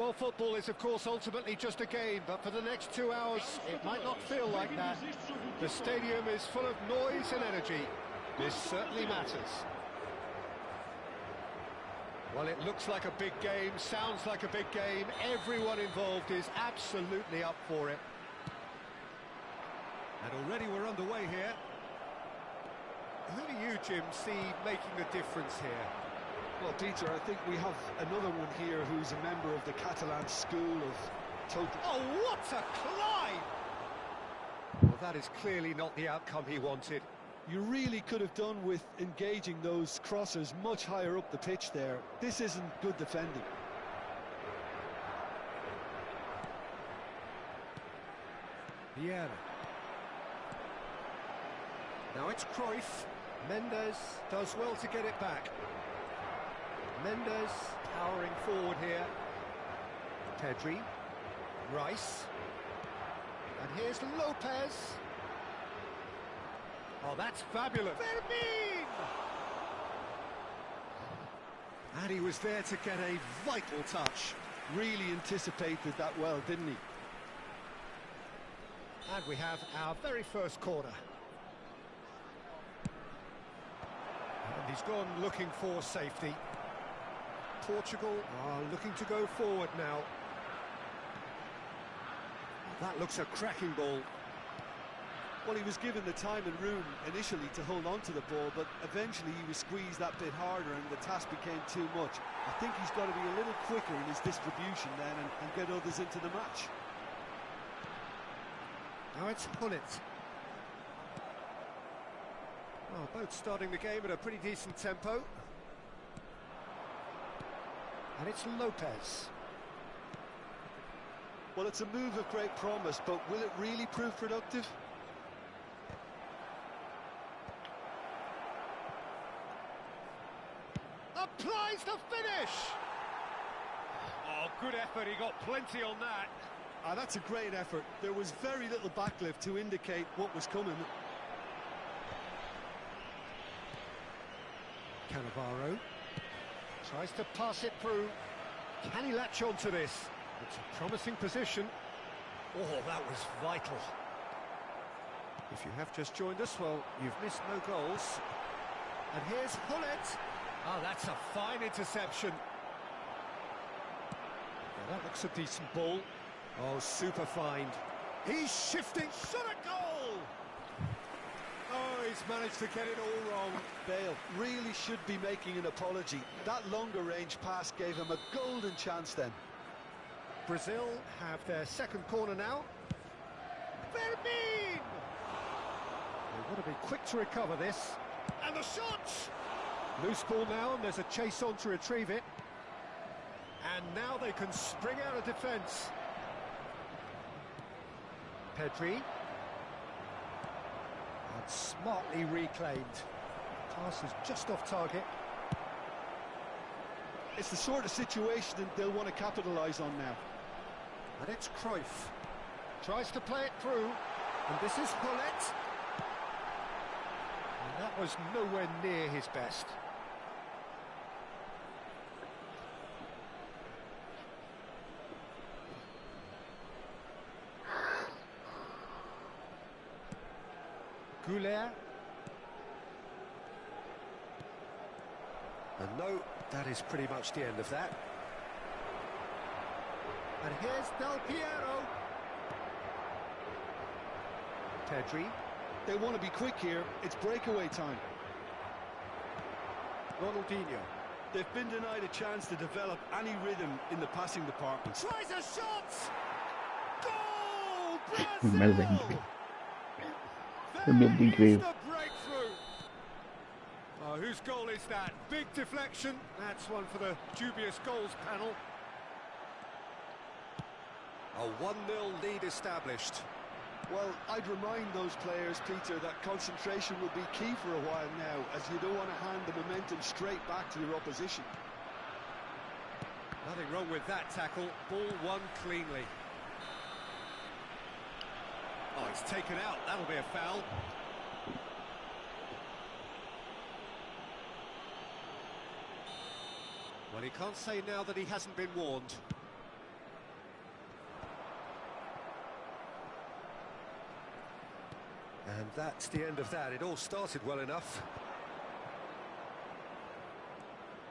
Well, football is, of course, ultimately just a game, but for the next 2 hours, it might not feel like that. The stadium is full of noise and energy. This certainly matters. Well, it looks like a big game, sounds like a big game. Everyone involved is absolutely up for it. And already we're underway here. Who do you, Jim, see making a difference here? Well, Peter, I think we have another one here who's a member of the Catalan school of total... Oh, what a climb! Well, that is clearly not the outcome he wanted. You really could have done with engaging those crossers much higher up the pitch there. This isn't good defending. Vieira. Now it's Cruyff. Mendes does well to get it back. Mendes powering forward here. Pedri. Rice. And here's Lopez. Oh, that's fabulous. Fermin! And he was there to get a vital touch. Really anticipated that well, didn't he? And we have our very first corner. And he's gone looking for safety. Portugal are looking to go forward now. That looks a cracking ball. Well, he was given the time and room initially to hold on to the ball, but eventually he was squeezed that bit harder and the task became too much. I think he's got to be a little quicker in his distribution then and get others into the match. Now it's Hullet. Well, both starting the game at a pretty decent tempo. And it's Lopez. Well, it's a move of great promise, but will it really prove productive? Applies the finish! Oh, good effort, he got plenty on that. Ah, that's a great effort. There was very little backlift to indicate what was coming. Cannavaro tries to pass it through. Can he latch onto this? It's a promising position. Oh, that was vital. If you have just joined us, well, you've missed no goals. And here's Hullet. Oh, that's a fine interception. Well, that looks a decent ball. Oh, super fine. He's shifting. Shot a goal! Oh, he's managed to get it all wrong. Bale really should be making an apology. That longer range pass gave him a golden chance then. Brazil have their second corner now. Fermin! They want to be quick to recover this. And the shot! Loose ball now, and there's a chase on to retrieve it. And now they can spring out of defence. Pedri. And smartly reclaimed. Pass is just off target. It's the sort of situation that they'll want to capitalise on now. And it's Cruyff. Tries to play it through. And this is Hullet. And that was nowhere near his best. Goulet. And no, that is pretty much the end of that. And here's Del Piero. Pedri. They want to be quick here. It's breakaway time. Ronaldinho. They've been denied a chance to develop any rhythm in the passing department. Tries a shot! Goal! Mas Brazil! é bem There is incrível. the breakthrough! Oh, whose goal is that? Big deflection. That's one for the dubious goals panel. A 1-0 lead established. Well, I'd remind those players, Peter, that concentration will be key for a while now, as you don't want to hand the momentum straight back to your opposition. Nothing wrong with that tackle. Ball won cleanly. Oh, it's taken out. That'll be a foul. Well, he can't say now that he hasn't been warned. And that's the end of that. It all started well enough.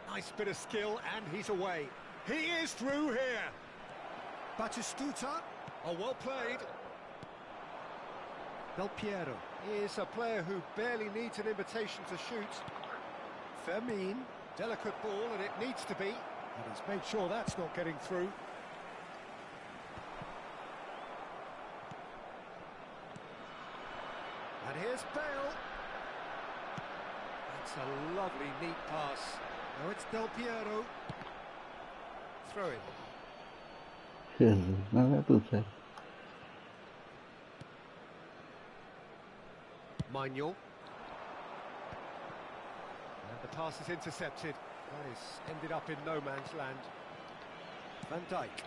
Nice bit of skill, and he's away. He is through here. Batistuta. Oh, well played. Del Piero is a player who barely needs an invitation to shoot. Fermin. Delicate ball, and it needs to be. And he's made sure that's not getting through. And here's Bale. That's a lovely, neat pass. Now it's Del Piero. Throw in. Jesus, não é tudo certo. Manuel. And the pass is intercepted. That is ended up in no man's land. Van Dijk.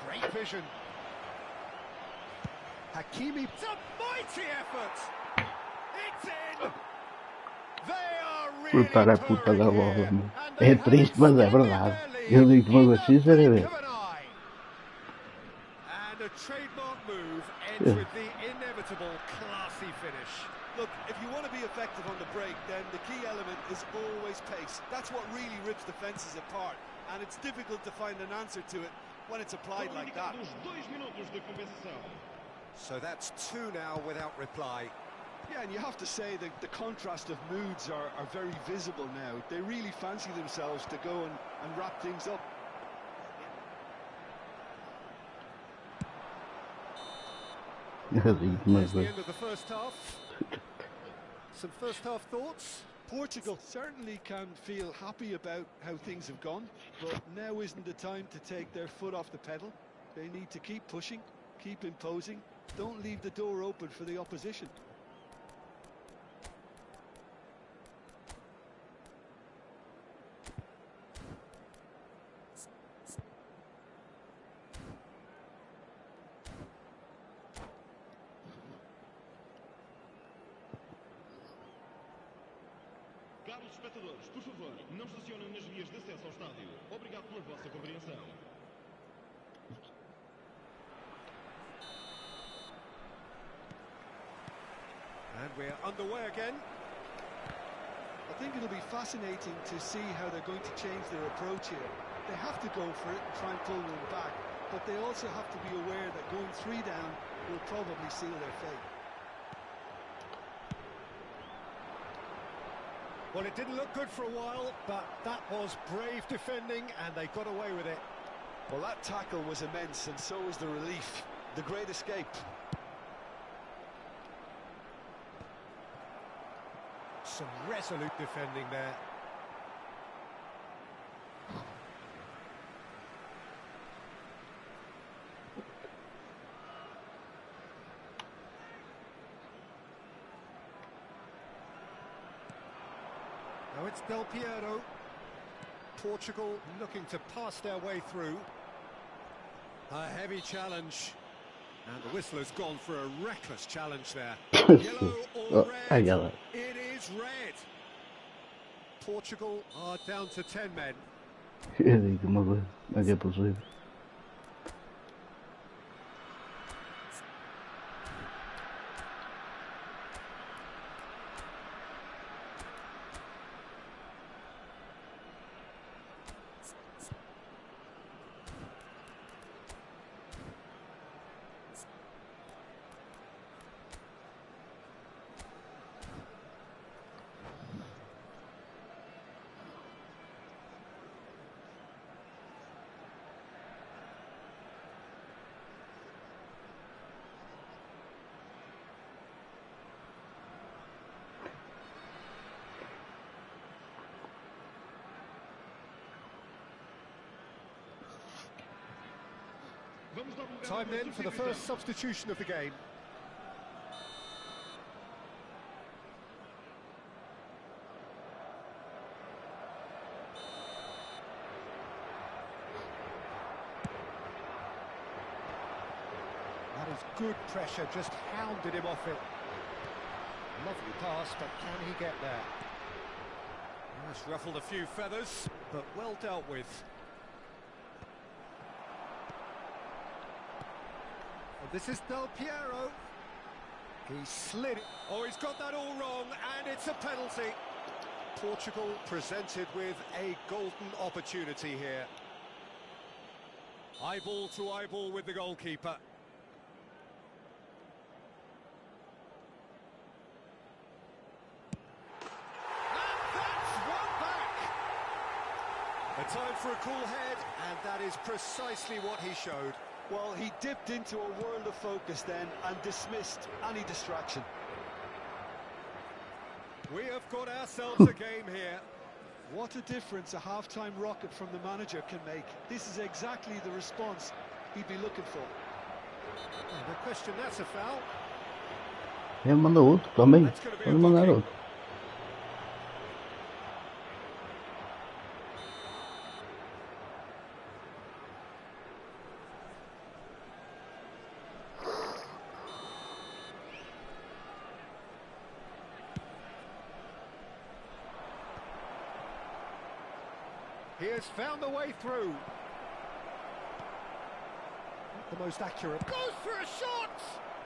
Great vision. Hakimi. It's a mighty effort. It's in. They are really Para a puta da bola, here, meu. and they É have triste, mas é extended verdade. their lead Eu digo in uma the coisa sinceramente. blink of an eye. And a trademark move ends with the inevitable classy finish. Look, if you want to be effective on the break, then the key element is always pace. That's what really rips defences apart, and it's difficult to find an answer to it when it's applied like that. Indicados 2 minutos de compensação. So that's two now without reply. Yeah, and you have to say that the contrast of moods are very visible now. They really fancy themselves to go and wrap things up. Eu digo uma There's the coisa. end of the first half. Some first half thoughts? Portugal certainly can feel happy about how things have gone, but now isn't the time to take their foot off the pedal. They need to keep pushing, keep imposing, don't leave the door open for the opposition. Caros espectadores, por favor, não estacionem nas vias de acesso ao estádio. Obrigado pela vossa compreensão. And we're underway again. I think it'll be fascinating to see how they're going to change their approach here. They have to go for it and try and pull one back, but they also have to be aware that going 3 down will probably seal their fate. Well, it didn't look good for a while, but that was brave defending, and they got away with it. Well, that tackle was immense, and so was the relief. The great escape. Some resolute defending there. Now it's Del Piero. Portugal looking to pass their way through. A heavy challenge. And the whistle has gone for a reckless challenge there. Yellow or red? Aquela. It is red. Portugal are down to 10 men. Eu digo uma coisa. Não é possível. Time then for the first substitution of the game. That is good pressure, just hounded him off it. Lovely pass, but can he get there? That's ruffled a few feathers, but well dealt with. This is Del Piero. He slid it. Oh, he's got that all wrong, and it's a penalty. Portugal presented with a golden opportunity here. Eyeball to eyeball with the goalkeeper. And that's one back. A time for a cool head, and that is precisely what he showed. Well, he dipped into a world of focus then and dismissed any distraction. We have got ourselves a game here. What a difference a half-time rocket from the manager can make. This is exactly the response he'd be looking for. No question, that's a foul. Ele manda outro também. Pode mandar outro. He has found a way through. Not the most accurate. Goes for a shot!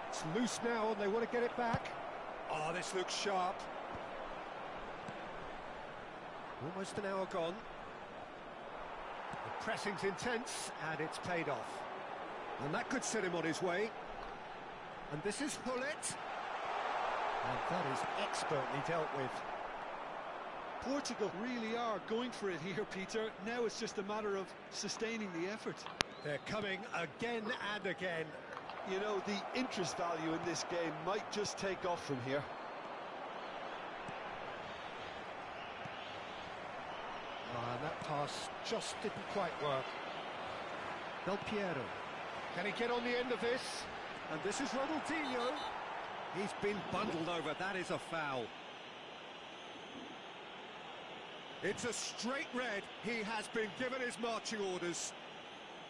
It's loose now and they want to get it back. Oh, this looks sharp. Almost an hour gone. The pressing's intense and it's paid off. And that could set him on his way. And this is Hullet. And that is expertly dealt with. Portugal really are going for it here, Peter. Now it's just a matter of sustaining the effort. They're coming again and again. You know, the interest value in this game might just take off from here. Oh, and that pass just didn't quite work. Del Piero. Can he get on the end of this? And this is Ronaldinho. He's been bundled over. That is a foul. It's a straight red. He has been given his marching orders.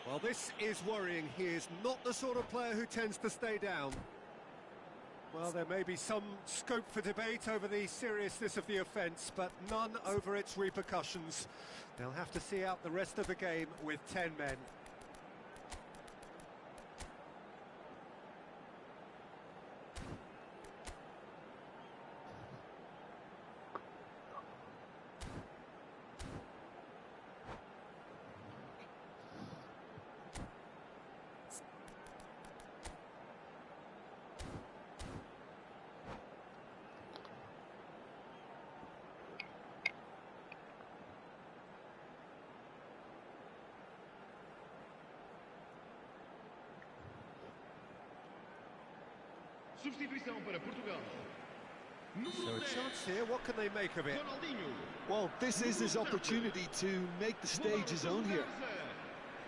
Well, this is worrying. He is not the sort of player who tends to stay down. Well, there may be some scope for debate over the seriousness of the offence, but none over its repercussions. They'll have to see out the rest of the game with 10 men. Substituição para Portugal. So a chance here, what can they make of it? Ronaldinho. Well, this is his opportunity to make the stage his own here.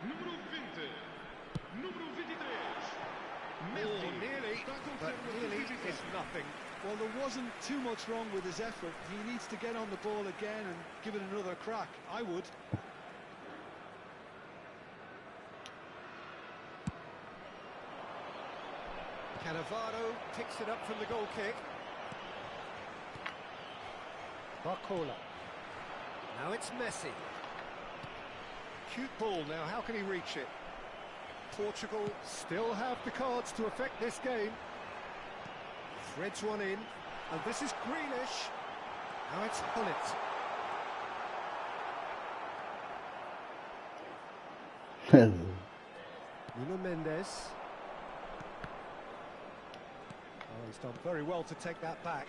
Número 20. Número 23. Oh, Messi. nearly, Está a but acontecer uma nearly substituição. is nothing. Well, there wasn't too much wrong with his effort. He needs to get on the ball again and give it another crack. I would. Cannavaro picks it up from the goal kick. Barcola. Now it's Messi. Cute ball now, how can he reach it? Portugal still have the cards to affect this game. Threads one in, and this is Grealish. Now it's Hullet. Nuno Mendes. Oh, he's done very well to take that back.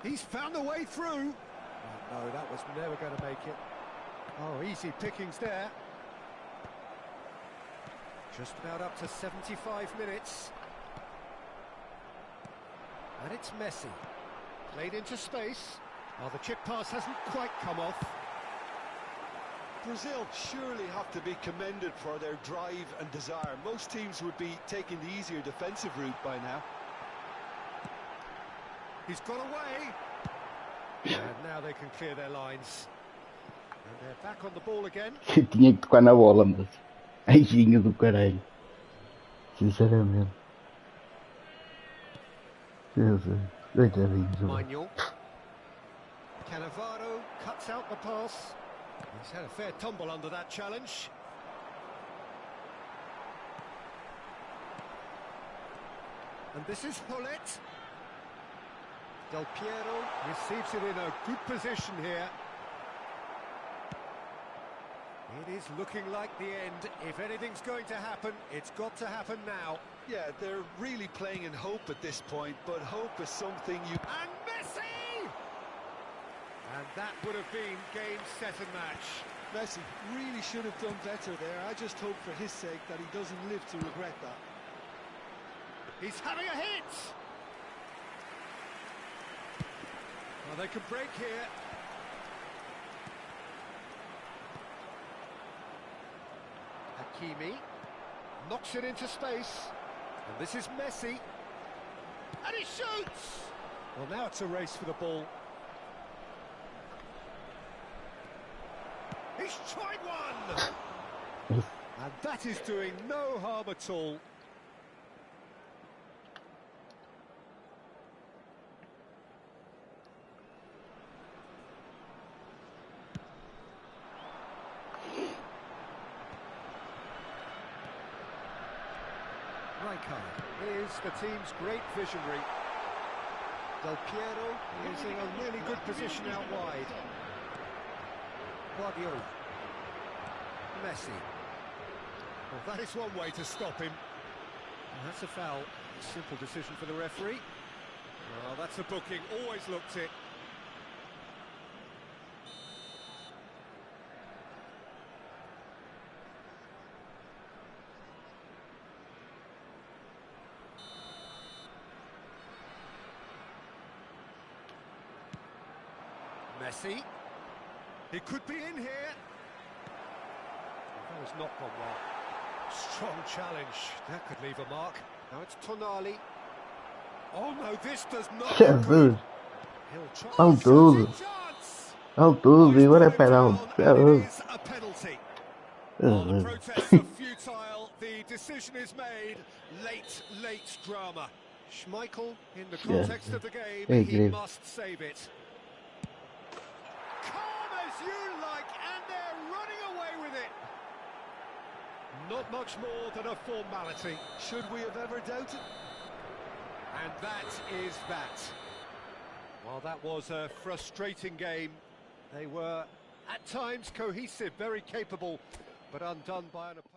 He's found a way through. Oh, no, that was never going to make it. Oh, easy pickings there. Just about up to 75 minutes. And it's Messi. Played into space. Oh, the chip pass hasn't quite come off. Brazil surely have to be commended for their drive and desire. Most teams would be taking the easier defensive route by now. He's got away. And now they can clear their lines. And they're back on the ball again. Tinha que tocar na bola, mas... Aizinho do caralho. Sinceramente. Jesus. Coitadinhos. Manuel. Cannavaro cuts out the pass. He's had a fair tumble under that challenge. And this is Hullet. Del Piero receives it in a good position here. It is looking like the end. If anything's going to happen, it's got to happen now. Yeah, they're really playing in hope at this point, but hope is something you... And Messi! And that would have been game, set and match. Messi really should have done better there. I just hope for his sake that he doesn't live to regret that. He's having a hit! Well, they can break here. Hakimi knocks it into space. And this is Messi. And he shoots! Well, now it's a race for the ball. He's tried one! And that is doing no harm at all. Rijkaard is the team's great visionary. Del Piero is in a really good position out wide. Guardiola. Messi. Well, that is one way to stop him. And that's a foul. Simple decision for the referee. Well, that's a booking. Always looked it. Messi. He could be in here. That has not gone well. Strong challenge. That could leave a mark. Now it's Tonali. Oh no, this does not look good. He'll try Oh, dude. Oh, dude, we gotta pay down. It is a penalty. While the protests are futile, the decision is made. Late drama. Schmeichel, in the context of the game, he must save it. You like, and they're running away with it. Not much more than a formality. Should we have ever doubted? And that is that. Well, that was a frustrating game. They were, at times, cohesive, very capable, but undone by an opponent.